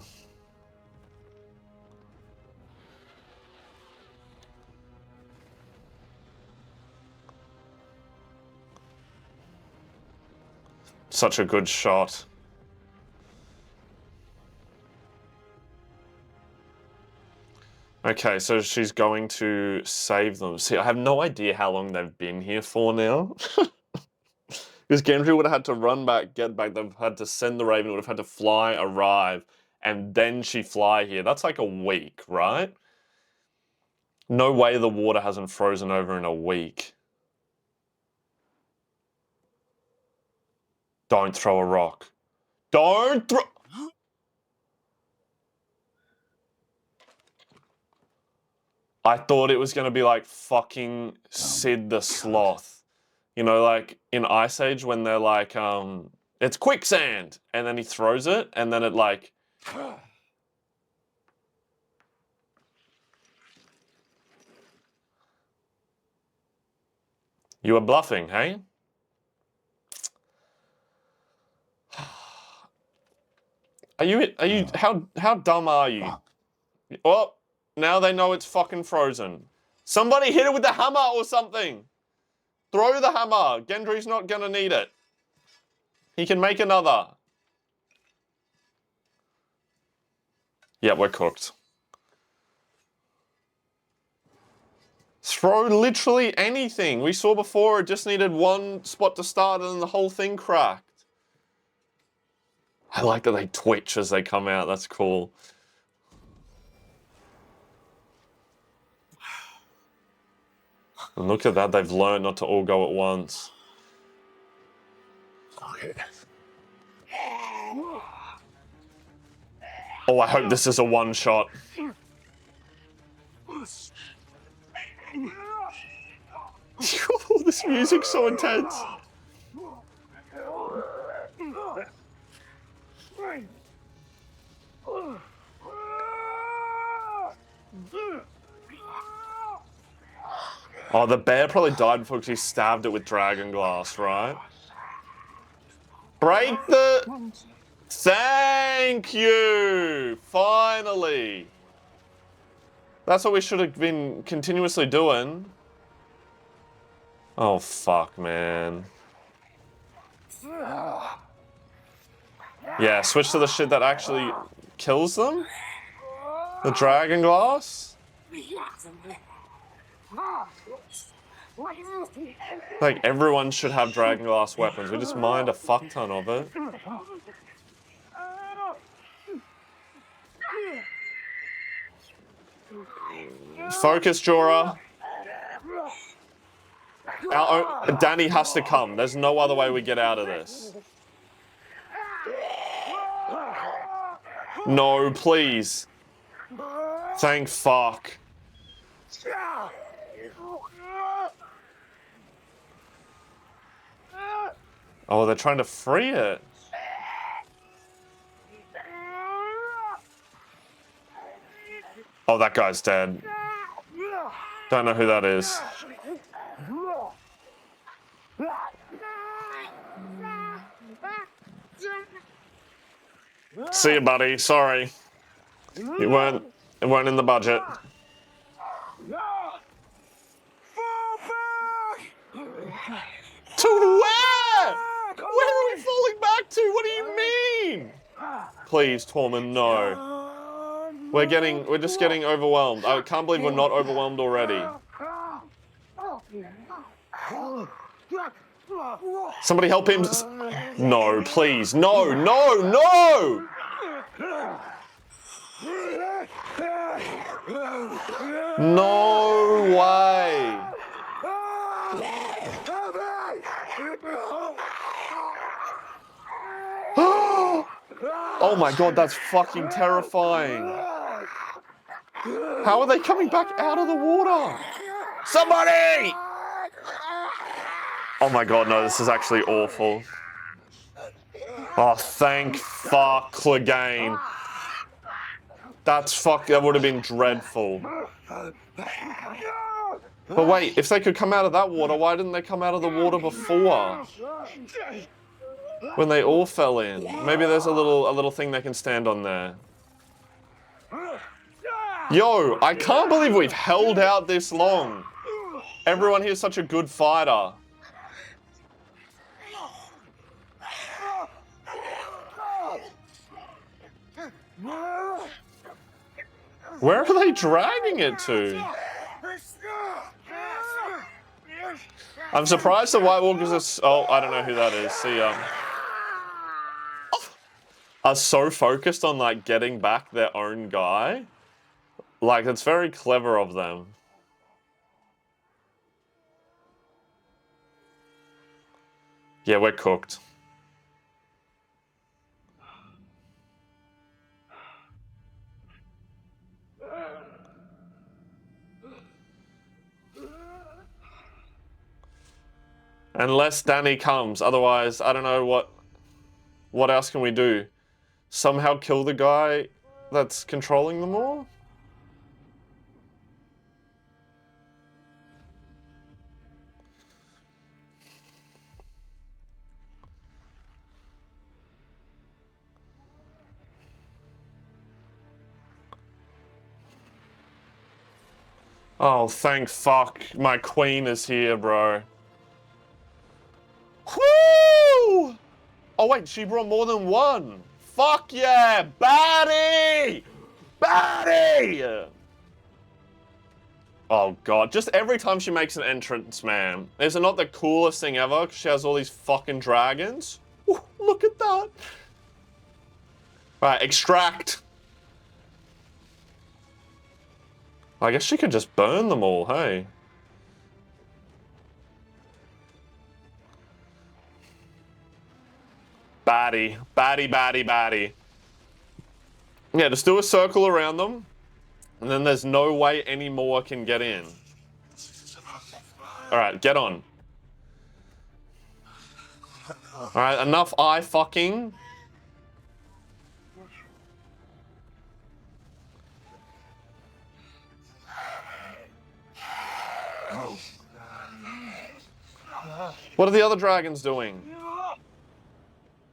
Such a good shot. Okay, so she's going to save them. See, I have no idea how long they've been here for now. Because Gendry would have had to run back, get back, they've had to send the Raven, would have had to fly, arrive, and then she fly here. That's like a week, right? No way the water hasn't frozen over in a week. Don't throw a rock. Don't throw... I thought it was going to be like fucking Sid the Sloth. You know, like in Ice Age when they're like, it's quicksand! And then he throws it, and then it like... You were bluffing, hey? How dumb are you? Oh, now they know it's fucking frozen. Somebody hit it with the hammer or something. Throw the hammer. Gendry's not gonna need it. He can make another. Yeah, we're cooked. Throw literally anything. We saw before it just needed one spot to start and then the whole thing cracked. I like that they twitch as they come out. That's cool. And look at that. They've learned not to all go at once. Okay. Oh, I hope this is a one shot. This music's so intense. Oh, the bear probably died before he stabbed it with dragon glass, right? Break the... Thank you! Finally! That's what we should have been continuously doing. Oh, fuck, man. Yeah, switch to the shit that actually kills them? The dragon glass? Like, everyone should have dragon glass weapons. We just mined a fuck ton of it. Focus, Jorah. Danny has to come. There's no other way we get out of this. No, please. Thank fuck. Oh, they're trying to free it. Oh, that guy's dead. Don't know who that is. See you, buddy. Sorry. It weren't in the budget. To where? Where are we falling back to? What do you mean? Please, Tormund, no. We're just getting overwhelmed. I can't believe we're not overwhelmed already. Somebody help him. No, please. No, no, no! No way. Oh my god, that's fucking terrifying. How are they coming back out of the water? Somebody! Oh my god, no, this is actually awful. Oh, thank fuck, Clegane. That would have been dreadful. But wait, if they could come out of that water, why didn't they come out of the water before? When they all fell in. Maybe there's a little thing they can stand on there. Yo, I can't believe we've held out this long. Everyone here's such a good fighter. Where are they dragging it to? I'm surprised the White Walkers are... Oh, I don't know who that is. See, are so focused on, like, getting back their own guy. Like, it's very clever of them. Yeah, we're cooked. Unless Danny comes, otherwise, I don't know what else can we do? Somehow kill the guy that's controlling them all? Oh, thank fuck. My queen is here, bro. Woo! Oh, wait, she brought more than one. Fuck yeah! Baddie! Baddie! Oh, God. Just every time she makes an entrance, man. Is it not the coolest thing ever? Because she has all these fucking dragons. Ooh, look at that. Right, extract. I guess she could just burn them all, hey? Baddie. Baddie, baddie, baddie. Yeah, just do a circle around them. And then there's no way any more can get in. Alright, get on. Alright, enough eye fucking. What are the other dragons doing?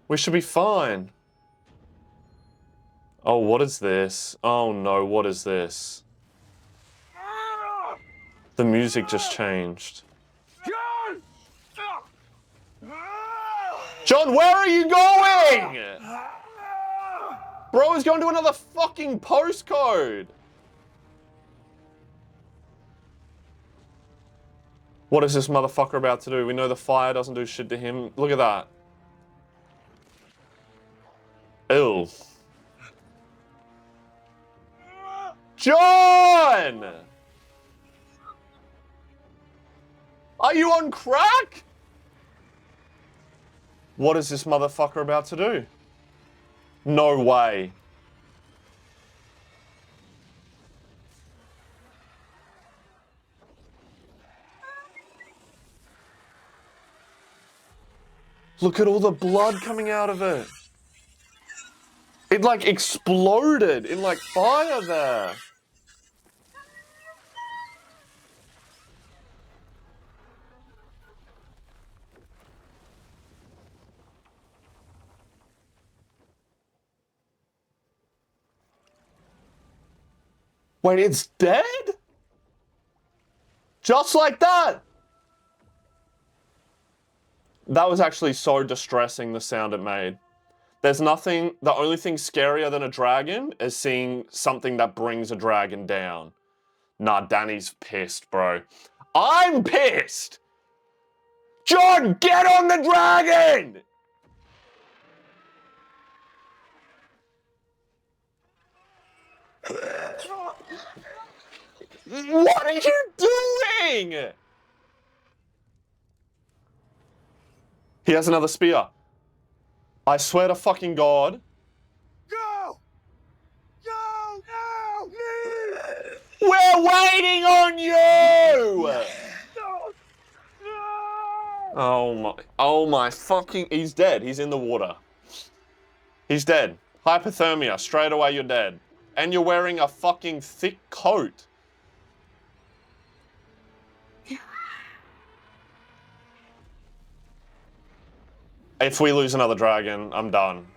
We should be fine. Oh, what is this? Oh no, what is this? The music just changed. John, where are you going? Bro is going to another fucking postcode. What is this motherfucker about to do? We know the fire doesn't do shit to him. Look at that. Ew. John! Are you on crack? What is this motherfucker about to do? No way. Look at all the blood coming out of it. It like exploded in like fire there. Wait, it's dead? Just like that? That was actually so distressing, the sound it made. There's nothing, the only thing scarier than a dragon is seeing something that brings a dragon down. Nah, Danny's pissed, bro. I'm pissed! John, get on the dragon! What are you doing? He has another spear. I swear to fucking God. Go! Go! No! We're waiting on you! Oh my fucking, he's dead. He's in the water. He's dead. Hypothermia, straight away you're dead. And you're wearing a fucking thick coat. If we lose another dragon, I'm done.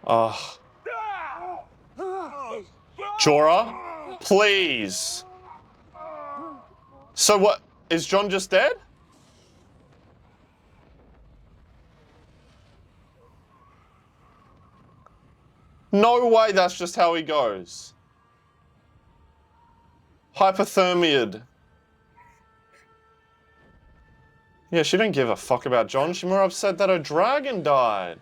Ugh. Jorah, please. So what, is John just dead? No way that's just how he goes. Hypothermia'd. Yeah, she didn't give a fuck about John. She's more upset that her dragon died.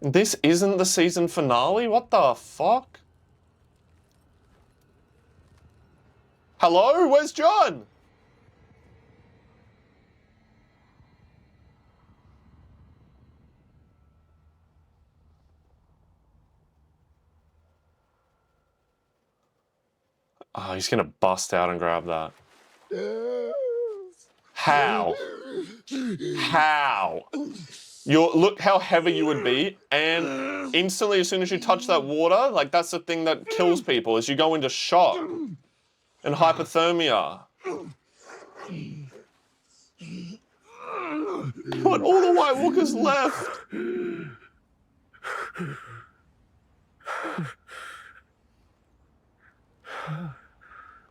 This isn't the season finale? What the fuck? Hello? Where's John? Oh, he's gonna bust out and grab that. How? How? Look how heavy you would be, and instantly as soon as you touch that water, like that's the thing that kills people, is you go into shock and hypothermia. But all the White Walkers left.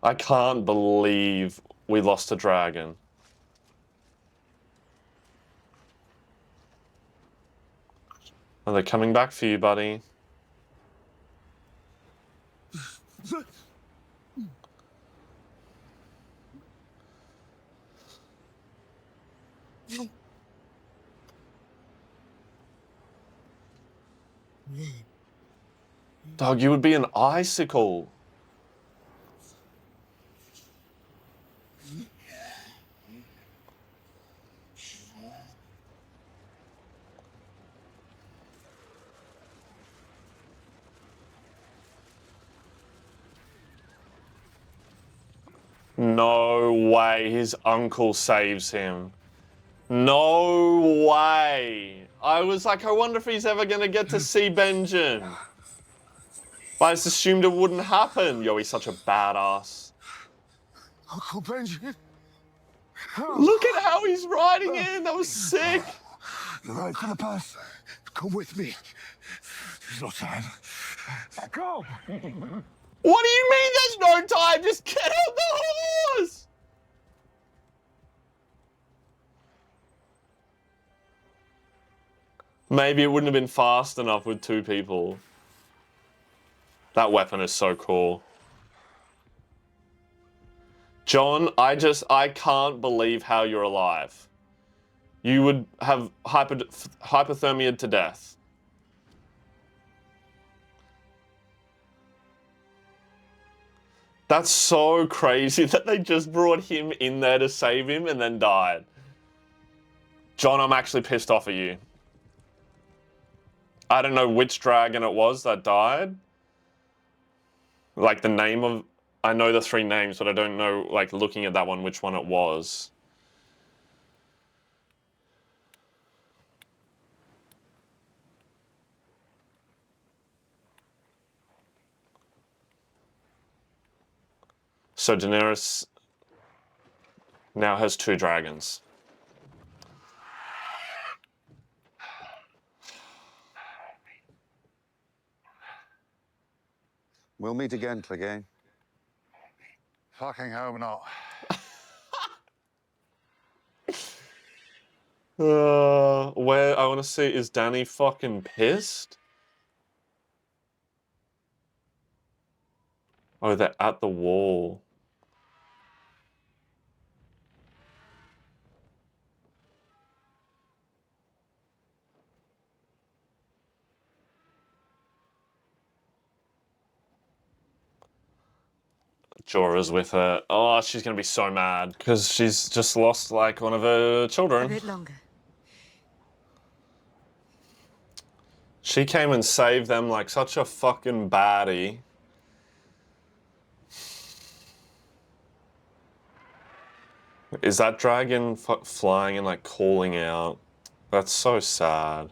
I can't believe we lost a dragon. Are they coming back for you, buddy? Dog, you would be an icicle. No way his uncle saves him. No way. I was like, I wonder if he's ever going to get to see Benjen. But I just assumed it wouldn't happen. Yo, he's such a badass. Uncle Benjamin. Look at how he's riding in. That was sick. You're right for the pass. Come with me. There's no time. Go! What do you mean there's no time? Just get on the horse! Maybe it wouldn't have been fast enough with two people. That weapon is so cool. John, I can't believe how you're alive. You would have hypothermia to death. That's so crazy that they just brought him in there to save him and then died. John, I'm actually pissed off at you. I don't know which dragon it was that died. Like the name of... I know the three names, but I don't know, like, looking at that one, which one it was. So Daenerys... now has 2 dragons. We'll meet again, Clegane. Fucking hope not. Where I want to see, is Danny fucking pissed? Oh, they're at the wall. Jorah's with her. Oh, she's gonna be so mad because she's just lost like one of her children. A bit longer. She came and saved them like such a fucking baddie. Is that dragon flying and like calling out? That's so sad.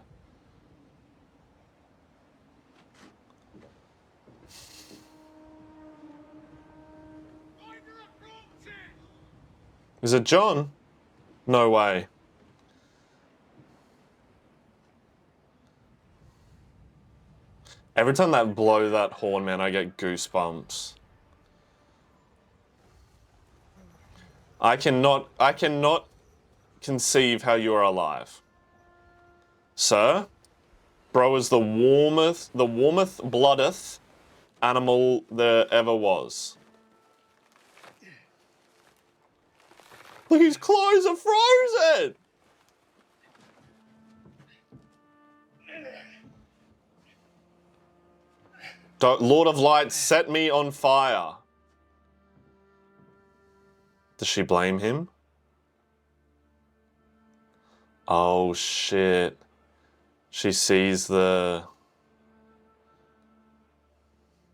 Is it John? No way. Every time that blow that horn, man, I get goosebumps. I cannot conceive how you are alive. Sir, bro is the warmest bloodeth animal there ever was. Look, his clothes are frozen! Lord of Light, set me on fire. Does she blame him? Oh shit. She sees the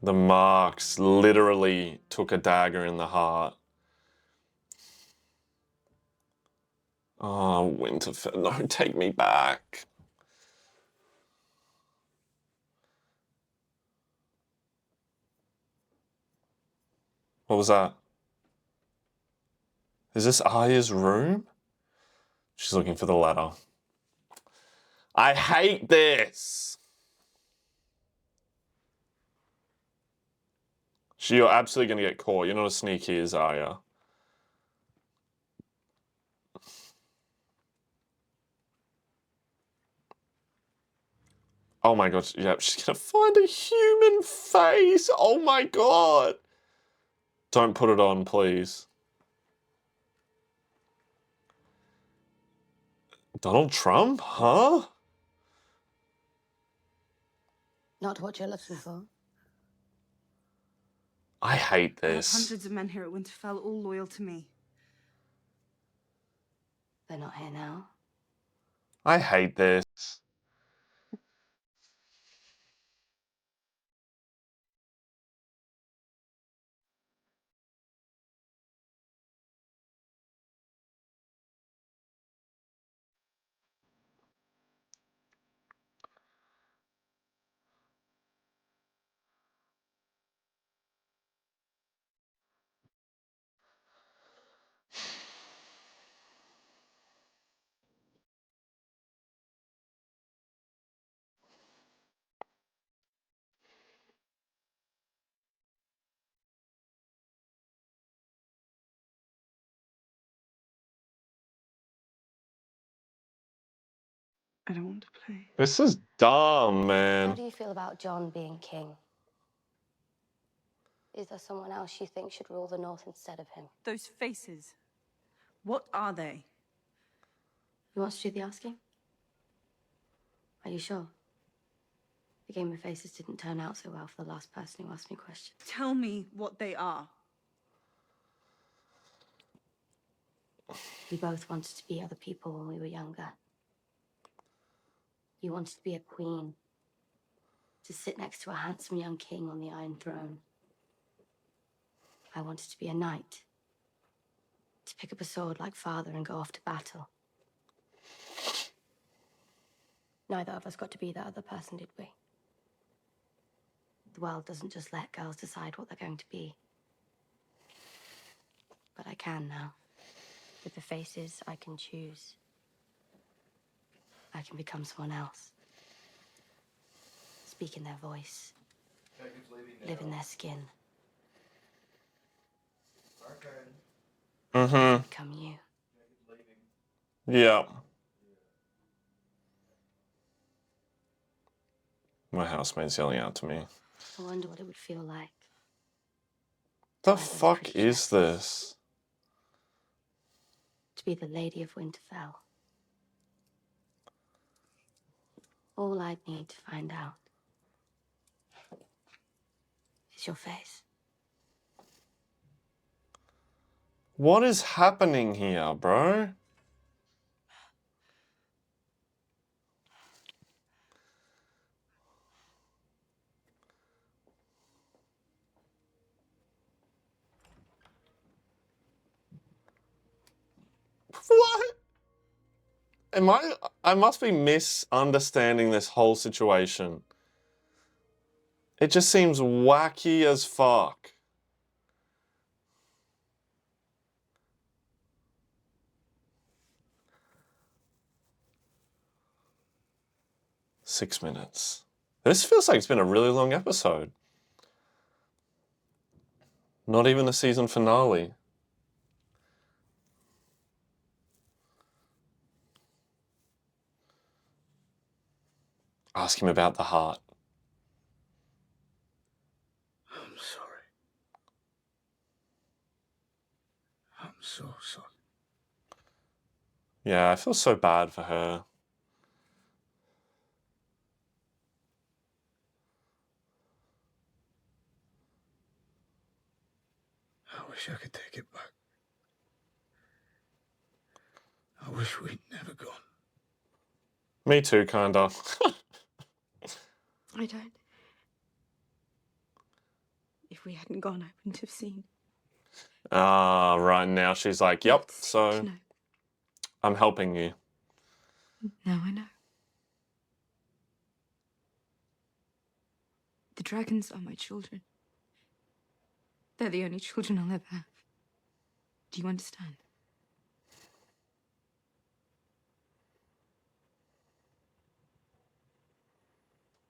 marks, literally took a dagger in the heart. Oh, Winterfell, no, take me back. What was that? Is this Arya's room? She's looking for the ladder. I hate this. You're absolutely going to get caught. You're not as sneaky as Arya. Oh my god, yep, she's going to find a human face. Oh my god. Don't put it on, please. Donald Trump? Huh? Not what you're looking for. I hate I have this. hundreds of men here at Winterfell, all loyal to me. They're not here now. I hate this. I don't want to play. This is dumb, How man. do you feel about John being king? Is there someone else you think should rule the North instead of him? Those faces. What are they? You want to do the asking? Are you sure? The game of faces didn't turn out so well for the last person who asked me questions. Tell me what they are. We both wanted to be other people when we were younger. You wanted to be a queen, to sit next to a handsome young king on the Iron Throne. I wanted to be a knight, to pick up a sword like father and go off to battle. Neither of us got to be that other person, did we? The world doesn't just let girls decide what they're going to be. But I can now. With the faces, I can choose. I can become someone else. Speak in their voice. Live in their skin. Mm-hmm. Become you. Yeah. My housemate's yelling out to me. I wonder what it would feel like. The fuck is this? To be the Lady of Winterfell. All I'd need to find out is your face. What is happening here, bro? What? I must be misunderstanding this whole situation. It just seems wacky as fuck. Six minutes. This feels like it's been a really long episode. Not even the season finale. Ask him about the heart. I'm sorry. I'm so sorry. Yeah, I feel so bad for her. I wish I could take it back. I wish we'd never gone. Me too, kinda. I don't. If we hadn't gone, I wouldn't have seen. Ah, right now she's like, yep, so know. I'm helping you. Now I know. The dragons are my children. They're the only children I'll ever have. Do you understand?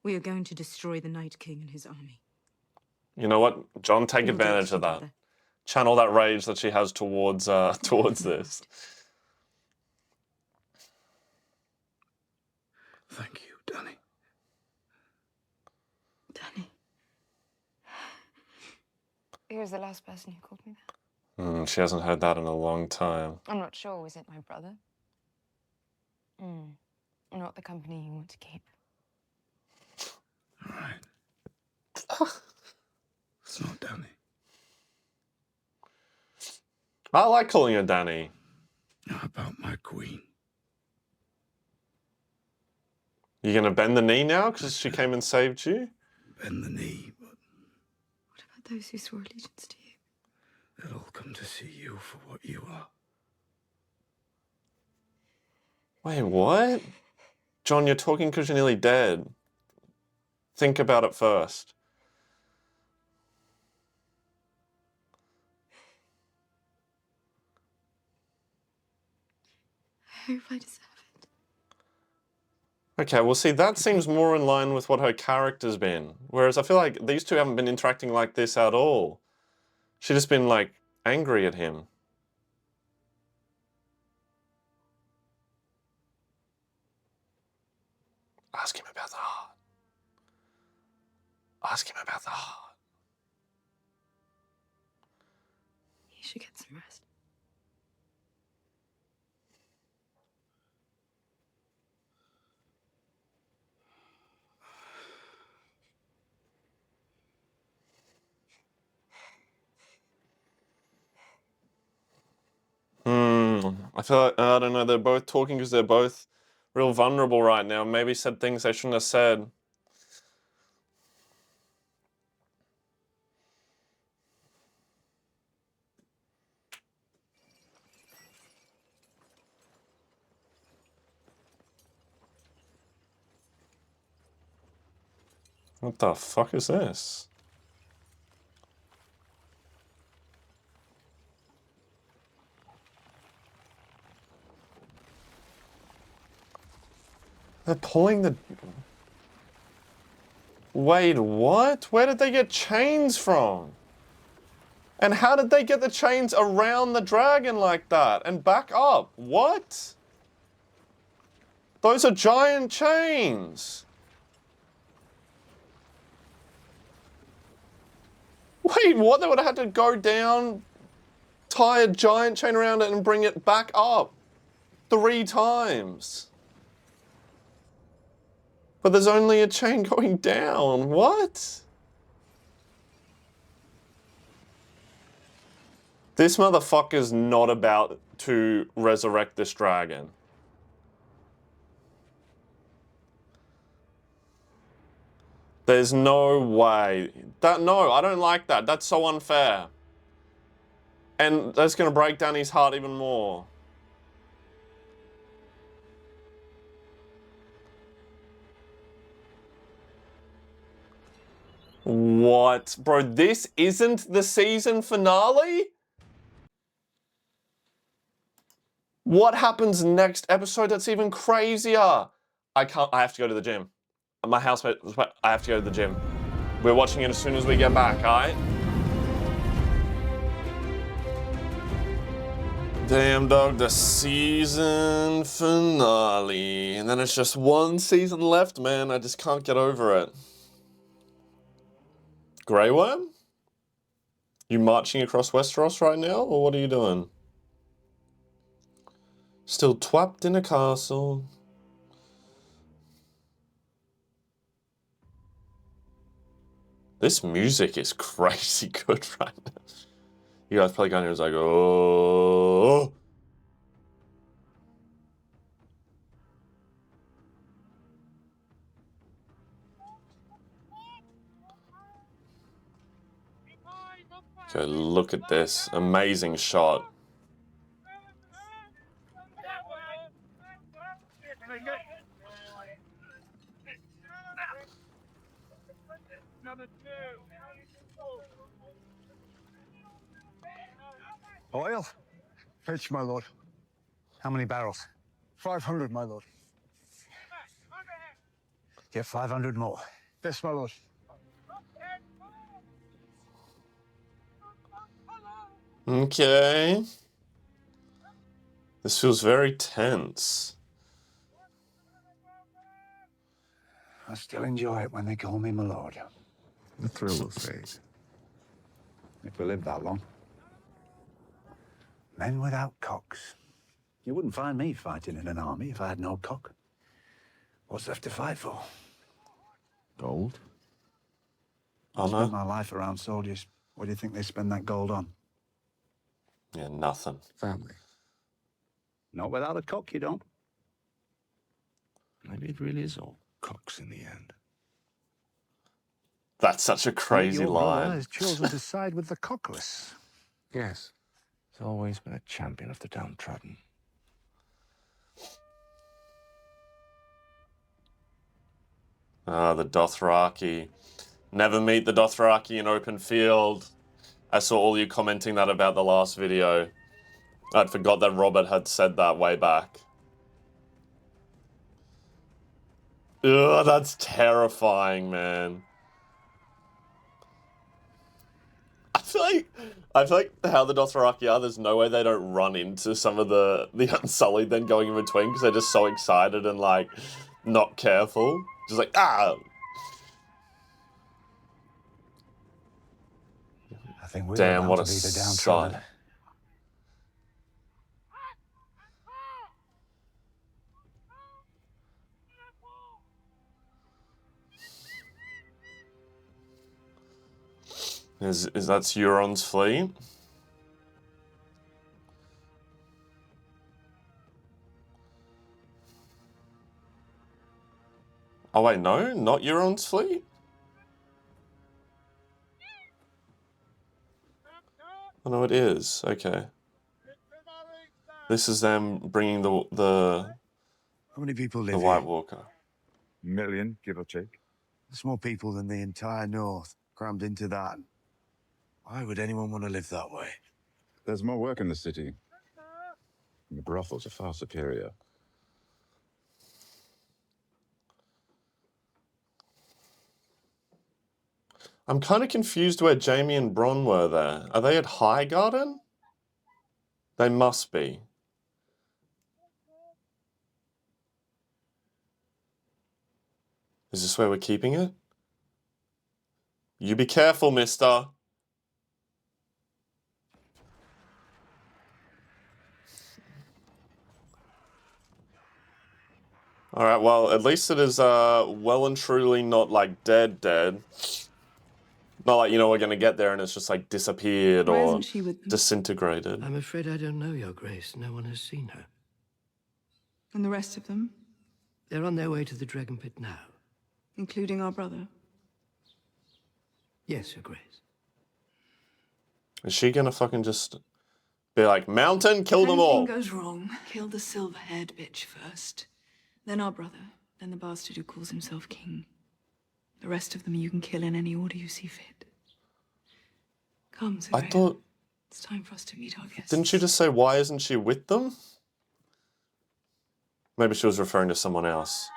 We are going to destroy the Night King and his army. You know what? John, take We'll do it advantage of that. together. Channel that rage that she has towards this. Thank you, Danny. Danny. Who was the last person who called me that? She hasn't heard that in a long time. I'm not sure. Was it my brother? Not the company you want to keep. All right. It's not Danny. I like calling her Danny. How about my queen? You gonna bend the knee now because she came and saved you? Bend the knee, but What about those who swore allegiance to you? they'll all come to see you for what you are. Wait, what? John, you're talking because you're nearly dead. Think about it first. I hope I deserve it. Okay, well, see, that seems more in line with what her character's been. Whereas I feel like these two haven't been interacting like this at all. She's just been, like, angry at him. Ask him about the heart. Ask him about the heart. You should get some rest. I feel like, I don't know, they're both talking because they're both real vulnerable right now. Maybe said things they shouldn't have said. What the fuck is this? They're pulling the... Wait, what? Where did they get chains from? And how did they get the chains around the dragon like that and back up? What? Those are giant chains. Wait, what? They would have had to go down, tie a giant chain around it and bring it back up 3 times. But there's only a chain going down. What? This motherfucker's not about to resurrect this dragon. There's no way. No, I don't like that. That's so unfair. And that's going to break down his heart even more. What? Bro, this isn't the season finale? What happens next episode that's even crazier? I have to go to the gym. My housemate, I have to go to the gym. We're watching it as soon as we get back, alright? Damn, dog, the season finale. And then it's just 1 season left, man. I just can't get over it. Grey Worm? You marching across Westeros right now, or what are you doing? Still twapped in a castle. This music is crazy good right now. You guys probably going here like, oh. Okay, look at this. Amazing shot. Oil? Pitch, my lord. How many barrels? 500, my lord. Get 500 more. Yes, my lord. Okay. This feels very tense. I still enjoy it when they call me my lord. The thrill will fade. If we live that long. Men without cocks. You wouldn't find me fighting in an army if I had no cock. What's left to fight for? Gold? I spent my life around soldiers. What do you think they spend that gold on? Yeah, nothing. Family. Not without a cock, you don't. Maybe it really is all cocks in the end. That's such a crazy Your brother line. has chosen to side with the cockless. Yes. He's always been a champion of the downtrodden. Ah, the Dothraki. Never meet the Dothraki in open field. I saw all you commenting that about the last video. I'd forgot that Robert had said that way back. Ugh, that's terrifying, man. I feel like how the Dothraki are, there's no way they don't run into some of the Unsullied then going in between because they're just so excited and like not careful. Just like, ah! I think we're Damn, about what to a be the downtrodden. sight. Is that Euron's fleet? Oh wait, no, not Euron's fleet? Oh no, it is. Okay. This is them bringing the How many people the live White here? Walker. Million, give or take. That's more people than the entire North, crammed into that. Why would anyone want to live that way? There's more work in the city. The brothels are far superior. I'm kind of confused where Jamie and Bronn were there. Are they at High Garden? They must be. Is this where we're keeping it? You be careful, mister. Alright, well, at least it is well and truly not like dead. Not like, you know, we're gonna get there and it's just like disappeared Why or isn't she with them? disintegrated. I'm afraid I don't know, Your Grace. No one has seen her. And the rest of them? They're on their way to the Dragon Pit now. Including our brother? Yes, Your Grace. Is she gonna fucking just be like, Mountain, kill them If all? anything goes wrong, kill the silver-haired bitch first. Then our brother. Then the bastard who calls himself king. The rest of them you can kill in any order you see fit. Come, Sir I Rehan. thought... It's time for us to meet our guests. Didn't she just say, why isn't she with them? Maybe she was referring to someone else.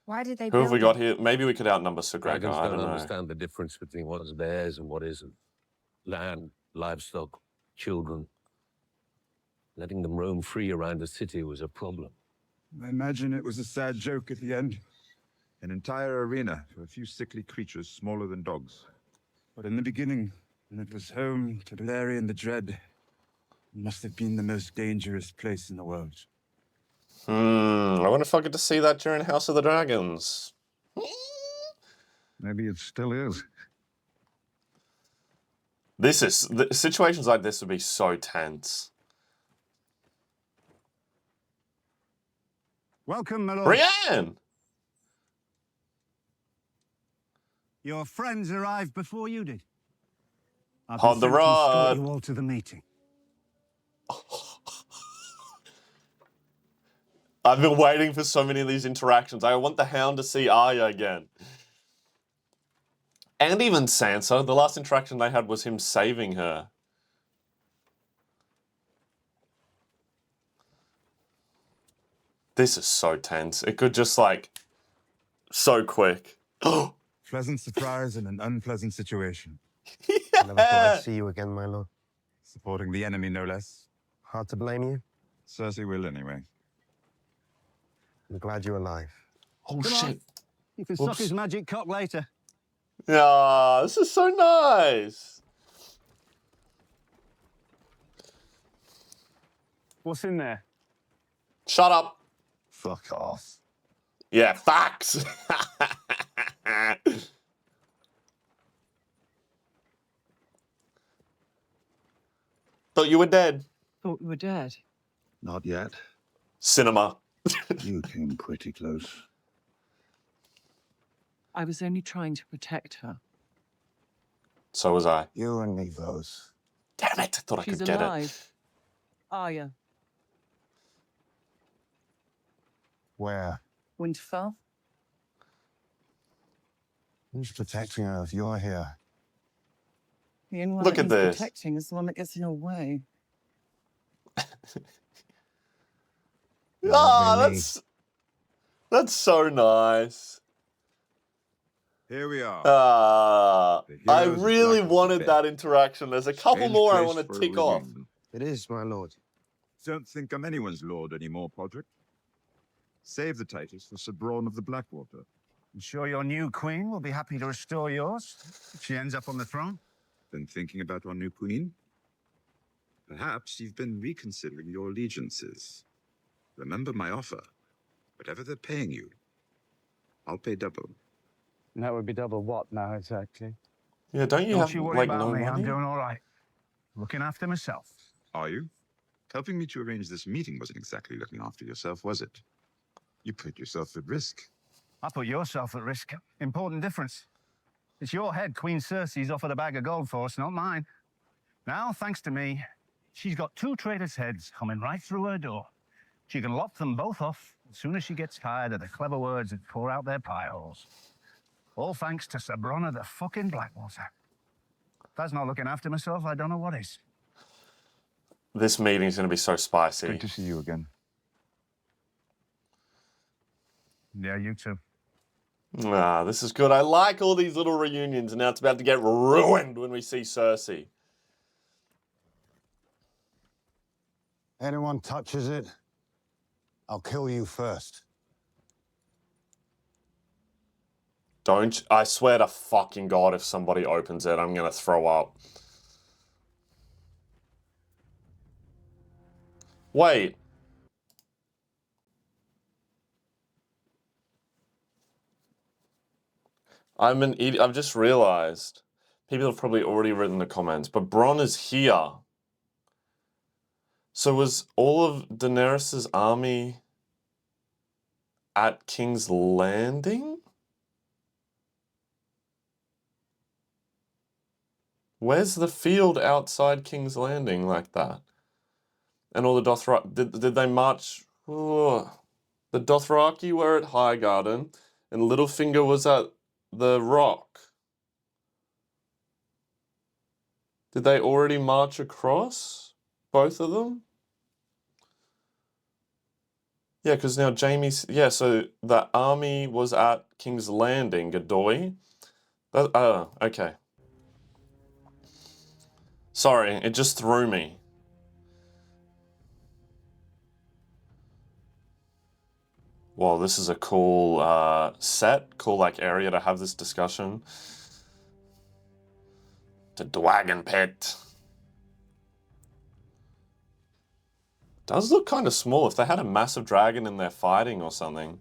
Why did they Who have we build got here? Maybe we could outnumber Sir Gregor, Dragons I don't don't know. understand the difference between what is theirs and what isn't. Land, livestock, children. Letting them roam free around the city was a problem. I imagine it was a sad joke at the end. An entire arena for a few sickly creatures smaller than dogs. But in the beginning, when it was home to Balerion the Dread, it must have been the most dangerous place in the world. I wonder if I get to see that during House of the Dragons. Maybe it still is. Situations like this would be so tense. Welcome, my lord. Rehan! Your friends arrived before you did. I've Hold the been sent to escort rod. you all to the meeting. I've been waiting for so many of these interactions. I want the Hound to see Arya again. And even Sansa. The last interaction they had was him saving her. This is so tense. It could just like... So quick. Pleasant surprise in an unpleasant situation. I never thought I'd see you again, my lord. Supporting the enemy, no less. Hard to blame you. Cersei will, anyway. I'm glad you're alive. Oh, Come shit. on. You can suck his magic cock later. Yeah, this is so nice. What's in there? Shut up. Fuck off. Yeah, facts. Thought you were dead. Thought we were dead. Not yet. Cinema. You came pretty close. I was only trying to protect her. So was I. You and me both. Damn it, I thought She's I could get alive. it. Arya. Where? Winterfell. Who's protecting her if you're here? The only one Look that at needs this. protecting is the one that gets in your way. Ah, that's so nice. Here we are. I heroes of really Black wanted Bed. that interaction. There's a couple Strange more I place want for to a tick off. reunion. It is, my lord. Don't think I'm anyone's lord anymore, Podrick. Save the titles for Sir Bronn of the Blackwater. I'm sure your new queen will be happy to restore yours if she ends up on the throne. Been thinking about our new queen? Perhaps you've been reconsidering your allegiances. Remember my offer. Whatever they're paying you, I'll pay double. And that would be double what now, exactly? Yeah, don't you Don't have you worry like about no me. money? I'm doing all right. Looking after myself. Are you? Helping me to arrange this meeting wasn't exactly looking after yourself, was it? You put yourself at risk. I put yourself at risk. Important difference. It's your head Queen Cersei's offered a bag of gold for us, not mine. Now, thanks to me, she's got two traitors' heads coming right through her door. She can lop them both off as soon as she gets tired of the clever words that pour out their pie holes. All thanks to Sir Bronn of the fucking Blackwater. If that's not looking after myself, I don't know what is. This meeting's going to be so spicy. Good to see you again. Yeah, you too. Ah, this is good. I like all these little reunions, and now it's about to get ruined when we see Cersei. Anyone touches it, I'll kill you first. Don't. I swear to fucking God, if somebody opens it, I'm gonna throw up. Wait. I'm an idiot. I've just realized. People have probably already written the comments, but Bronn is here. So was all of Daenerys' army at King's Landing? Where's the field outside King's Landing like that? And all the Dothraki, did they march? Oh, the Dothraki were at Highgarden, and Littlefinger was at the Rock. Did they already march across? Both of them? Yeah, because now Jaime's... Yeah, so the army was at King's Landing, Godoy. Oh, okay. Sorry, it just threw me. Well, this is a cool set, cool like area to have this discussion. The Dragon Pit. Does look kind of small. If they had a massive dragon in there fighting or something,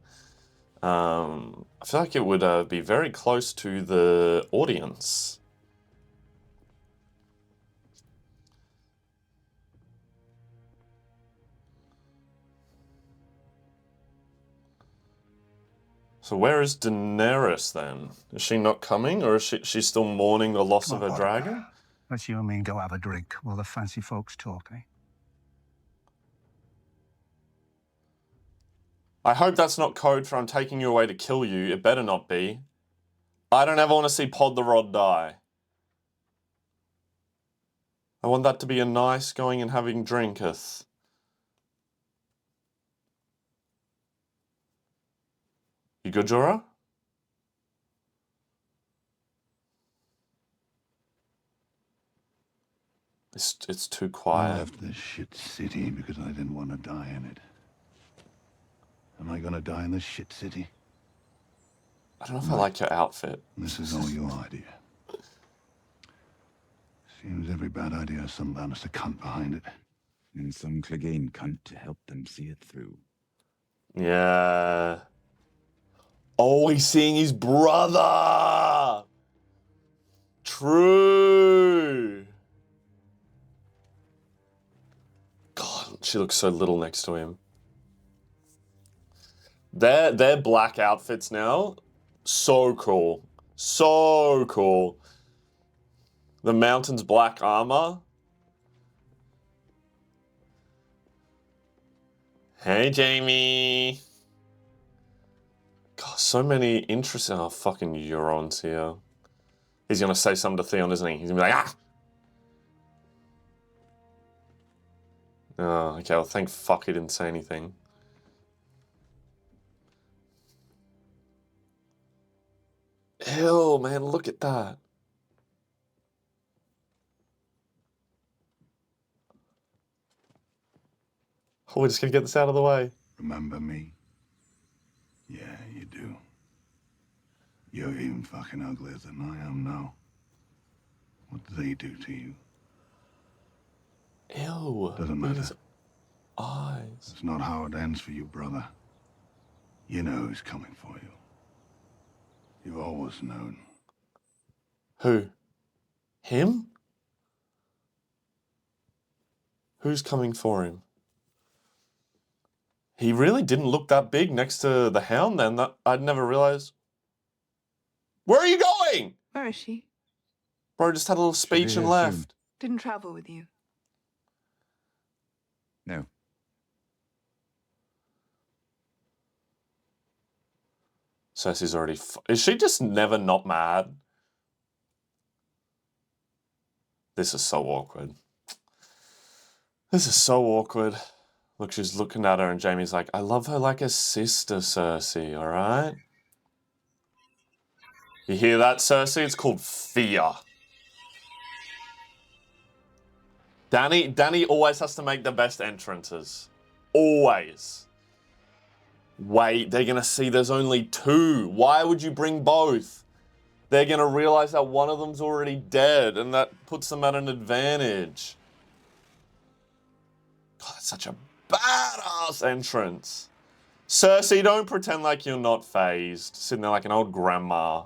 I feel like it would be very close to the audience. So where is Daenerys then? Is she not coming, or is she still mourning the loss of her dragon? Let's you and me go have a drink while the fancy folks talk, eh? I hope that's not code for I'm taking you away to kill you. It better not be. I don't ever want to see Pod the Rod die. I want that to be a nice going and having drinketh. You good, Jorah? It's too quiet. I left this shit city because I didn't want to die in it. Am I gonna die in this shit city? I don't know if I like your outfit. This is all your idea. Seems every bad idea has some Lannister cunt behind it. And some Clegane cunt to help them see it through. Yeah. Oh, he's seeing his brother! True! God, she looks so little next to him. Their black outfits now, so cool. So cool. The Mountain's black armor. Hey, Jamie. God, so many interesting... Oh, fucking Euron's here. He's going to say something to Theon, isn't he? He's going to be like, ah! Oh, okay, well, thank fuck he didn't say anything. Ew, man, look at that. Oh, we're just going to get this out of the way. Remember me? Yeah, you do. You're even fucking uglier than I am now. What did they do to you? Ew. Doesn't Look at matter. his eyes. It's not how it ends for you, brother. You know who's coming for you. You've always known. Who? Him? Who's coming for him? He really didn't look that big next to the Hound then. I'd never realized. Where are you going? Where is she? Bro just had a little speech and left. Didn't travel with you. No. Cersei's already... Is she just never not mad? This is so awkward. This is so awkward. Look, she's looking at her and Jaime's like, I love her like a sister, Cersei, alright? You hear that, Cersei? It's called fear. Danny always has to make the best entrances. Always. Wait, they're going to see there's only two. Why would you bring both? They're going to realize that one of them's already dead, and that puts them at an advantage. God, that's such a badass entrance. Cersei, don't pretend like you're not phased. Sitting there like an old grandma.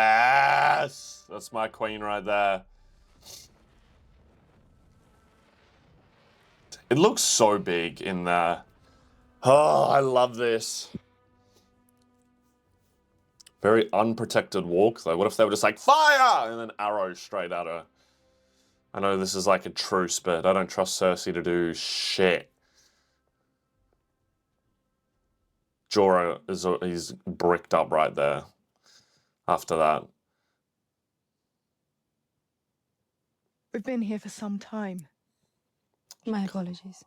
Yes! That's my queen right there. It looks so big in there. Oh, I love this. Very unprotected walk, though. What if they were just like, fire! And then arrows straight at her. I know this is like a truce, but I don't trust Cersei to do shit. Jorah he's bricked up right there after that. We've been here for some time. My apologies.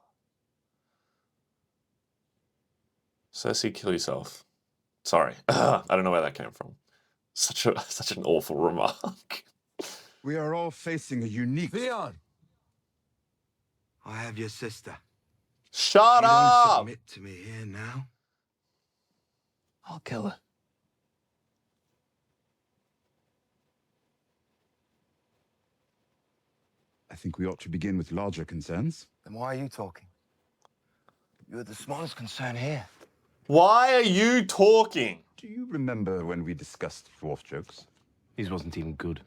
Cersei, kill yourself. Sorry. I don't know where that came from. Such an awful remark. We are all facing a unique... Theon! I have your sister. Shut If you up! don't submit to me here now, I'll kill her. I think we ought to begin with larger concerns. Then why are you talking? You're the smallest concern here. Why are you talking? Do you remember when we discussed dwarf jokes? His wasn't even good.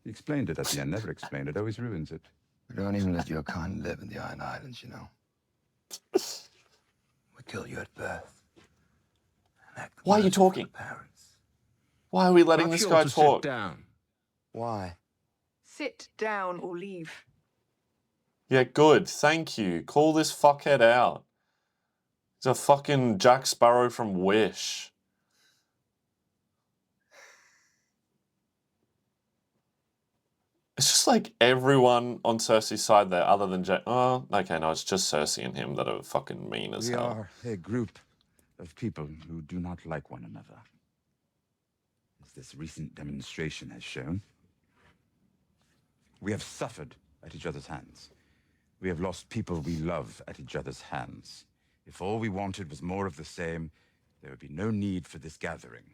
He explained it at the end, never explained it, always ruins it. We don't even let your kind live in the Iron Islands, you know. We kill you at birth. Why are you talking? Why are we letting this guy talk? Sit down. Why? Sit down or leave. Yeah, good. Thank you. Call this fuckhead out. He's a fucking Jack Sparrow from Wish. It's just like everyone on Cersei's side there, other than Jack. Oh, okay, no, it's just Cersei and him that are fucking mean as We hell. are a group of people who do not like one another. As this recent demonstration has shown, we have suffered at each other's hands. We have lost people we love at each other's hands. If all we wanted was more of the same, there would be no need for this gathering.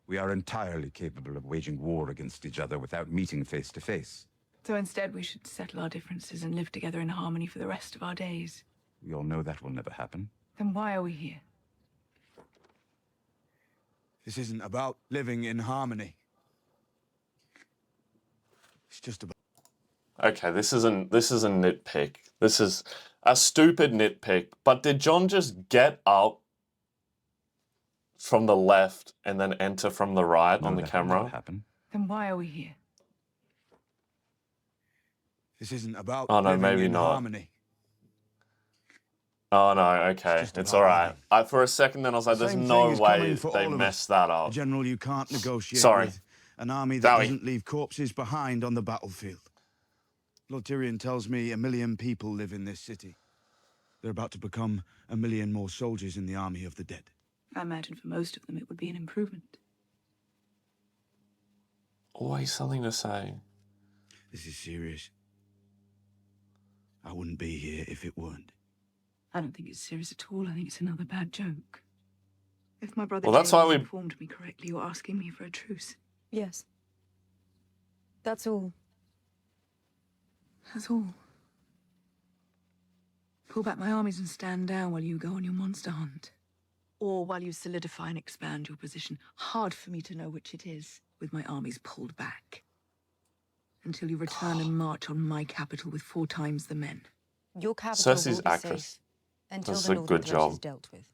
We are entirely capable of waging war against each other without meeting face to face. So instead, we should settle our differences and live together in harmony for the rest of our days. We all know that will never happen. Then why are we here? This isn't about living in harmony. It's just about... Okay, this is a nitpick. This is a stupid nitpick. But did Jon just get up from the left and then enter from the right on the camera? Then why are we here? This isn't about Oh no, living maybe in not. harmony. Oh no, okay, it's all right. For a second, then I was like, "There's Same no thing is coming way for they all of us. messed that up." A general you can't negotiate Sorry. with. An army that Sorry. doesn't leave corpses behind on the battlefield. Lord Tyrion tells me 1 million people live in this city. They're about to become 1 million more soldiers in the army of the dead. I imagine for most of them it would be an improvement. Always something to say. This is serious. I wouldn't be here if it weren't. I don't think it's serious at all. I think it's another bad joke. If my brother Well, that's James why we- informed me correctly, you're asking me for a truce. Yes. That's all. That's all. Pull back my armies and stand down while you go on your monster hunt. Or while you solidify and expand your position. Hard for me to know which it is, with my armies pulled back. Until you return and march on my capital with 4 times the men. Your capital Cersei's will be actress safe until does the a northern good threat job. is dealt with.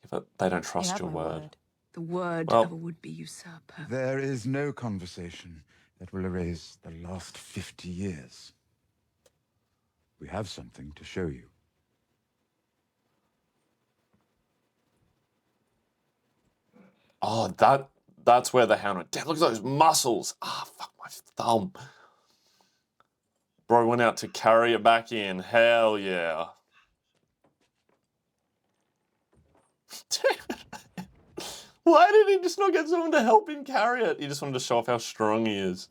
Yeah, but they don't You trust have your my word. word. The word Well, of a would-be usurper. There is no conversation that will erase the last 50 years. We have something to show you. oh, that's where the hound went. Damn, look at those muscles. Ah, fuck my thumb. Bro went out to carry it back in. Hell yeah. Why did he just not get someone to help him carry it? He just wanted to show off how strong he is.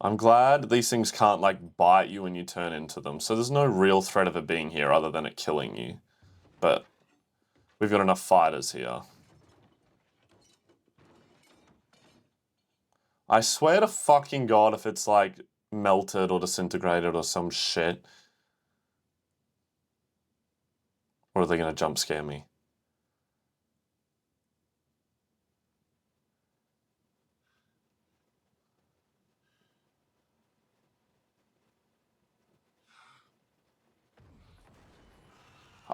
I'm glad these things can't, like, bite you when you turn into them. So there's no real threat of it being here other than it killing you. But we've got enough fighters here. I swear to fucking God if it's, like, melted or disintegrated or some shit. Or are they going to jump scare me?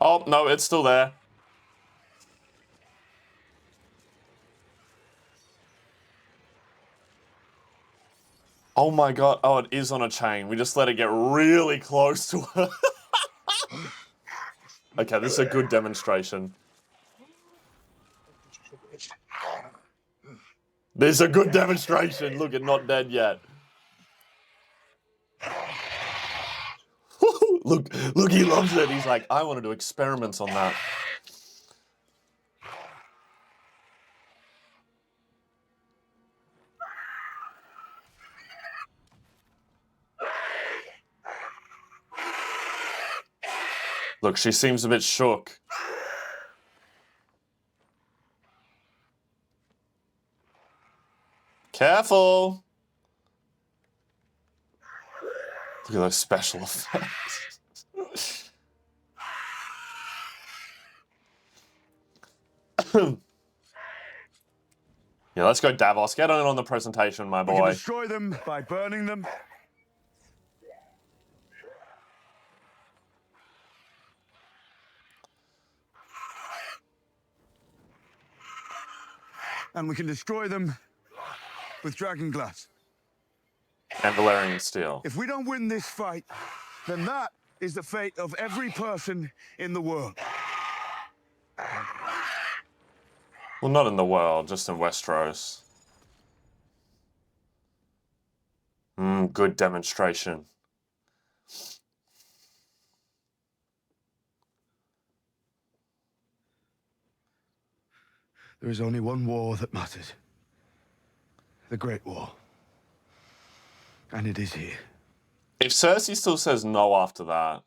Oh, no, it's still there. Oh my God. Oh, it is on a chain. We just let it get really close to her. Okay, this is a good demonstration. This is a good demonstration. Look, it's not dead yet. Look, he loves it. He's like, I want to do experiments on that. Look, she seems a bit shook. Careful. Look at those special effects. Yeah, let's go, Davos. Get on the presentation, my We can boy. destroy them by burning them. And we can destroy them with dragon glass. And Valerian steel. If we don't win this fight, then that is the fate of every person in the world. Well, not in the world, just in Westeros. Good demonstration. There is only one war that matters. The Great War. And it is here. If Cersei still says no after that.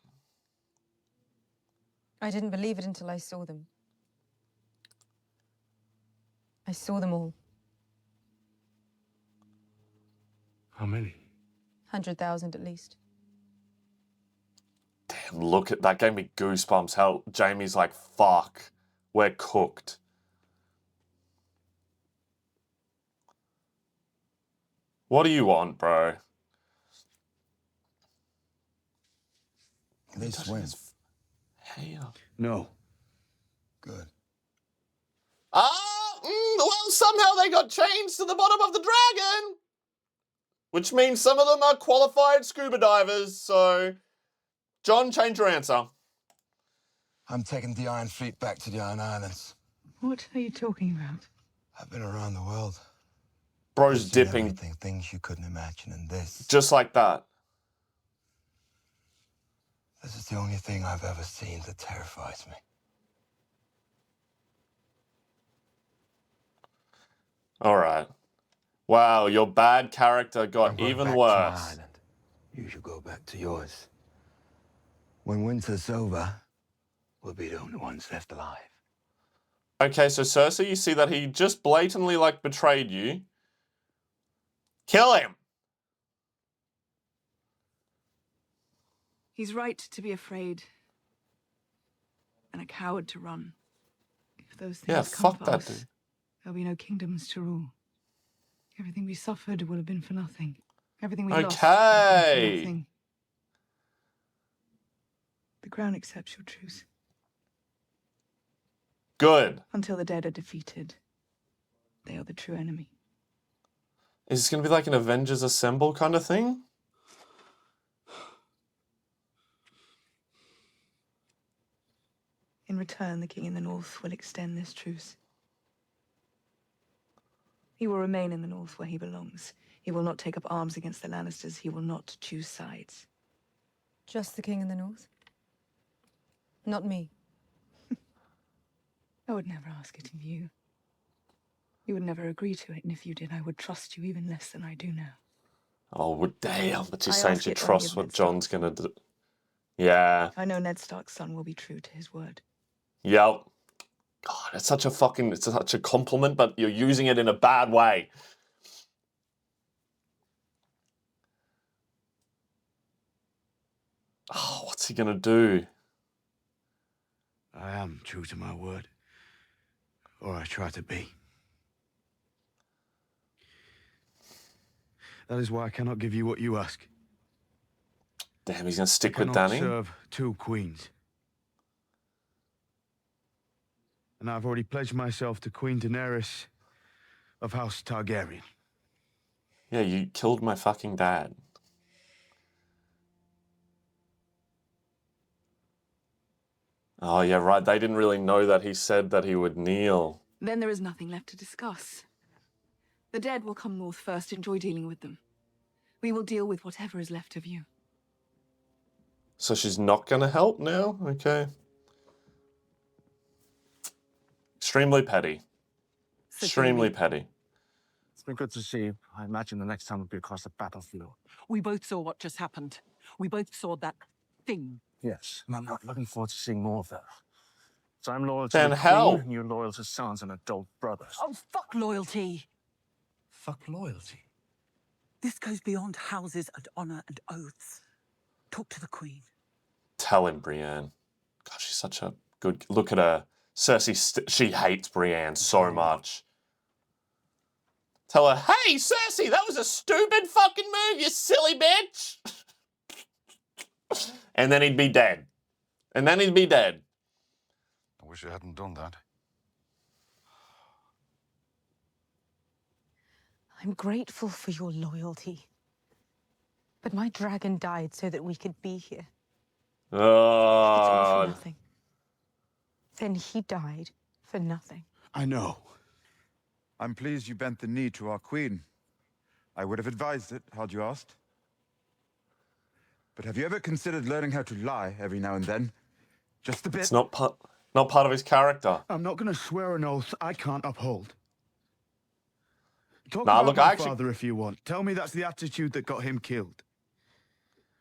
I didn't believe it until I saw them. I saw them all. How many? 100,000 at least. Damn, look at that. Gave me goosebumps. How Jaime's like, fuck, we're cooked. What do you want, bro? They swim. Hair. No. Good. Well, somehow they got chains to the bottom of the dragon. Which means some of them are qualified scuba divers, so... John, change your answer. I'm taking the Iron Fleet back to the Iron Islands. What are you talking about? I've been around the world. Bro's I've seen dipping. everything, things you couldn't imagine, and this. Just like that. This is the only thing I've ever seen that terrifies me. All right. Wow, your bad character got even worse. You should go back to yours. When winter's over, we'll be the only ones left alive. Okay, so Cersei, you see that he just blatantly, like, betrayed you. Kill him! He's right to be afraid. And a coward to run. If those things Yeah, come fuck to that us, dude. there'll be no kingdoms to rule. Everything we suffered will have been for nothing. Everything we lost will have been for Okay. nothing. The Crown accepts your truce. Good. Until the dead are defeated, they are the true enemy. Is this going to be like an Avengers Assemble kind of thing? In return, the king in the north will extend this truce. He will remain in the north where he belongs. He will not take up arms against the Lannisters. He will not choose sides. Just the king in the north? Not me. I would never ask it of you. You would never agree to it, and if you did, I would trust you even less than I do now. Oh, well, damn. But she's I saying ask she it only trusts of what Ned John's going to do. Yeah. I know Ned Stark's son will be true to his word. Yep. God, it's such a compliment, but you're using it in a bad way. Oh, what's he going to do? I am true to my word. Or I try to be. That is why I cannot give you what you ask. Damn, he's going to stick I with cannot Danny? serve two queens. And I've already pledged myself to Queen Daenerys of House Targaryen. Yeah, you killed my fucking dad. Oh, yeah, right. They didn't really know that he said that he would kneel. Then there is nothing left to discuss. The dead will come north first. Enjoy dealing with them. We will deal with whatever is left of you. So she's not going to help now? Okay. Extremely petty. Extremely petty. It's been good to see you. I imagine the next time we'll be across the battlefield. We both saw what just happened. We both saw that thing. Yes, and I'm not looking forward to seeing more of that. So I'm loyal to Then the hell. Queen, and you're loyal to sons and adult brothers. Oh, fuck loyalty. Fuck loyalty. This goes beyond houses and honor and oaths. Talk to the Queen. Tell him, Brienne. God, she's such a good... Look at her. Cersei, she hates Brienne so much. Tell her, hey, Cersei, that was a stupid fucking move, you silly bitch. And then he'd be dead. And then he'd be dead. I wish I hadn't done that. I'm grateful for your loyalty. But my dragon died so that we could be here. It's all for nothing. Then he died for nothing. I know. I'm pleased you bent the knee to our queen. I would have advised it, had you asked. But have you ever considered learning how to lie every now and then? Just a bit. It's not part of his character. I'm not going to swear an oath I can't uphold. Talk Nah, about look, my I actually... father if you want. Tell me that's the attitude that got him killed.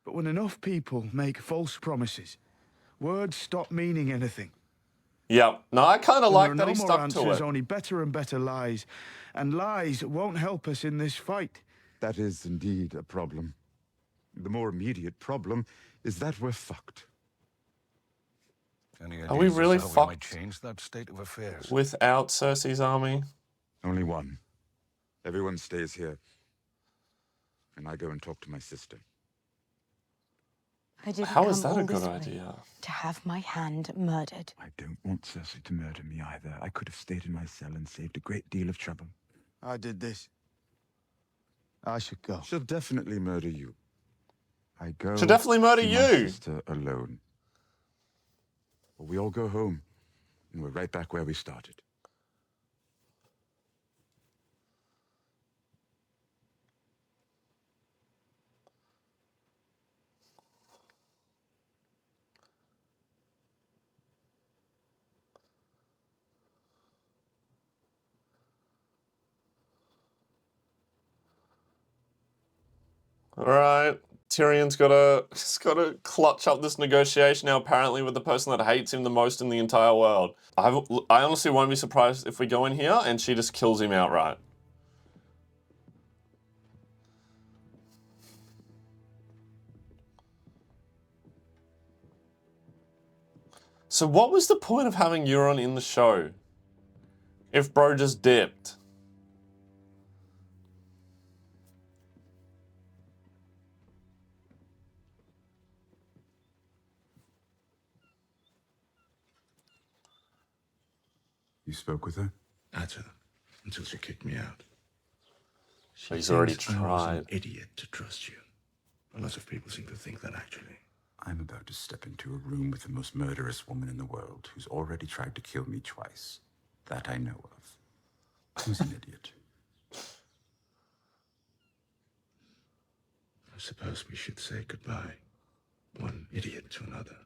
But when enough people make false promises, words stop meaning anything. Yeah. No, I kind of like there that are he no more stuck to answers, it. only better and better lies. And lies won't help us in this fight. That is indeed a problem. The more immediate problem is that we're fucked. Any Are we ideas really as to how we might fucked change that state of affairs? without Cersei's army? Only one. Everyone stays here. And I go and talk to my sister. I didn't How is come that a all good this way idea? to have my hand murdered. I don't want Cersei to murder me either. I could have stayed in my cell and saved a great deal of trouble. I did this. I should go. She'll definitely murder you. I go. She'll definitely murder to you. My sister alone. But we all go home, and we're right back where we started. All right. Tyrion's got to clutch up this negotiation now, apparently, with the person that hates him the most in the entire world. I honestly won't be surprised if we go in here and she just kills him outright. So what was the point of having Euron in the show if bro just dipped? You spoke with her? At her, until she kicked me out. She He's already thinks I was an tried. idiot to trust you. A lot of people seem to think that, actually. I'm about to step into a room with the most murderous woman in the world, who's already tried to kill me twice. That I know of. Who's an idiot? I suppose we should say goodbye. One idiot to another.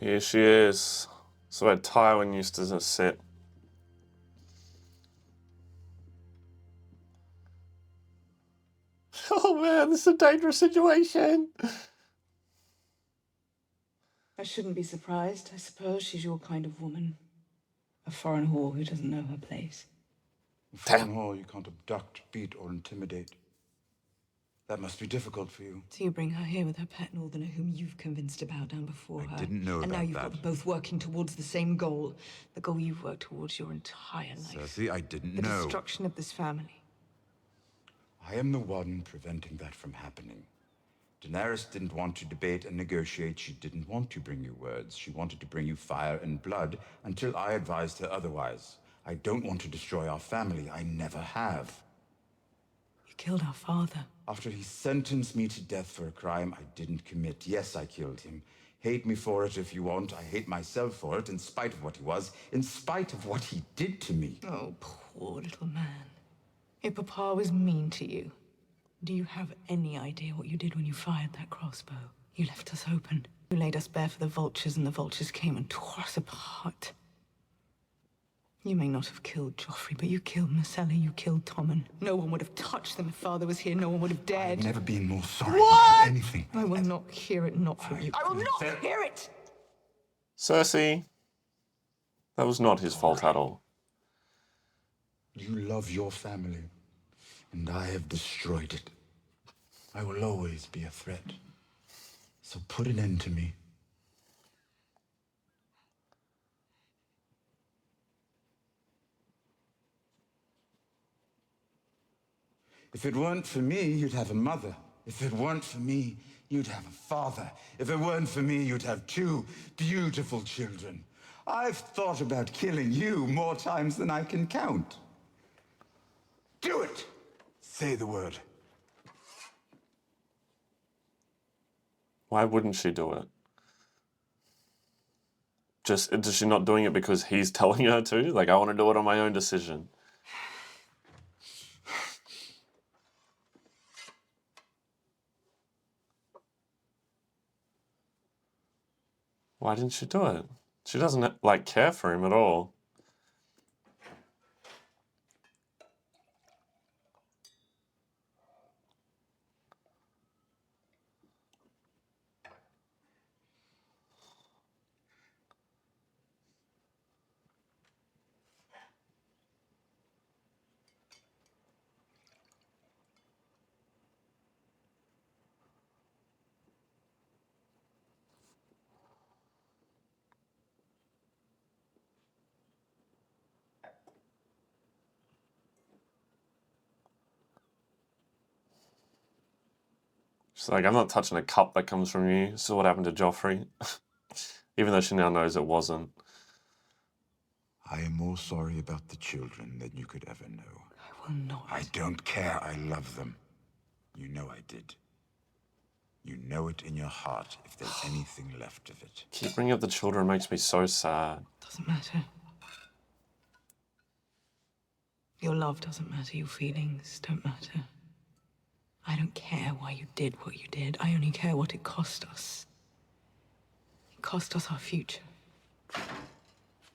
Here she is. So where Tywin used to sit. Oh man, this is a dangerous situation. I shouldn't be surprised. I suppose she's your kind of woman. A foreign whore who doesn't know her place. A foreign whore you can't abduct, beat, or intimidate. That must be difficult for you. So you bring her here with her pet northerner whom you've convinced to bow down before her. I didn't know and about now you've that. got them both working towards the same goal. The goal you've worked towards your entire life. Cersei, I didn't The know. destruction of this family. I am the one preventing that from happening. Daenerys didn't want to debate and negotiate. She didn't want to bring you words. She wanted to bring you fire and blood until I advised her otherwise. I don't want to destroy our family. I never have. You killed our father. After he sentenced me to death for a crime I didn't commit. Yes, I killed him. Hate me for it if you want. I hate myself for it, in spite of what he was, in spite of what he did to me. Oh, poor little man. Your papa was mean to you. Do you have any idea what you did when you fired that crossbow? You left us open. You laid us bare for the vultures, and the vultures came and tore us apart. You may not have killed Joffrey, but you killed Marcella, you killed Tommen. No one would have touched them if father was here. No one would have dared. I've never been more sorry about anything. I will not hear it, not from you. I will not hear it! Cersei, that was not his fault at all. You love your family, and I have destroyed it. I will always be a threat. So put an end to me. If it weren't for me, you'd have a mother. If it weren't for me, you'd have a father. If it weren't for me, you'd have 2 beautiful children. I've thought about killing you more times than I can count. Do it! Say the word. Why wouldn't she do it? Is she not doing it because he's telling her to? Like, I want to do it on my own decision. Why didn't she do it? She doesn't, like, care for him at all. She's like, I'm not touching a cup that comes from you. This is what happened to Joffrey. Even though she now knows it wasn't. I am more sorry about the children than you could ever know. I will not. I don't care. I love them. You know I did. You know it in your heart if there's anything left of it. Keep bringing up the children makes me so sad. Doesn't matter. Your love doesn't matter. Your feelings don't matter. I don't care why you did what you did. I only care what it cost us. It cost us our future.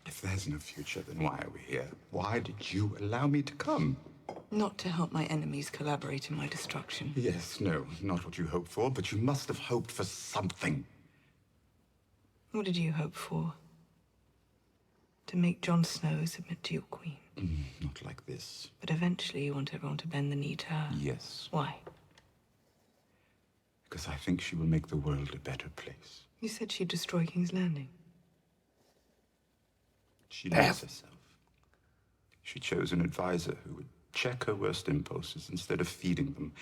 If there's no future, then why are we here? Why did you allow me to come? Not to help my enemies collaborate in my destruction. Yes, no, not what you hoped for, but you must have hoped for something. What did you hope for? To make Jon Snow submit to your queen? Not like this. But eventually you want everyone to bend the knee to her. Yes. Why? Because I think she will make the world a better place. You said she'd destroy King's Landing. She loves herself. She chose an advisor who would check her worst impulses instead of feeding them.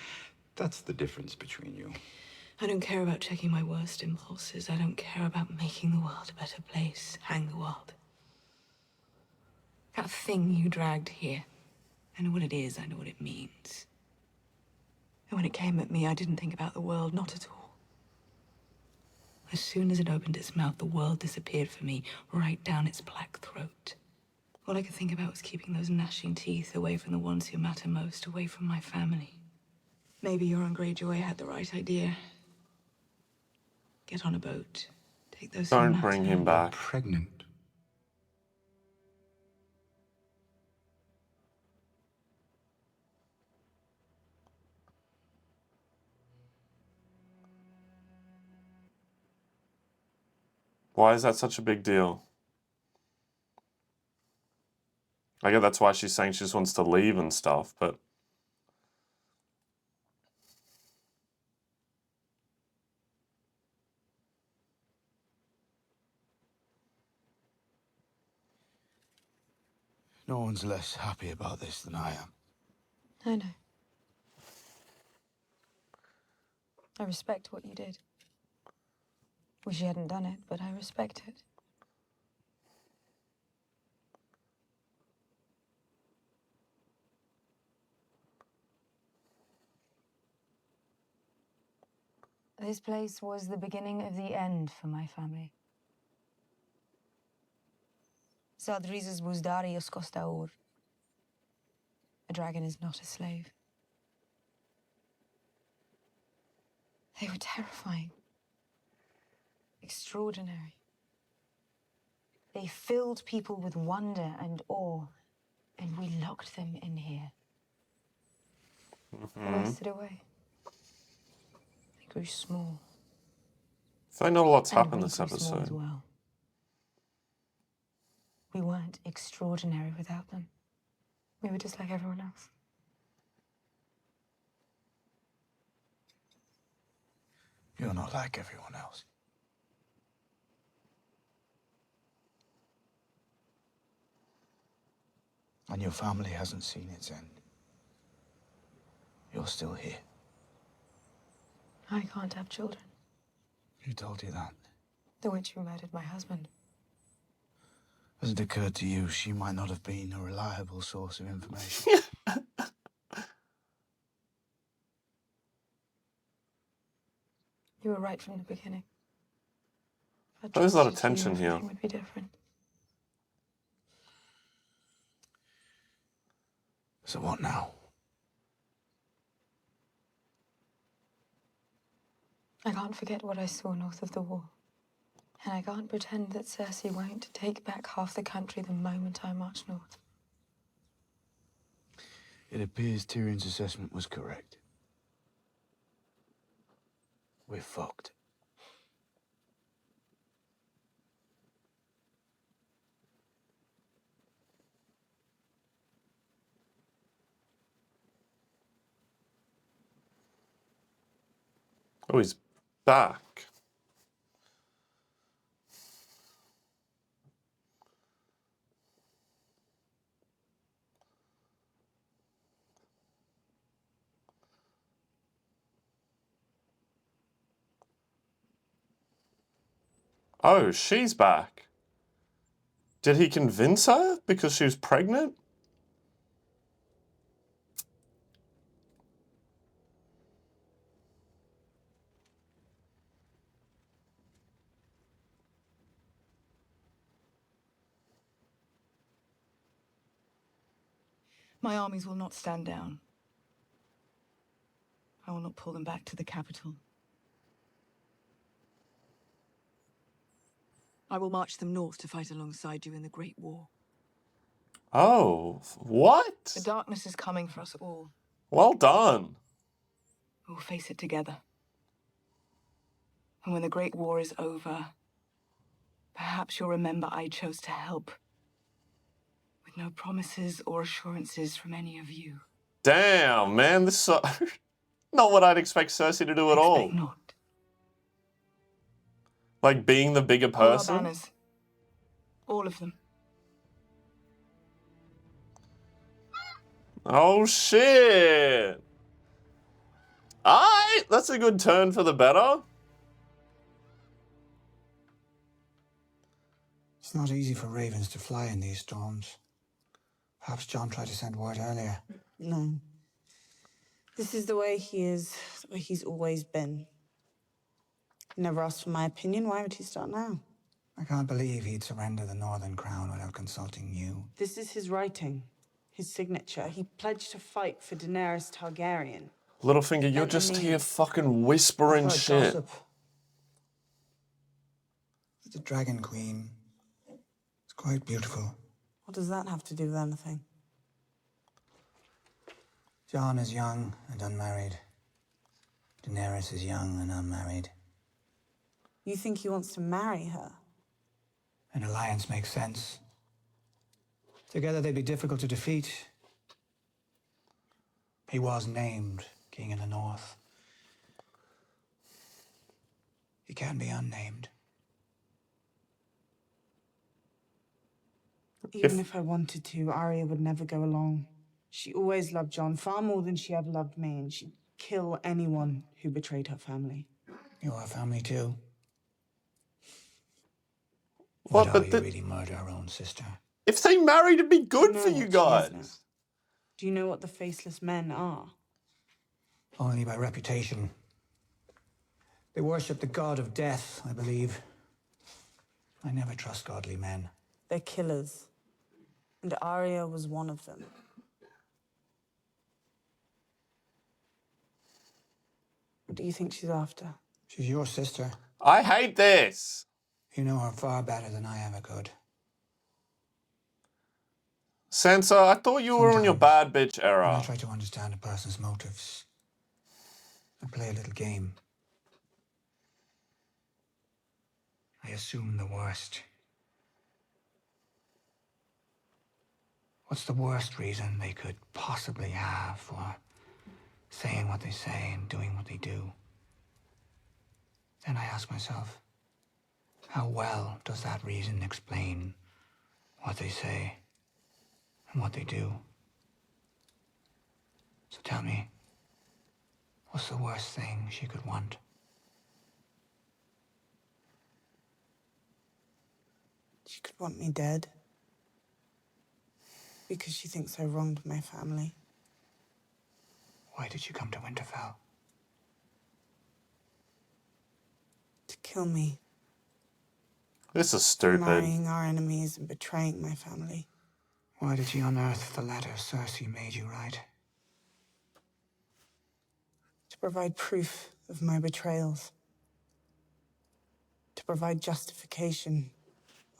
That's the difference between you. I don't care about checking my worst impulses. I don't care about making the world a better place. Hang the world. That thing you dragged here. I know what it is. I know what it means. And when it came at me, I didn't think about the world. Not at all. As soon as it opened its mouth, the world disappeared for me, right down its black throat. All I could think about was keeping those gnashing teeth away from the ones who matter most, away from my family. Maybe Euron Greyjoy had the right idea. Get on a boat. Take those who Don't matter. bring him back. Pregnant. Why is that such a big deal? I guess that's why she's saying she just wants to leave and stuff, but... No one's less happy about this than I am. I know. I respect what you did. Wish you hadn't done it, but I respect it. This place was the beginning of the end for my family. Zadrizes Buzdarius Kostaur. A dragon is not a slave. They were terrifying. Extraordinary. They filled people with wonder and awe, and we locked them in here. Wasted away. They grew small. I know a lot's And happened we this grew small as episode. well. We weren't extraordinary without them. We were just like everyone else. You're not like everyone else. And your family hasn't seen its end. You're still here. I can't have children. Who told you that? The witch who murdered my husband. Has it occurred to you she might not have been a reliable source of information? You were right from the beginning. If I There's a lot of trusted you, tension here. everything would be different. So what now? I can't forget what I saw north of the wall. And I can't pretend that Cersei won't take back half the country the moment I march north. It appears Tyrion's assessment was correct. We're fucked. Oh, he's back. Oh, she's back. Did he convince her because she was pregnant? My armies will not stand down. I will not pull them back to the capital. I will march them north to fight alongside you in the Great War. Oh, what? The darkness is coming for us all. Well done. We'll face it together. And when the Great War is over, perhaps you'll remember I chose to help. With no promises or assurances from any of you. Damn, man, this is so not what I'd expect Cersei to do at all. Not. Like being the bigger All our person. banners. All of them. Oh shit. Alright, that's a good turn for the better. It's not easy for ravens to fly in these storms. Perhaps John tried to send word earlier. No. This is the way he is, the way he's always been. Never asked for my opinion. Why would he start now? I can't believe he'd surrender the Northern Crown without consulting you. This is his writing, his signature. He pledged to fight for Daenerys Targaryen. Littlefinger, you're just here fucking whispering shit. Gossip. The Dragon Queen. It's quite beautiful. What does that have to do with anything? Jon is young and unmarried. Daenerys is young and unmarried. You think he wants to marry her? An alliance makes sense. Together they'd be difficult to defeat. He was named King in the North. He can be unnamed. Even if I wanted to, Arya would never go along. She always loved Jon far more than she ever loved me, and she'd kill anyone who betrayed her family. You're a family too. What? Would Arya really murder her own sister? If they married, it'd be good for you guys. Do you know what the faceless men are? Only by reputation. They worship the god of death, I believe. I never trust godly men. They're killers. And Arya was one of them. What do you think she's after? She's your sister. I hate this. You know her far better than I ever could. Sansa, I thought you were on your bad bitch When era. I try to understand a person's motives, I play a little game. I assume the worst. What's the worst reason they could possibly have for saying what they say and doing what they do? Then I ask myself, how well does that reason explain what they say and what they do? So tell me, what's the worst thing she could want? She could want me dead. Because she thinks I wronged my family. Why did you come to Winterfell? To kill me. This is For stupid. marrying our enemies and betraying my family. Why did she unearth the letter Cersei made you write? To provide proof of my betrayals. To provide justification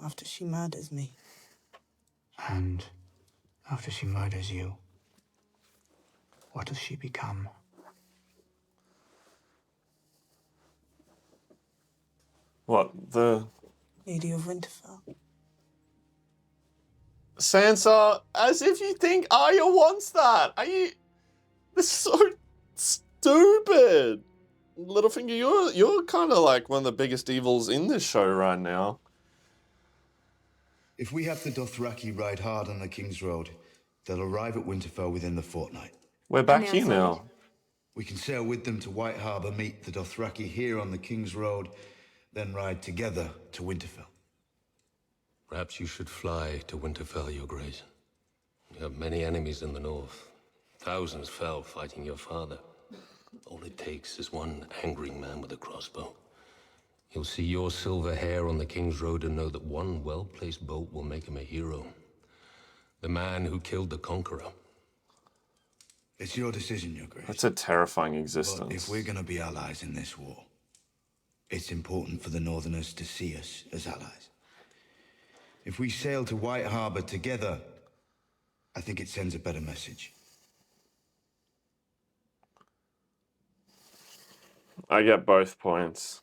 after she murders me. And after she murders you, what does she become? What, the... Lady of Winterfell. Sansa, as if you think Arya wants that. Are you... This is so stupid. Littlefinger, you're kind of like one of the biggest evils in this show right now. If we have the Dothraki ride hard on the King's Road, they'll arrive at Winterfell within the fortnight. We're back here now. We can sail with them to White Harbour, meet the Dothraki here on the King's Road, then ride together to Winterfell. Perhaps you should fly to Winterfell, Your Grace. You have many enemies in the north. Thousands fell fighting your father. All it takes is one angry man with a crossbow. He'll see your silver hair on the King's Road and know that one well-placed bolt will make him a hero. The man who killed the Conqueror. It's your decision, Your Grace. That's a terrifying But existence. if we're going to be allies in this war, it's important for the Northerners to see us as allies. If we sail to White Harbor together, I think it sends a better message. I get both points.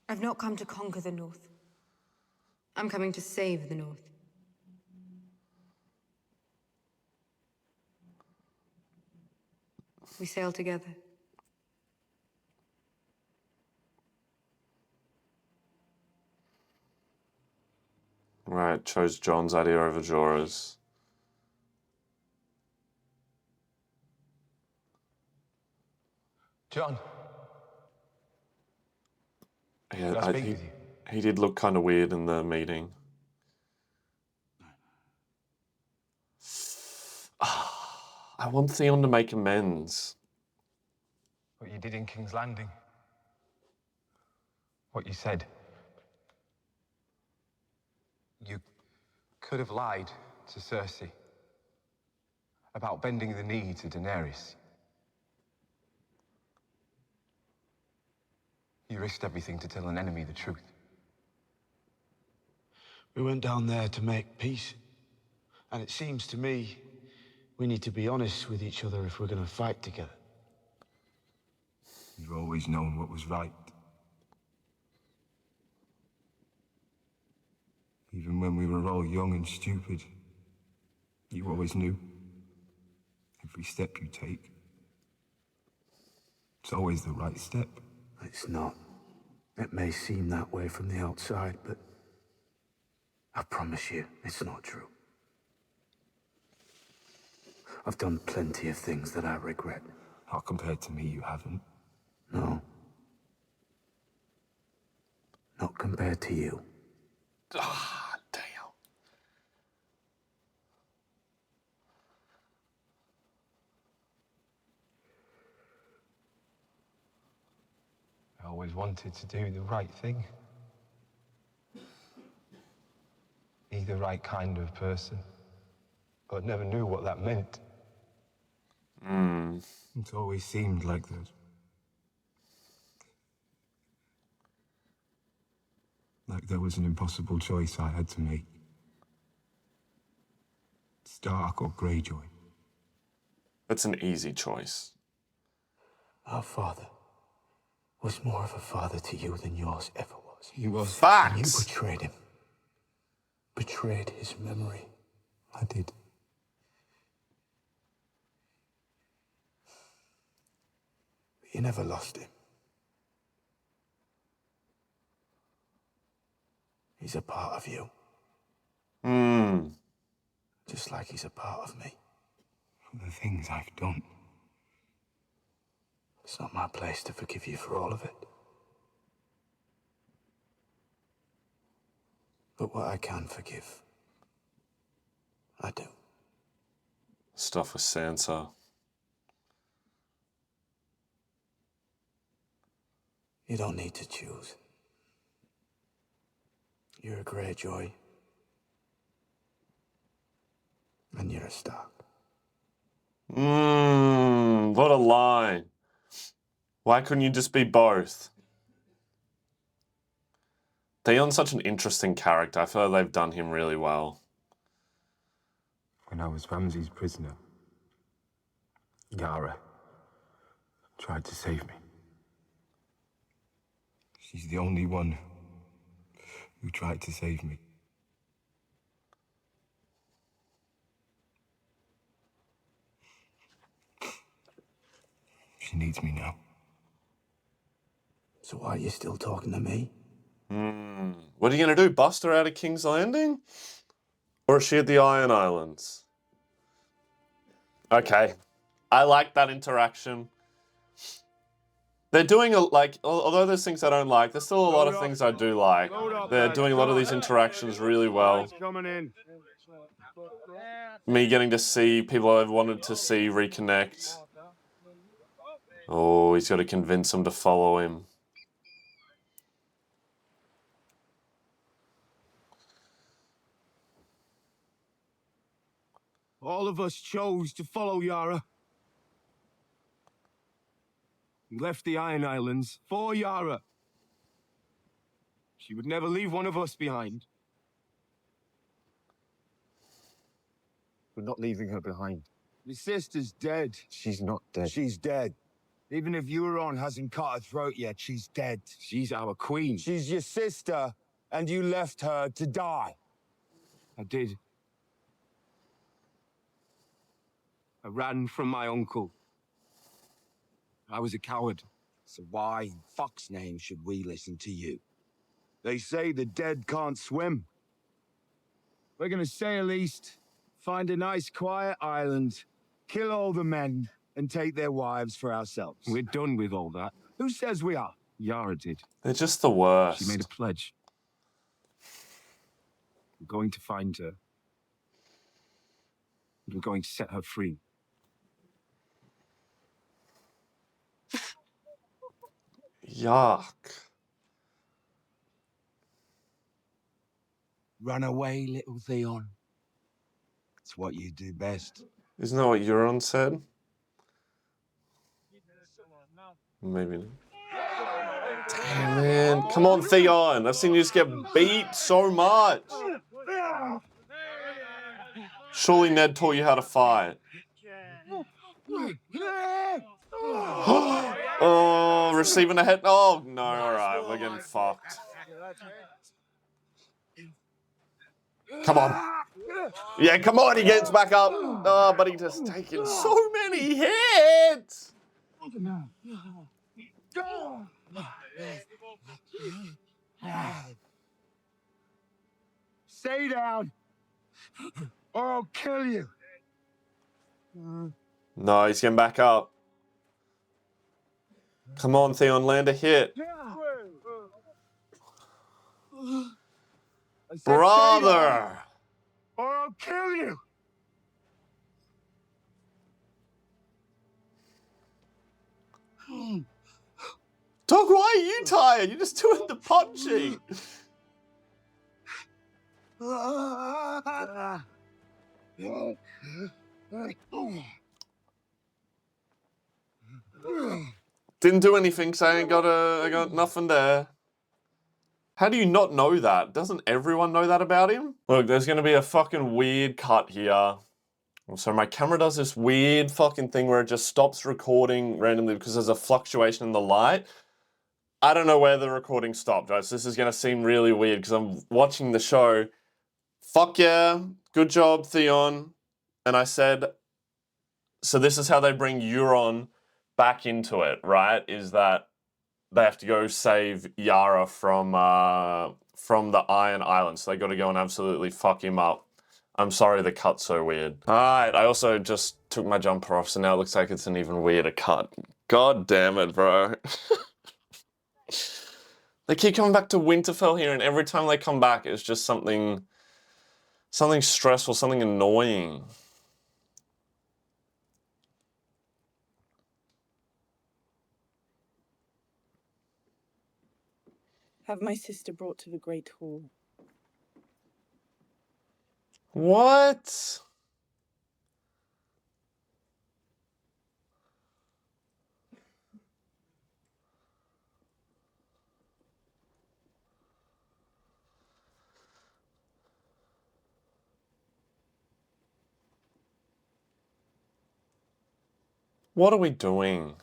I've not come to conquer the North. I'm coming to save the North. We sail together. Right, chose John's idea over Jorah's. John. Yeah, Can I speak with you? he did look kind of weird in the meeting. I want Theon to make amends. What you did in King's Landing. What you said. You could have lied to Cersei about bending the knee to Daenerys. You risked everything to tell an enemy the truth. We went down there to make peace. And it seems to me we need to be honest with each other if we're going to fight together. You've always known what was right. Even when we were all young and stupid, you always knew. Every step you take, it's always the right step. It's not. It may seem that way from the outside, but I promise you, it's not true. I've done plenty of things that I regret. Not compared to me, you haven't. No. Not compared to you. Ah, damn. I always wanted to do the right thing. Be the right kind of person. But never knew what that meant. It's always seemed like that. Like there was an impossible choice I had to make. Stark or Greyjoy. That's an easy choice. Our father was more of a father to you than yours ever was. He was. Facts! And you betrayed him. Betrayed his memory. I did. But you never lost him. He's a part of you. Just like he's a part of me. For the things I've done. It's not my place to forgive you for all of it. But what I can forgive, I do. Stuff with Sansa. You don't need to choose. You're a Greyjoy. And you're a Stark. What a line. Why couldn't you just be both? Theon's such an interesting character. I feel like they've done him really well. When I was Ramsay's prisoner, Yara tried to save me. She's the only one who tried to save me. She needs me now. So why are you still talking to me? What are you going to do? Bust her out of King's Landing? Or is she at the Iron Islands? Okay. I like that interaction. They're doing, although there's things I don't like, there's still a lot of things I do like. They're doing a lot of these interactions really well. Me getting to see people I've wanted to see reconnect. Oh, he's got to convince them to follow him. All of us chose to follow Yara. We left the Iron Islands for Yara. She would never leave one of us behind. We're not leaving her behind. Your sister's dead. She's not dead. She's dead. Even if Euron hasn't cut her throat yet, she's dead. She's our queen. She's your sister, and you left her to die. I did. I ran from my uncle. I was a coward. So why in fuck's name should we listen to you? They say the dead can't swim. We're gonna sail east, find a nice quiet island, kill all the men, and take their wives for ourselves. We're done with all that. Who says we are? Yara did. They're just the worst. She made a pledge. We're going to find her. We're going to set her free. Yuck. Run away, little Theon. It's what you do best. Isn't that what Euron said? Maybe not. Damn, man. Come on, Theon. I've seen you just get beat so much. Surely Ned taught you how to fight. Oh, receiving a head. Oh, no. All right. We're getting fucked. Come on. Yeah, come on. He gets back up. Oh, but he just taking so many hits. Stay down, or I'll kill you. No, he's getting back up. Come on, Theon, land a hit. Brother! Or I'll kill you. Dog, why are you tired? You're just doing the punching. Didn't do anything, so I got nothing there. How do you not know that? Doesn't everyone know that about him? Look, there's gonna be a fucking weird cut here. So my camera does this weird fucking thing where it just stops recording randomly because there's a fluctuation in the light. I don't know where the recording stopped, right? So this is gonna seem really weird because I'm watching the show. Fuck yeah, good job, Theon. And I said, so this is how they bring Euron back into it, right? Is that they have to go save Yara from the Iron Island. So they got to go and absolutely fuck him up. I'm sorry the cut's so weird. All right, I also just took my jumper off, so now it looks like it's an even weirder cut. God damn it, bro. They keep coming back to Winterfell here, and every time they come back, it's just something stressful, something annoying. Have my sister brought to the Great Hall. What? What are we doing?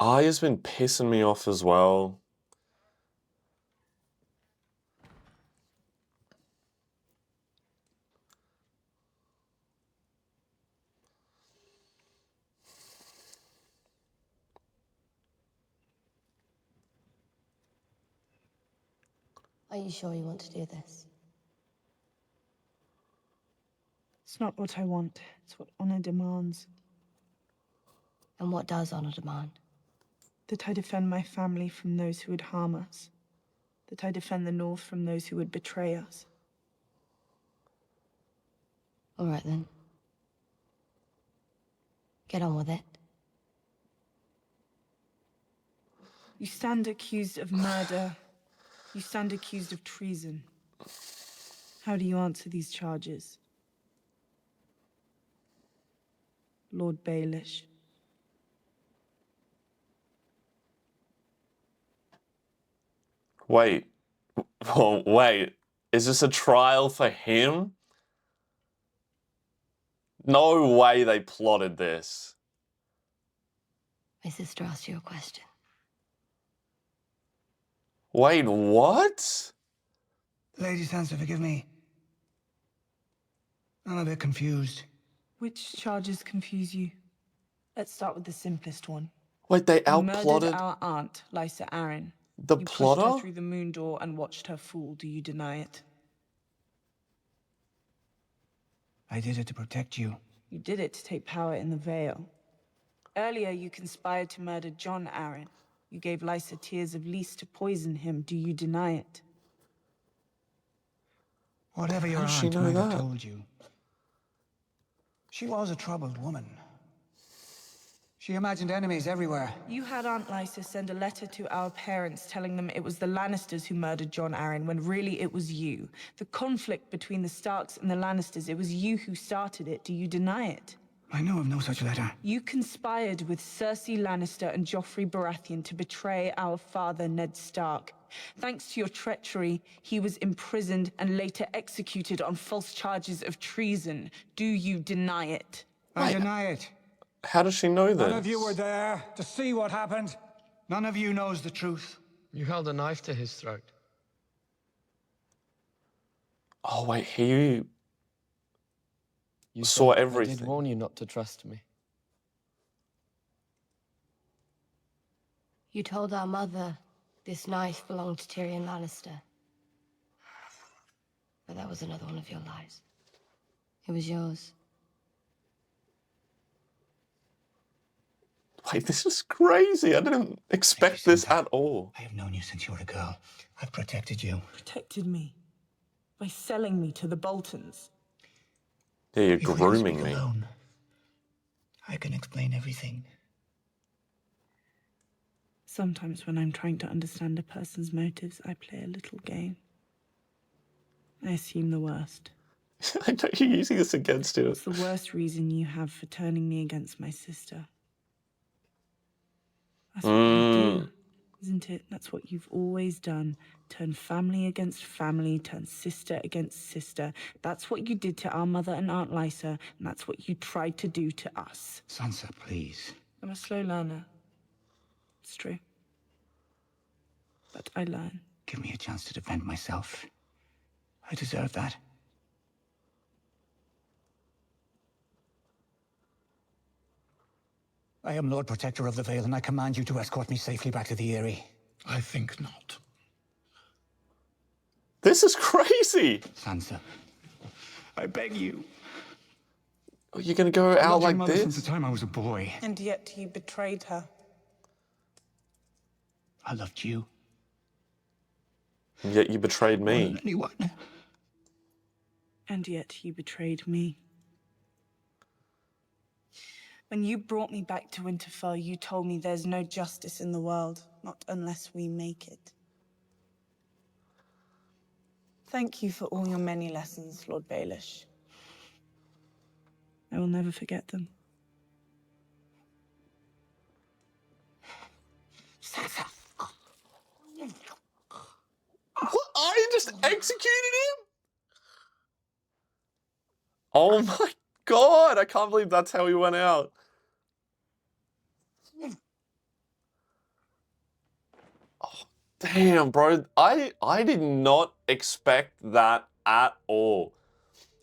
Arya's been pissing me off as well. Are you sure you want to do this? It's not what I want. It's what honor demands. And what does honor demand? That I defend my family from those who would harm us. That I defend the North from those who would betray us. All right, then. Get on with it. You stand accused of murder. You stand accused of treason. How do you answer these charges? Lord Baelish. Wait. Oh, wait. Is this a trial for him? No way they plotted this. My sister asked you a question. Wait, what? Lady Sansa, forgive me. I'm a bit confused. Which charges confuse you? Let's start with the simplest one. Wait, they You murdered outplotted our aunt, Lysa Arryn. the You pushed her plotter? through the moon door and watched her fall. Do you deny it? I did it to protect you. You did it to take power in the Vale. Earlier, you conspired to murder John Arryn. You gave Lysa tears of Lys to poison him. Do you deny it? Whatever your How does she aunt know might have that? told you, she was a troubled woman. She imagined enemies everywhere. You had Aunt Lysa send a letter to our parents telling them it was the Lannisters who murdered John Arryn, when really it was you. The conflict between the Starks and the Lannisters, it was you who started it. Do you deny it? I know of no such letter. You conspired with Cersei Lannister and Joffrey Baratheon to betray our father, Ned Stark. Thanks to your treachery, he was imprisoned and later executed on false charges of treason. Do you deny it? I deny it. How does she know this? None of you were there to see what happened. None of you knows the truth. You held a knife to his throat. Oh, wait, he You saw said, everything. I did warn you not to trust me. You told our mother this knife belonged to Tyrion Lannister. But that was another one of your lies. It was yours. Wait, this is crazy. I didn't expect this at all. I have known you since you were a girl. I've protected you. Protected me? By selling me to the Boltons? Yeah, you're If we don't grooming speak me. alone, I can explain everything. Sometimes when I'm trying to understand a person's motives, I play a little game. I assume the worst. I know you're using this against you. What's the worst reason you have for turning me against my sister? That's what you do, isn't it? That's what you've always done. Turn family against family, turn sister against sister. That's what you did to our mother and Aunt Lysa, and that's what you tried to do to us. Sansa, please. I'm a slow learner. It's true. But I learn. Give me a chance to defend myself. I deserve that. I am Lord Protector of the Vale, and I command you to escort me safely back to the Eyrie. I think not. This is crazy. Sansa, I beg you. You're going to go I out loved your like mother this? since the time I was a boy. And yet you betrayed her. I loved you. And yet you betrayed More me. than anyone. And yet you betrayed me. When you brought me back to Winterfell, you told me there's no justice in the world, not unless we make it. Thank you for all your many lessons, Lord Baelish. I will never forget them. What? I just executed him? Oh my god, I can't believe that's how he went out. Oh, damn, bro. I did not expect that at all.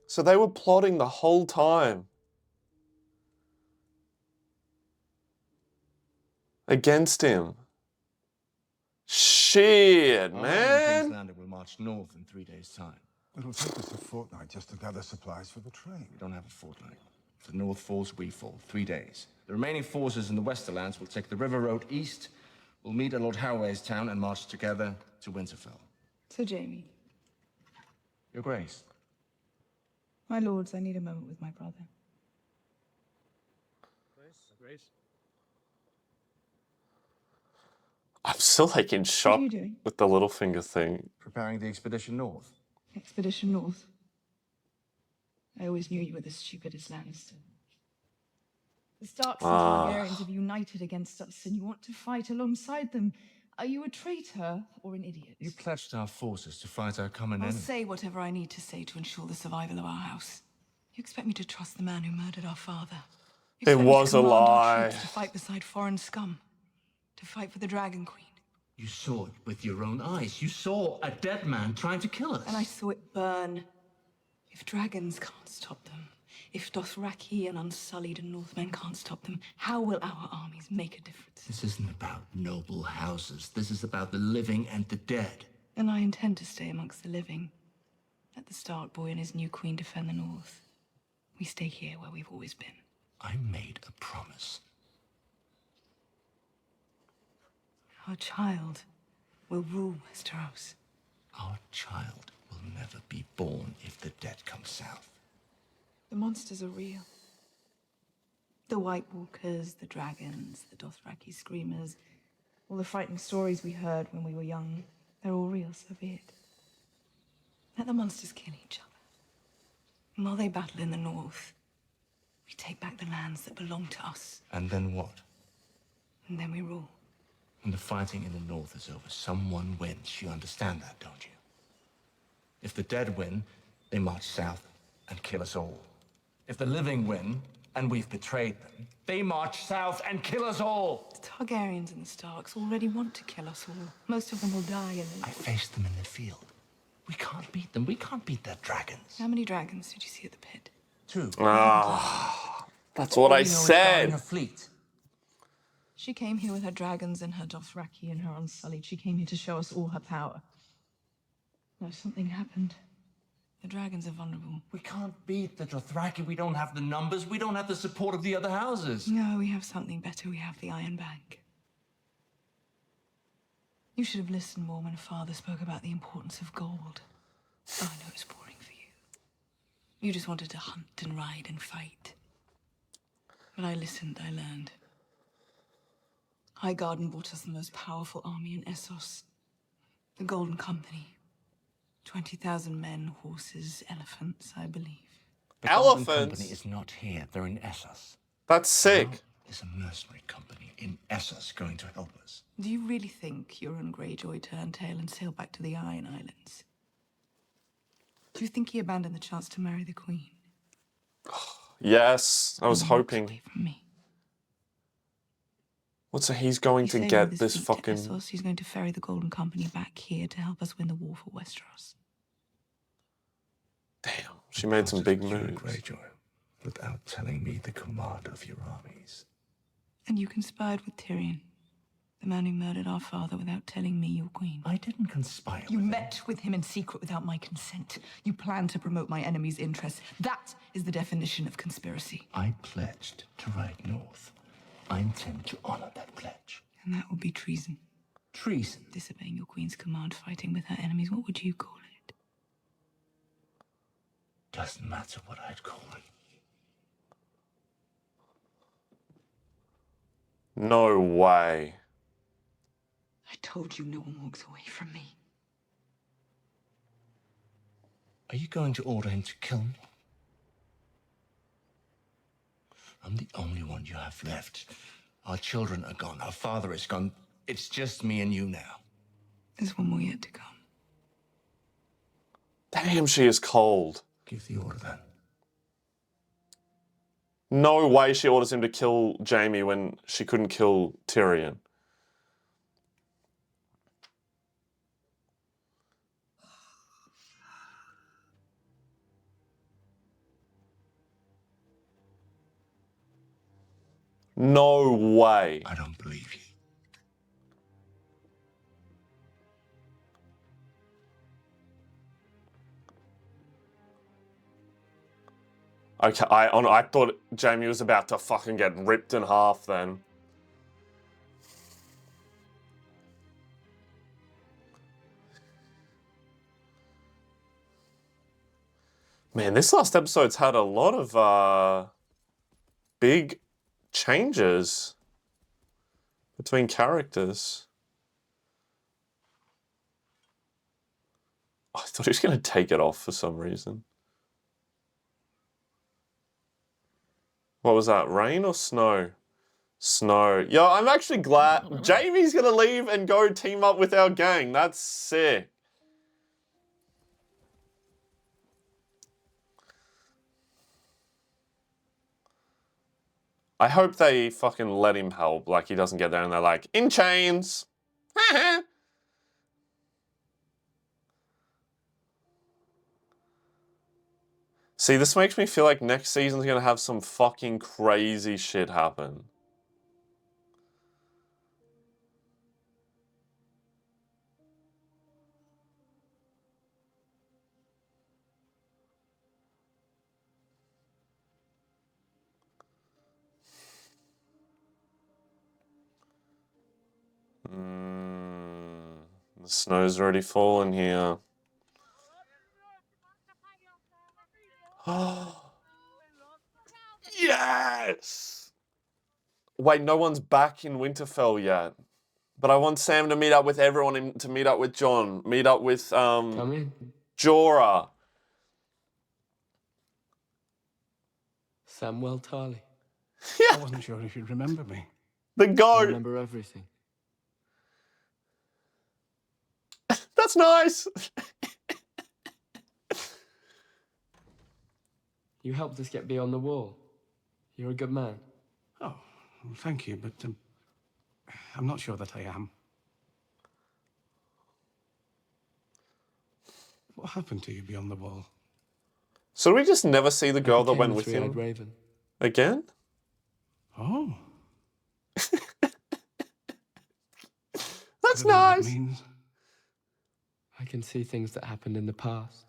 So they were plotting the whole time. Against him. Shit, Our man. King's Landing will march north in 3 days' time. It'll take us a fortnight just to gather supplies for the train. We don't have a fortnight. If the north falls, we fall. 3 days. The remaining forces in the Westerlands will take the river road east. We'll meet at Lord Harroway's town and march together to Winterfell. So, Jamie, Your Grace. my lords, I need a moment with my brother. Grace? I'm still like in shock you doing? with the Littlefinger thing. Preparing the expedition north. Expedition North. I always knew you were the stupidest Lannister. The Starks and Targaryens have united against us, and you want to fight alongside them. Are you a traitor or an idiot? You pledged our forces to fight our common I'll enemy. say whatever I need to say to ensure the survival of our house. You expect me to trust the man who murdered our father? You It expect me to was a command our lie. troops to fight beside foreign scum? To fight for the Dragon Queen? You saw it with your own eyes. You saw a dead man trying to kill us. And I saw it burn. If dragons can't stop them, if Dothraki and Unsullied and Northmen can't stop them, how will our armies make a difference? This isn't about noble houses. This is about the living and the dead. And I intend to stay amongst the living. Let the Stark boy and his new queen defend the North. We stay here where we've always been. I made a promise. Our child will rule Westeros. Our child will never be born if the dead come south. The monsters are real. The White Walkers, the dragons, the Dothraki screamers, all the frightening stories we heard when we were young, they're all real, so be it. Let the monsters kill each other. And while they battle in the North, we take back the lands that belong to us. And then what? And then we rule. When the fighting in the North is over, someone wins. You understand that, don't you? If the dead win, they march south and kill us all. If the living win, and we've betrayed them, they march south and kill us all. The Targaryens and the Starks already want to kill us all. Most of them will die in the... I faced them in the field. We can't beat them. We can't beat their dragons. How many dragons did you see at the pit? 2. That's what I said. A fleet. She came here with her dragons and her Dothraki and her Unsullied. She came here to show us all her power. No, something happened. The dragons are vulnerable. We can't beat the Dothraki. We don't have the numbers. We don't have the support of the other houses. No, we have something better. We have the Iron Bank. You should have listened more when Father spoke about the importance of gold. Oh, I know it's boring for you. You just wanted to hunt and ride and fight. But I listened, I learned. Highgarden brought us the most powerful army in Essos. The Golden Company. 20,000 men, horses, elephants, I believe. The Golden Elephants? Company is not here. They're in Essos. That's sick. There's a mercenary company in Essos going to help us. Do you really think Euron Greyjoy turned tail and sailed back to the Iron Islands? Do you think he abandoned the chance to marry the Queen? Yes, I was hoping. From me. What, so he's going to get this fucking... Essos, he's going to ferry the Golden Company back here to help us win the war for Westeros. Damn, she made some big moves. Greyjoy, without telling me the command of your armies. And you conspired with Tyrion, the man who murdered our father without telling me, your queen. I didn't conspire You met with him in secret without my consent. You planned to promote my enemy's interests. That is the definition of conspiracy. I pledged to ride north. I intend to honor that pledge. And that would be treason. Treason? Disobeying your queen's command, fighting with her enemies. What would you call it? Doesn't matter what I'd call it. No way. I told you no one walks away from me. Are you going to order him to kill me? I'm the only one you have left. Our children are gone. Our father is gone. It's just me and you now. There's one more yet to come. Damn, she is cold. Give the order then. No way she orders him to kill Jaime when she couldn't kill Tyrion. No way. I don't believe you. Okay, I thought Jaime was about to fucking get ripped in half then. Man, this last episode's had a lot of big changes between characters. I thought he was going to take it off for some reason. What was that, rain or snow? Snow. Yo, I'm actually glad Jaime's going to leave and go team up with our gang. That's sick. I hope they fucking let him help. Like, he doesn't get there and they're like, in chains. See, this makes me feel like next season's gonna have some fucking crazy shit happen. The snow's already fallen here. Yes! Wait, no one's back in Winterfell yet. But I want Sam to meet up with everyone, to meet up with Jon, meet up with Come in. Jorah. Samwell Tarly. Yeah. I wasn't sure if you'd remember me. The goat. I remember everything. That's nice. You helped us get beyond the wall. You're a good man. Oh, well, thank you, but I'm not sure that I am. What happened to you beyond the wall? So we just never see the girl that became went the with three-eyed him raven. again? Oh. That's I don't know what nice. that means. I can see things that happened in the past.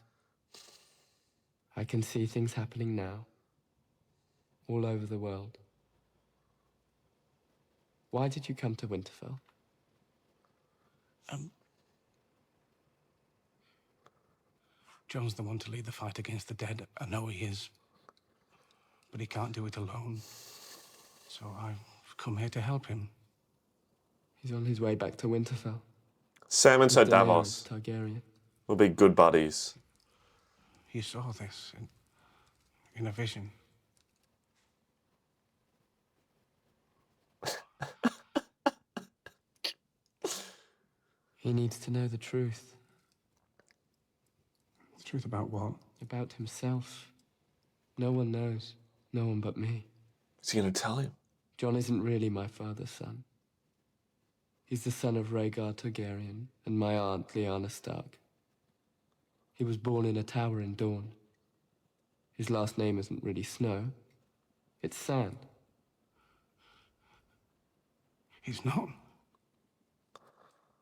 I can see things happening now. All over the world. Why did you come to Winterfell? Jon's the one to lead the fight against the dead. I know he is. But he can't do it alone. So I've come here to help him. He's on his way back to Winterfell. Sam and Sir With Daenerys Davos Targaryen. will be good buddies. He saw this in a vision. He needs to know the truth. The truth about what? About himself. No one knows. No one but me. Is he going to tell him? Jon isn't really my father's son. He's the son of Rhaegar Targaryen and my aunt Lyanna Stark. He was born in a tower in Dorne. His last name isn't really Snow. It's Sand. He's not.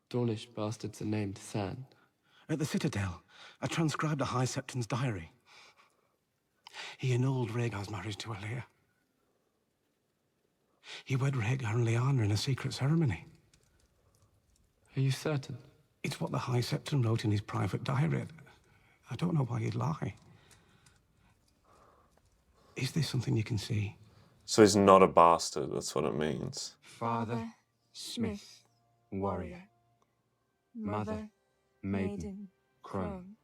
Dornish bastards are named Sand. At the Citadel, I transcribed a High Septon's diary. He annulled Rhaegar's marriage to Alia. He wed Rhaegar and Lyanna in a secret ceremony. Are you certain? It's what the High Septon wrote in his private diary. I don't know why he'd lie. Is this something you can see? So he's not a bastard, that's what it means. Father, smith, warrior. Mother, maiden, crone.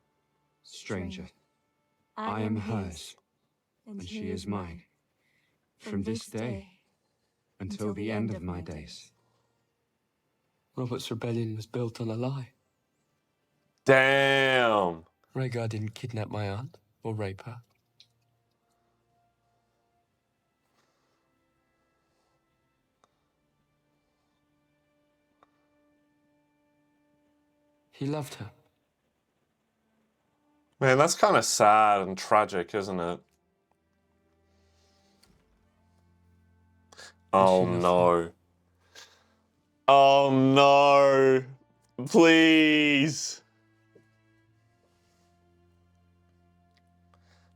Stranger, I am hers, and she is mine. From this day until the end of my days. Robert's rebellion was built on a lie. Damn. Rhaegar didn't kidnap my aunt or rape her. He loved her. Man, that's kind of sad and tragic, isn't it? Oh no. Oh no. Please.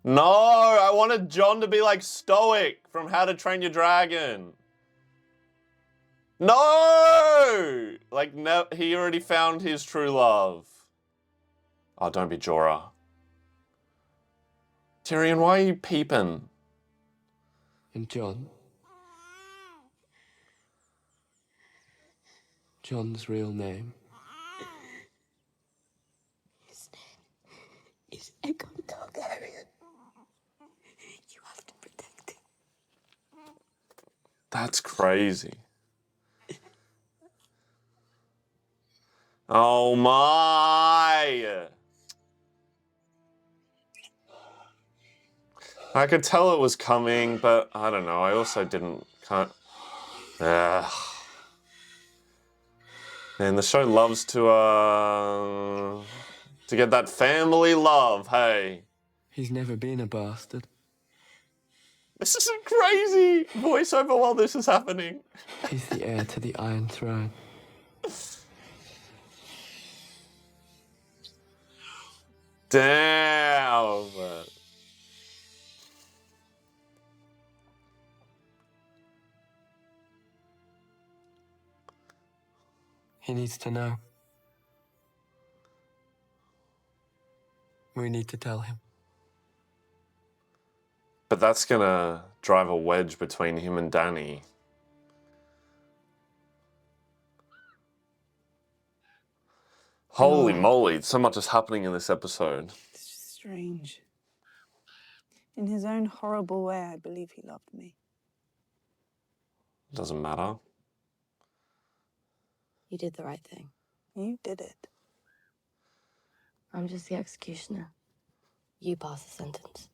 No, I wanted Jon to be like Stoic from How to Train Your Dragon. No! Like, no, he already found his true love. Oh, don't be Jorah. Tyrion, why are you peeping? And Jon's real name His name is Aegon Targaryen. You have to protect him. That's crazy. Oh my! I could tell it was coming, but I don't know. I also didn't Can't. Ugh. And the show loves to get that family love, hey. He's never been a bastard. This is a crazy voiceover while this is happening. He's the heir to the Iron Throne. Damn. He needs to know. We need to tell him. But that's gonna drive a wedge between him and Danny. Holy moly, so much is happening in this episode. It's just strange. In his own horrible way, I believe he loved me. Doesn't matter. You did the right thing. You did it. I'm just the executioner. You pass the sentence.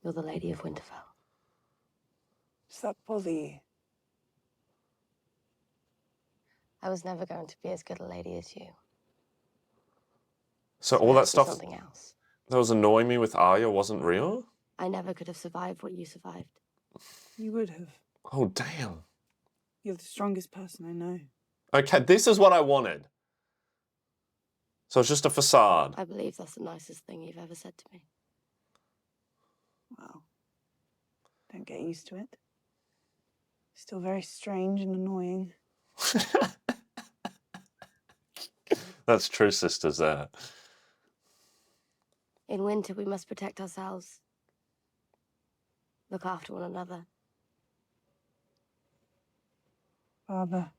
You're the Lady of Winterfell. Does that bother you? I was never going to be as good a lady as you. So all that stuff Something else. that was annoying me with Arya wasn't real? I never could have survived what you survived. You would have. Oh, damn. You're the strongest person I know. Okay, this is what I wanted. So it's just a facade. I believe that's the nicest thing you've ever said to me. Wow. Don't get used to it. Still very strange and annoying. That's true, sisters there. In winter, we must protect ourselves. Look after one another. Father.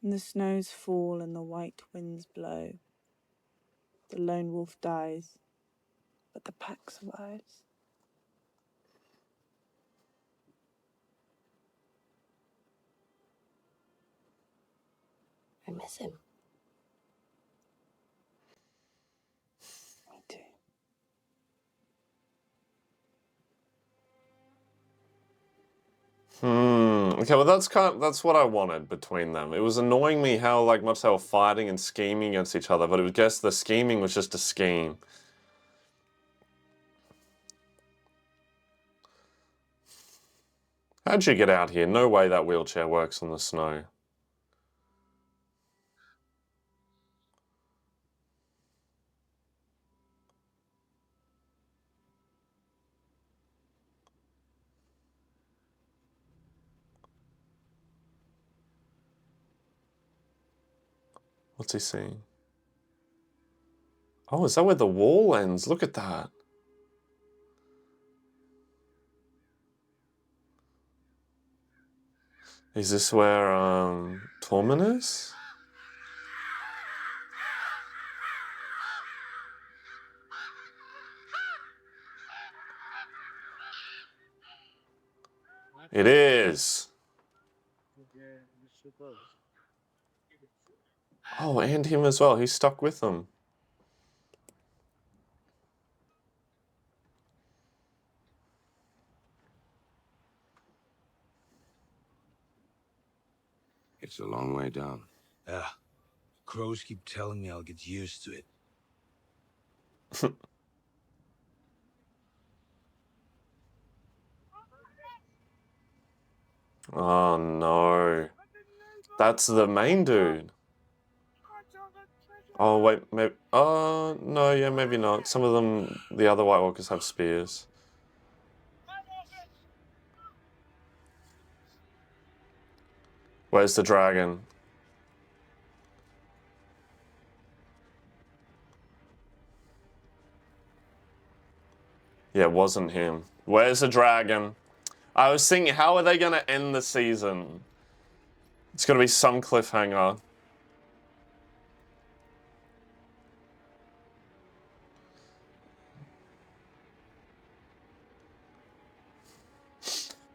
When the snows fall and the white winds blow, the lone wolf dies, but the pack survives. I miss him. Me too. Okay, well that's what I wanted between them. It was annoying me how much they were fighting and scheming against each other, but I guess the scheming was just a scheme. How'd you get out here? No way that wheelchair works on the snow. What's he seeing? Oh, is that where the wall ends? Look at that. Is this where Tormund is? It is. Oh, and him as well. He's stuck with them. It's a long way down. Yeah. Crows keep telling me I'll get used to it. Oh no. That's the main dude. Oh wait, maybe. Oh no, yeah, maybe not. Some of them, the other White Walkers have spears. Where's the dragon? Yeah, it wasn't him. Where's the dragon? I was thinking, how are they going to end the season? It's going to be some cliffhanger.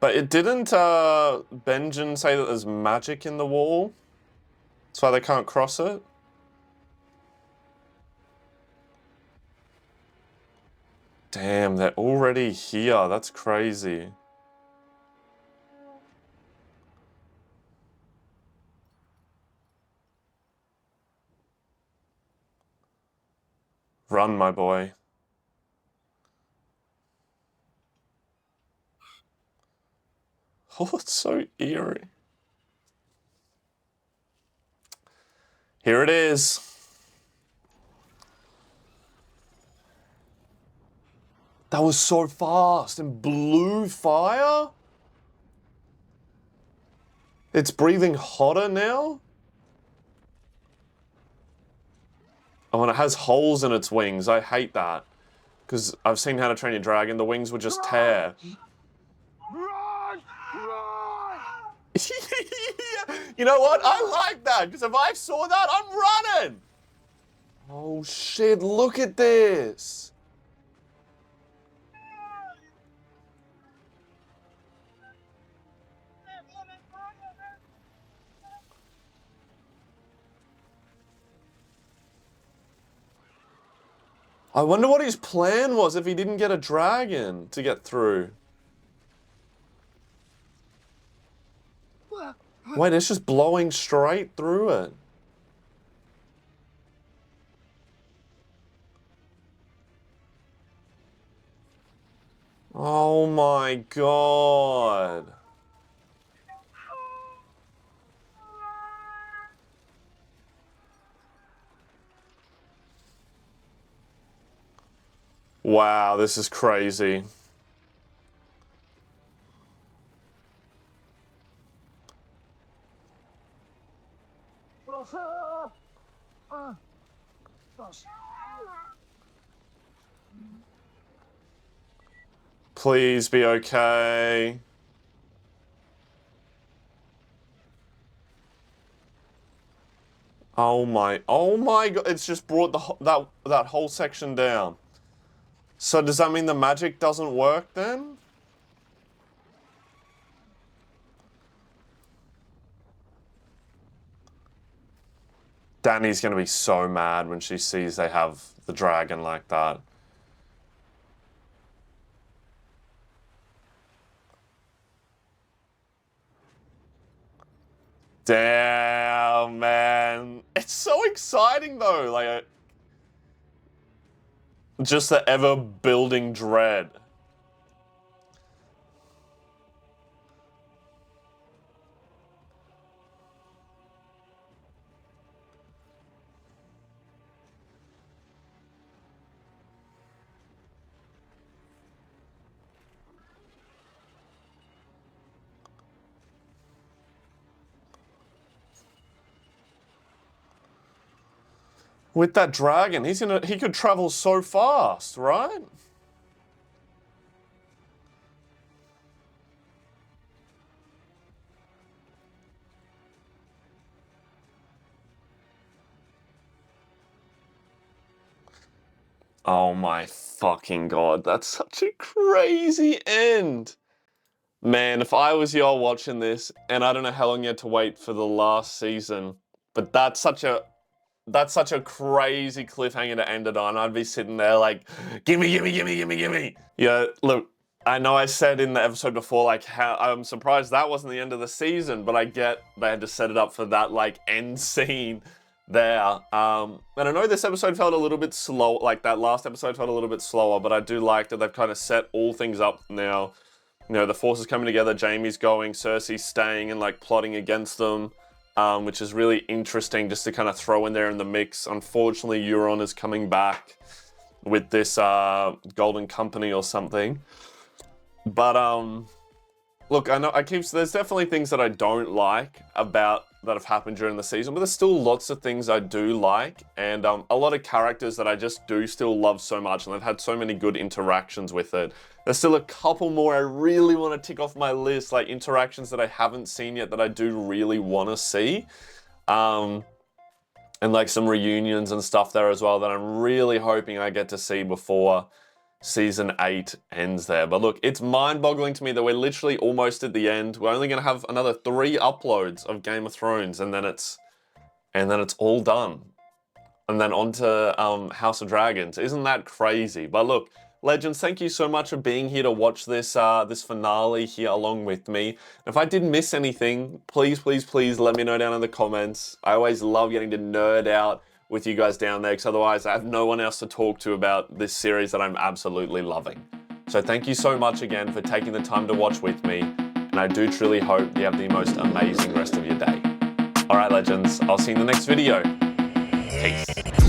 But it didn't Benjen say that there's magic in the wall? That's why they can't cross it? Damn, they're already here. That's crazy. Run, my boy. Oh, it's so eerie. Here it is. That was so fast. And blue fire? It's breathing hotter now? Oh, and it has holes in its wings. I hate that. Because I've seen How to Train Your Dragon. The wings would just tear. Run! You know what? I like that. Because if I saw that, I'm running. Oh, shit. Look at this. I wonder what his plan was if he didn't get a dragon to get through. Wait, it's just blowing straight through it. Oh my god. Wow, this is crazy. Please be okay. Oh my god, it's just brought that whole section down. So does that mean the magic doesn't work then? Danny's gonna be so mad when she sees they have the dragon like that. Damn, man. It's so exciting though, like just the ever building dread. With that dragon, he could travel so fast, right? Oh my fucking god, that's such a crazy end. Man, if I was y'all watching this, and I don't know how long you had to wait for the last season, but that's such a crazy cliffhanger to end it on. I'd be sitting there like, gimme, gimme, gimme, gimme, gimme. Yeah, look, I know I said in the episode before, like, how I'm surprised that wasn't the end of the season, but I get they had to set it up for that, like, end scene there. And I know this episode felt a little bit slow, like that last episode felt a little bit slower, but I do like that they've kind of set all things up now. You know, the forces coming together, Jaime's going, Cersei's staying and like plotting against them, which is really interesting just to kind of throw in there in the mix. Unfortunately, Euron is coming back with this Golden Company or something. But look, I know there's definitely things that I don't like about that have happened during the season, but there's still lots of things I do like, and a lot of characters that I just do still love so much, and I've had so many good interactions with it. There's still a couple more I really want to tick off my list, like interactions that I haven't seen yet that I do really want to see. And like some reunions and stuff there as well that I'm really hoping I get to see before Season 8 ends there. But look, it's mind-boggling to me that we're literally almost at the end. We're only going to have another 3 uploads of Game of Thrones, and then it's all done. And then on to House of Dragons. Isn't that crazy? But look, Legends, thank you so much for being here to watch this this finale here along with me. If I did miss anything, please let me know down in the comments. I always love getting to nerd out with you guys down there, because otherwise I have no one else to talk to about this series that I'm absolutely loving. So thank you so much again for taking the time to watch with me, and I do truly hope you have the most amazing rest of your day. Alright, Legends, I'll see you in the next video. Peace.